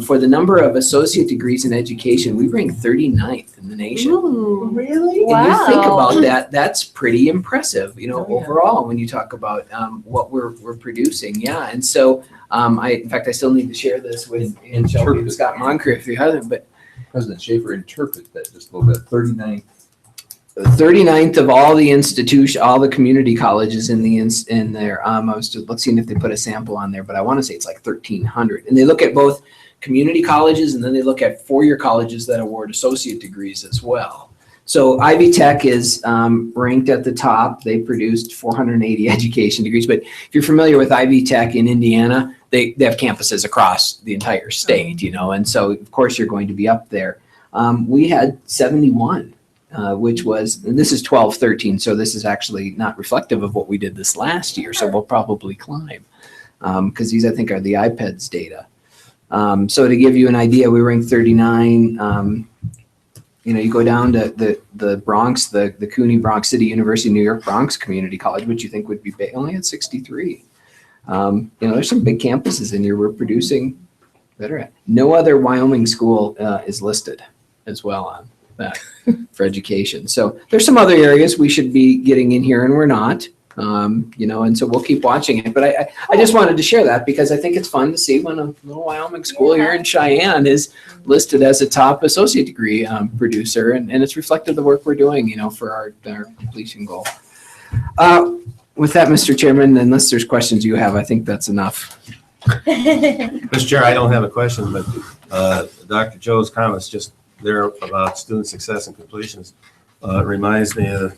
For the number of associate degrees in education, we rank 39th in the nation. Ooh, really? And you think about that, that's pretty impressive, you know, overall, when you talk about what we're producing. Yeah. And so, in fact, I still need to share this with Shelby and Scott Moncrief, if you haven't, but President Schaefer, interpret that just a little bit. 39th of all the community colleges in there. I was just seeing if they put a sample on there, but I want to say it's like 1,300. And they look at both community colleges, and then they look at four-year colleges that award associate degrees as well. So Ivy Tech is ranked at the top. They produced 480 education degrees. But if you're familiar with Ivy Tech in Indiana, they have campuses across the entire state, you know, and so of course you're going to be up there. We had 71. Which was, and this is 12-13, so this is actually not reflective of what we did this last year, so we'll probably climb, because these, I think, are the IPEDS data. So to give you an idea, we ranked 39. You know, you go down to the Bronx, the CUNY Bronx City University, New York Bronx Community College, which you think would be big, only had 63. You know, there's some big campuses in here we're producing that are at. No other Wyoming school is listed as well on that. for education. So there's some other areas we should be getting in here and we're not, and so we'll keep watching it. But I just wanted to share that because I think it's fun to see when a little Wyoming school here in Cheyenne is listed as a top associate degree producer, and it's reflective of the work we're doing, for our completion goal. With that, Mr. Chairman, unless there's questions you have, I think that's enough. Mr. Chair, I don't have a question, but Dr. Joe's comments just there about student success and completions reminds me of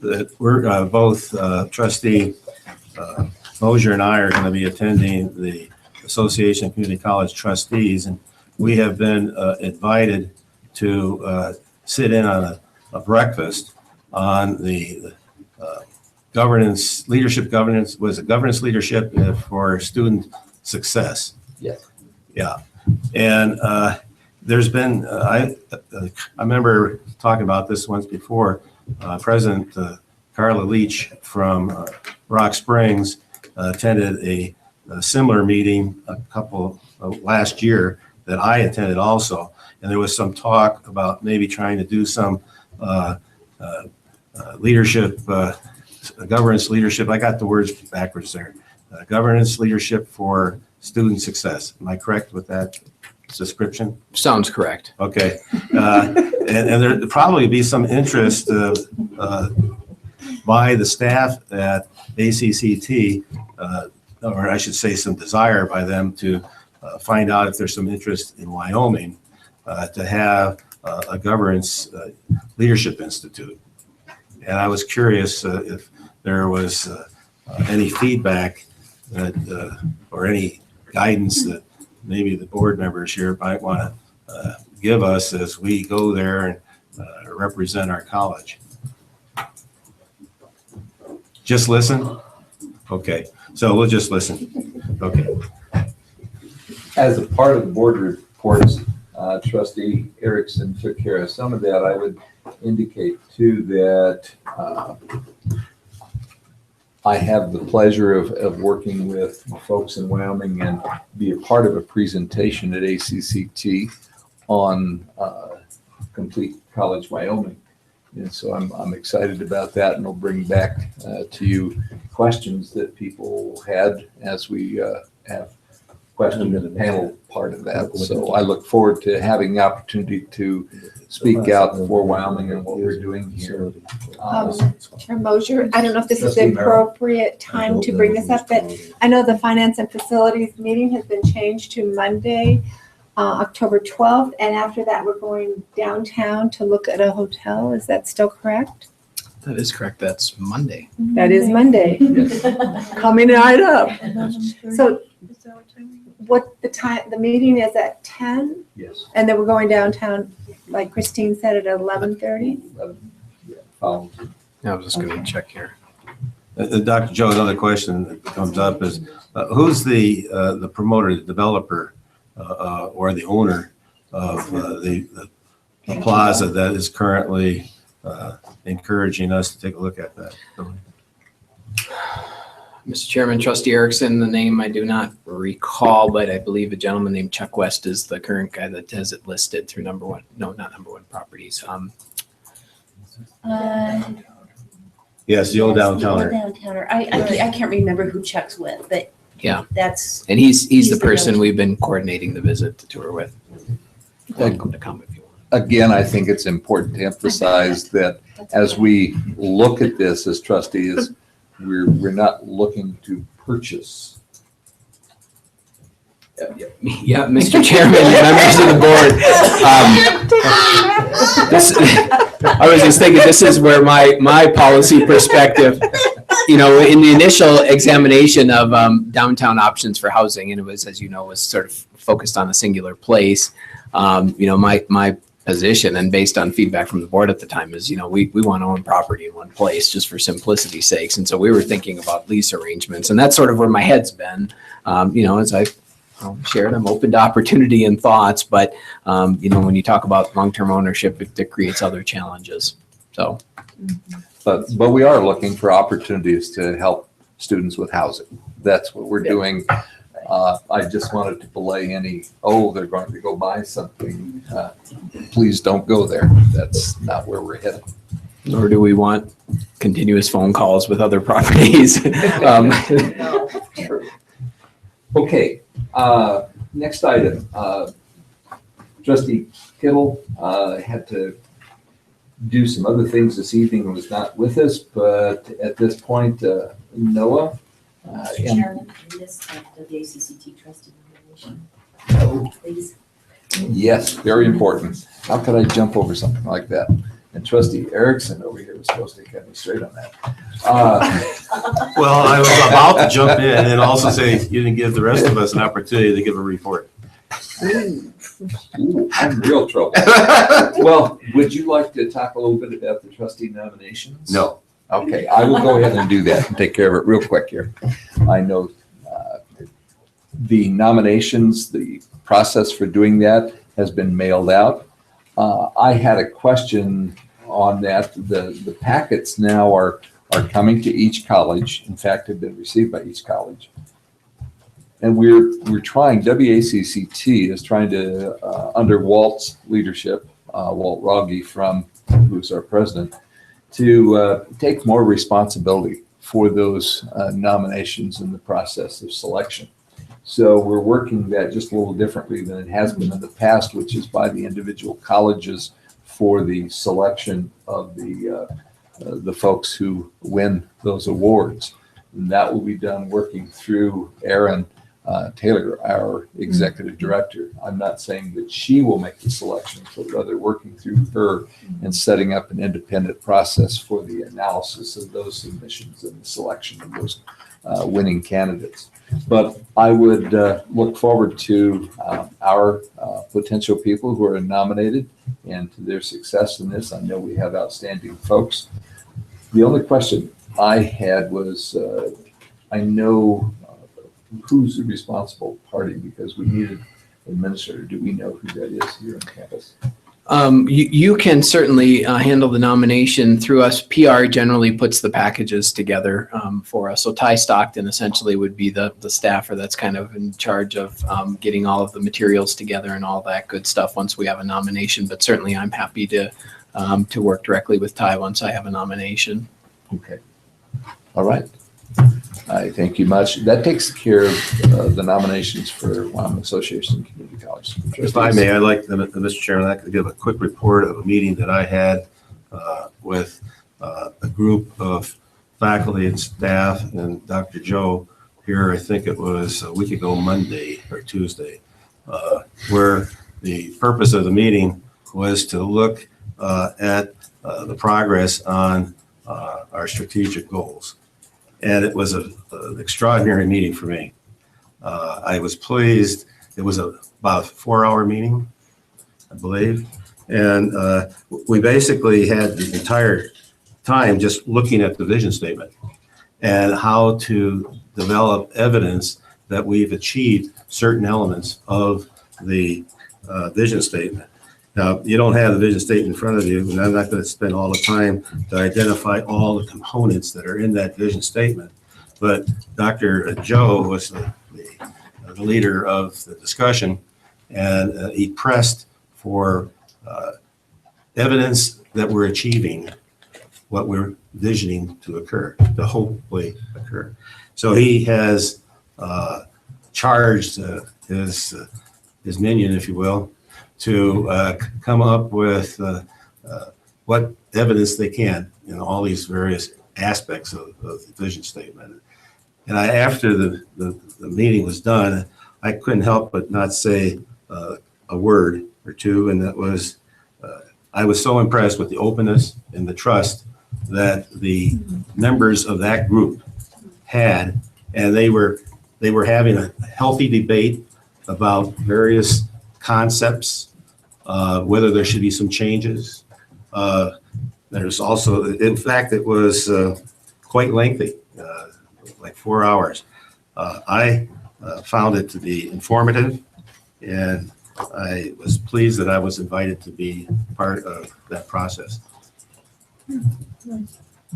that we're both Trustee Mosier and I are going to be attending the Association of Community College Trustees, and we have been invited to sit in on a breakfast on the governance leadership for student success. Yes. Yeah. And there's been, I remember talking about this once before, President Carla Leach from Rock Springs attended a similar meeting last year that I attended also. And there was some talk about maybe trying to do some leadership, governance leadership. I got the words backwards there. Governance leadership for student success. Am I correct with that description? Sounds correct. Okay. And there'd probably be some interest by the staff at ACCT, or I should say some desire by them to find out if there's some interest in Wyoming to have a governance leadership institute. And I was curious if there was any feedback that, or any guidance that maybe the board members here might want to give us as we go there and represent our college. Just listen? Okay, so we'll just listen. Okay. As a part of the board reports, Trustee Erickson took care of some of that. I would indicate too that I have the pleasure of working with folks in Wyoming and be a part of a presentation at ACCT on Complete College Wyoming. And so I'm excited about that, and we'll bring back to you questions that people had as we have questions in the panel part of that. So I look forward to having the opportunity to speak out for Wyoming and what we're doing here. Chair Mosier, I don't know if this is the Trustee Merrill. appropriate time to bring this up, but I know the Finance and Facilities meeting has been changed to Monday, October 12th, and after that, we're going downtown to look at a hotel. Is that still correct? That is correct. That's Monday. That is Monday. Coming right up. So what the meeting is at 10? Yes. And then we're going downtown, like Christine said, at 11:30? I was just going to check here. Dr. Joe, another question that comes up is who's the promoter, the developer, or the owner of the plaza that is currently encouraging us to take a look at that? Mr. Chairman, Trustee Erickson, the name I do not recall, but I believe a gentleman named Chuck West is the current guy that has it listed through Number One Properties. Yes, the old downtowner. Downtowner. I can't remember who Chuck's with, but Yeah. that's. And he's the the person go-to. we've been coordinating the visit to tour with. Welcome to come if you want. Again, I think it's important to emphasize that as we look at this as trustees, we're not looking to purchase. Yeah, Mr. Chairman, members of the board. I was just thinking, this is where my policy perspective, in the initial examination of downtown options for housing, and it was, as you know, was sort of focused on a singular place. My position, and based on feedback from the board at the time, is, we want to own property in one place just for simplicity's sakes. And so we were thinking about lease arrangements, and that's sort of where my head's been. As I shared, I'm open to opportunity and thoughts, but when you talk about long-term ownership, it creates other challenges. So, But we are looking for opportunities to help students with housing. That's what we're doing. I just wanted to belay any, they're going to go buy something. Please don't go there. That's not where we're headed. Nor do we want continuous phone calls with other properties. Okay, next item. Trustee Kittle had to do some other things this evening and was not with us, but at this point, Noah. Chairman, in this WACCT trustee nomination, please. Yes, very important. How could I jump over something like that? And Trustee Erickson over here was supposed to get me straight on that. Well, I was about to jump in and also say you didn't give the rest of us an opportunity to give a report. Ooh, I'm in real trouble. Well, would you like to talk a little bit about the trustee nominations? No. Okay, I will go ahead and do that and take care of it real quick here. I know the nominations, the process for doing that has been mailed out. I had a question on that. The packets now are coming to each college. In fact, have been received by each college. And we're trying, WACCT is trying to, under Walt's leadership, Walt Rogge who's our president, to take more responsibility for those nominations in the process of selection. So we're working that just a little differently than it has been in the past, which is by the individual colleges for the selection of the folks who win those awards. And that will be done working through Aaron Taylor, our executive director. I'm not saying that she will make the selection, but rather working through her and setting up an independent process for the analysis of those submissions and the selection of those winning candidates. But I would look forward to our potential people who are nominated and to their success in this. I know we have outstanding folks. The only question I had was, I know who's the responsible party because we need an administrator. Do we know who that is here on campus? You can certainly handle the nomination through us. PR generally puts the packages together for us. So Ty Stockton essentially would be the staffer that's kind of in charge of getting all of the materials together and all that good stuff once we have a nomination. But certainly I'm happy to work directly with Ty once I have a nomination. Okay. All right. I thank you much. That takes care of the nominations for Wyoming Association of Community Colleges. If I may, I'd like, Mr. Chairman, I'd like to give a quick report of a meeting that I had with a group of faculty and staff and Dr. Joe here, I think it was a week ago, Monday or Tuesday, where the purpose of the meeting was to look at the progress on our strategic goals. And it was an extraordinary meeting for me. I was pleased. It was about a 4-hour meeting, I believe. And we basically had the entire time just looking at the vision statement and how to develop evidence that we've achieved certain elements of the vision statement. Now, you don't have the vision statement in front of you, and I'm not going to spend all the time to identify all the components that are in that vision statement. But Dr. Joe was the leader of the discussion, and he pressed for evidence that we're achieving what we're visioning to occur, to hopefully occur. So he has charged his minion, if you will, to come up with what evidence they can in all these various aspects of the vision statement. And after the meeting was done, I couldn't help but not say a word or two, and that was, I was so impressed with the openness and the trust that the members of that group had, and they were having a healthy debate about various concepts, whether there should be some changes. There's also, in fact, it was quite lengthy, like 4 hours. I found it to be informative, and I was pleased that I was invited to be part of that process.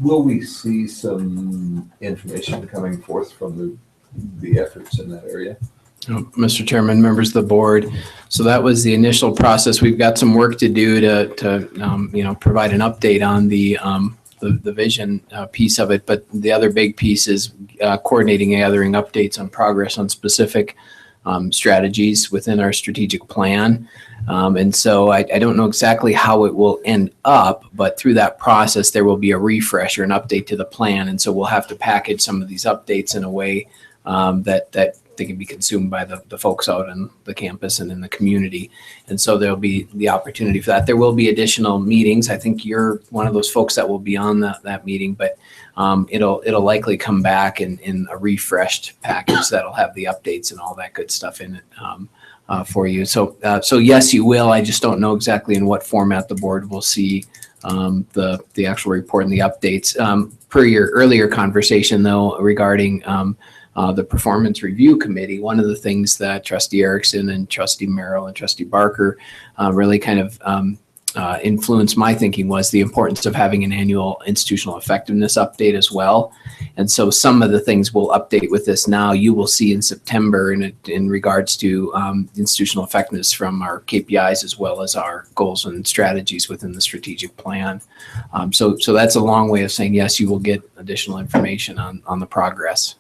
Will we see some information coming forth from the efforts in that area? Mr. Chairman, members of the board. So that was the initial process. We've got some work to do to provide an update on the vision piece of it. But the other big piece is coordinating and gathering updates on progress on specific strategies within our strategic plan. And so I don't know exactly how it will end up, but through that process, there will be a refresh or an update to the plan. And so we'll have to package some of these updates in a way that they can be consumed by the folks out on the campus and in the community. And so there'll be the opportunity for that. There will be additional meetings. I think you're one of those folks that will be on that meeting, but it'll likely come back in a refreshed package that'll have the updates and all that good stuff in it for you. So yes, you will. I just don't know exactly in what format the board will see the actual report and the updates. Per your earlier conversation, though, regarding the performance review committee, one of the things that Trustee Erickson and Trustee Merrill and Trustee Barker really kind of influenced my thinking was the importance of having an annual institutional effectiveness update as well. And so some of the things we'll update with this now, you will see in September in regards to institutional effectiveness from our KPIs as well as our goals and strategies within the strategic plan. So that's a long way of saying, yes, you will get additional information on the progress.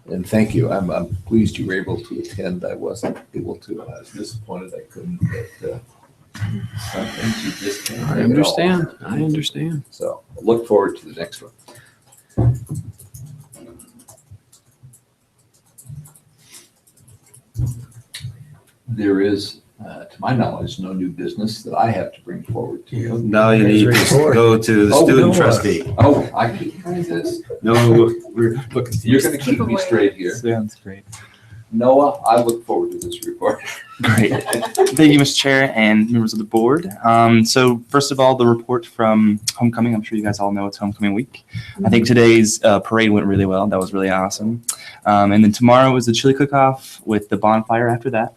And thank you. I'm pleased you were able to attend. I wasn't able to. I was disappointed I couldn't, but some things you just can't. I understand. I understand. So I look forward to the next one. There is, to my knowledge, no new business that I have to bring forward to you. Now you need to go to the student trustee. Oh, I keep trying this. No, we're looking. You're going to keep me straight here. Sounds great. Noah, I look forward to this report. Great. Thank you, Mr. Chair and members of the board. So first of all, the report from homecoming. I'm sure you guys all know it's homecoming week. I think today's parade went really well. That was really awesome. And then tomorrow is the chili cook-off with the bonfire after that.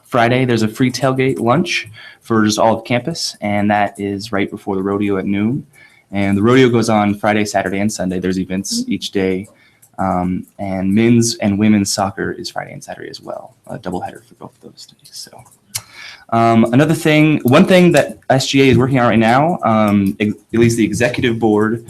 Friday, there's a free tailgate lunch for just all of campus, and that is right before the rodeo at noon. And the rodeo goes on Friday, Saturday, and Sunday. There's events each day. And men's and women's soccer is Friday and Saturday as well. A doubleheader for both of those days. So one thing that SGA is working on right now, at least the executive board,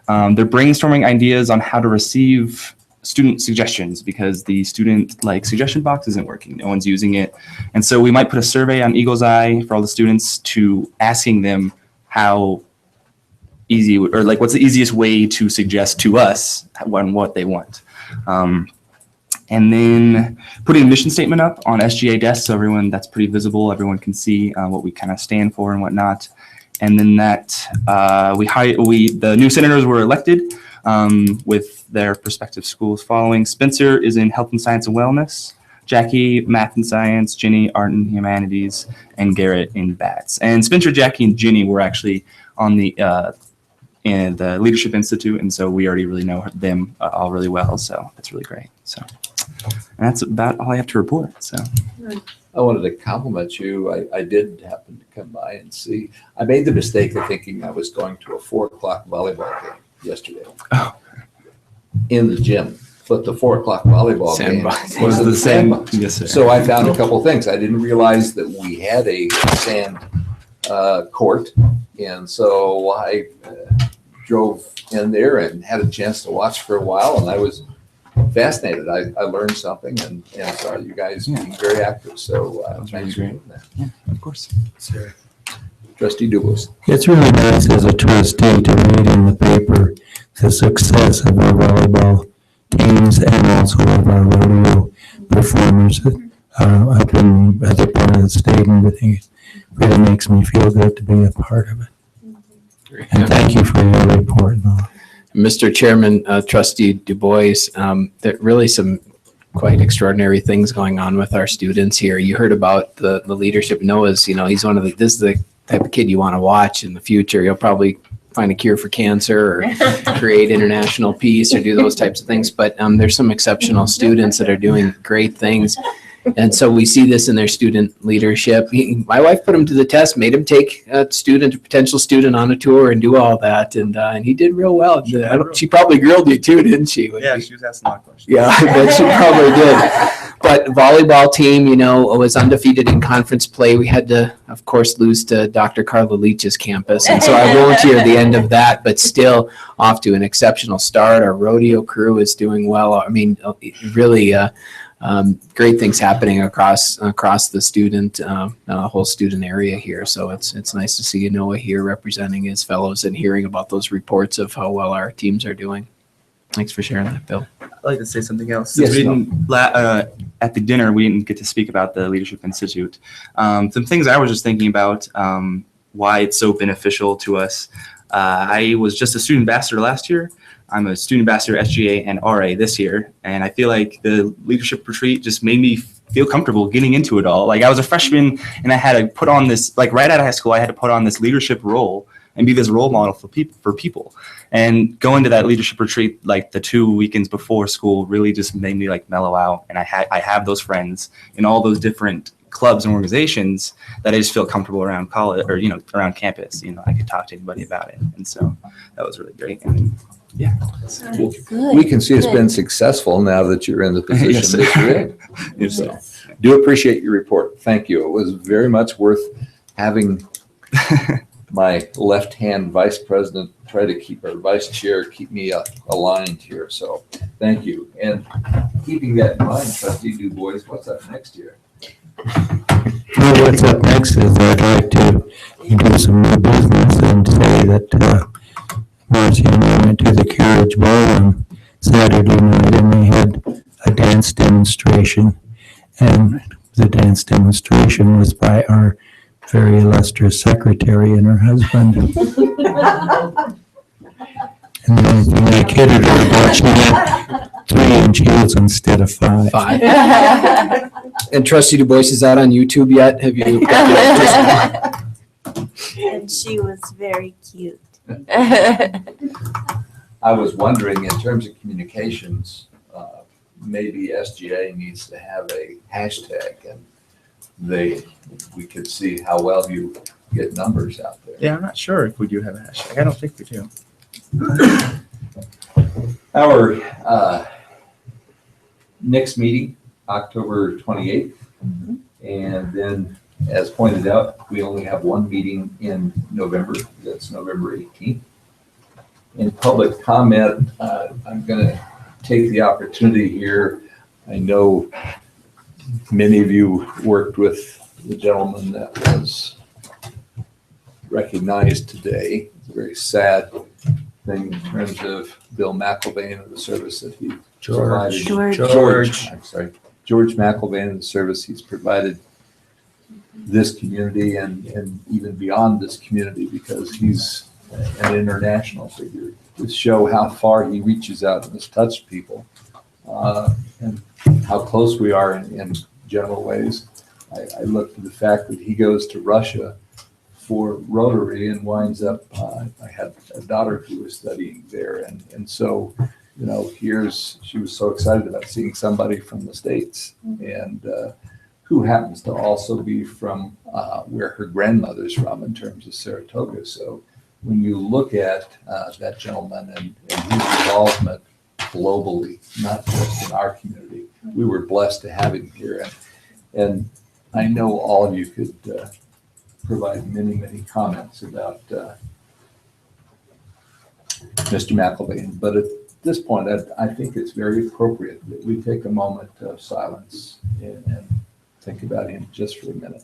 they're brainstorming ideas on how to receive student suggestions because the student suggestion box isn't working. No one's using it. And so we might put a survey on Eagle's Eye for all the students to asking them how easy or what's the easiest way to suggest to us what they want. And then putting a mission statement up on SGA desks so everyone that's pretty visible, everyone can see what we kind of stand for and whatnot. And then that the new senators were elected with their respective schools following. Spencer is in health and science and wellness, Jackie, math and science, Ginny, art and humanities, and Garrett in BATS. And Spencer, Jackie, and Ginny were actually on the Leadership Institute, and so we already really know them all really well, so that's really great. So and that's about all I have to report. So I wanted to compliment you. I did happen to come by and see. I made the mistake of thinking I was going to a 4:00 volleyball game yesterday in the gym, but the 4:00 volleyball game was the same. Yes, sir. So I found a couple things. I didn't realize that we had a sand court, and so I drove in there and had a chance to watch for a while, and I was fascinated. I learned something and saw you guys being very active. So thanks for doing that. Yeah, of course. Sarah. Trustee Dubois. It's really nice as a trustee to read in the paper the success of our volleyball teams and also of our rodeo performers. I've been as a part of the state and everything. It really makes me feel good to be a part of it. And thank you for your report. Mr. Chairman, Trustee Dubois, there really some quite extraordinary things going on with our students here. You heard about the leadership. Noah's, he's this is the type of kid you want to watch in the future. He'll probably find a cure for cancer or create international peace or do those types of things. But there's some exceptional students that are doing great things. And so we see this in their student leadership. My wife put him to the test, made him take a potential student on a tour and do all that. And he did real well. She probably grilled you too, didn't she? Yeah, she was asking a lot of questions. Yeah, I bet she probably did. But volleyball team, was undefeated in conference play. We had to, of course, lose to Dr. Carla Leach's campus. And so I won't hear the end of that, but still off to an exceptional start. Our rodeo crew is doing well. I mean, really great things happening across the student, whole student area here. So it's nice to see Noah here representing his fellows and hearing about those reports of how well our teams are doing. Thanks for sharing that, Bill. I'd like to say something else. Yes, We didn't, at the dinner, we didn't get to speak about the Leadership Institute. Some things I was just thinking about, why it's so beneficial to us. I was just a student ambassador last year. I'm a student ambassador, SGA and RA this year. And I feel like the leadership retreat just made me feel comfortable getting into it all. Like I was a freshman and I had to put on this, like right out of high school, I had to put on this leadership role and be this role model for people. And going to that leadership retreat, like the 2 weekends before school, really just made me like mellow out. And I have those friends in all those different clubs and organizations that I just feel comfortable around college or, around campus. I could talk to anybody about it. And so that was really great. And yeah. We can see it's been successful now that you're in the position that you're in. Yes. So, do appreciate your report. Thank you. It was very much worth having my left-hand vice president try to keep me aligned here. So thank you. And keeping that in mind, Trustee Du Bois, what's up next year? Well, what's up next is I'd like to do some new business and say that Marcy and I went to the Carriage Ball on Saturday night and they had a dance demonstration. And the dance demonstration was by our very illustrious secretary and her husband. And the only thing I kidded her about, she had 3-inch heels instead of 5. And Trustee Du Bois, is that on YouTube yet? Have you? And she was very cute. I was wondering, in terms of communications, maybe SGA needs to have a hashtag and we could see how well you get numbers out there. Yeah, I'm not sure if we do have a hashtag. I don't think we do. Our next meeting, October 28th. And then, as pointed out, we only have one meeting in November. That's November 18th. In public comment, I'm going to take the opportunity here. I know many of you worked with the gentleman that was recognized today. It's a very sad thing in terms of Bill McIlvaine and the service that he provided. George McIlvaine and the service he's provided this community and even beyond this community, because he's an international figure, to show how far he reaches out and has touched people and how close we are in general ways. I look to the fact that he goes to Russia for Rotary and winds up, I had a daughter who was studying there. And so, she was so excited about seeing somebody from the States and who happens to also be from where her grandmother's from in terms of Saratoga. So when you look at that gentleman and his involvement globally, not just in our community, we were blessed to have him here. And I know all of you could provide many, many comments about Mr. McIlvaine, but at this point, I think it's very appropriate that we take a moment of silence and think about him just for a minute.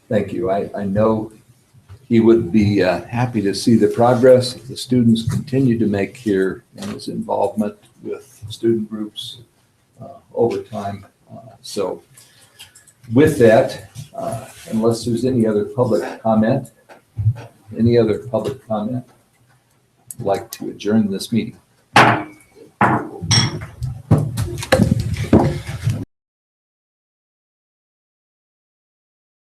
Thank you. I know he would be happy to see the progress that the students continue to make here and his involvement with student groups over time. So with that, unless there's any other public comment, I'd like to adjourn this meeting.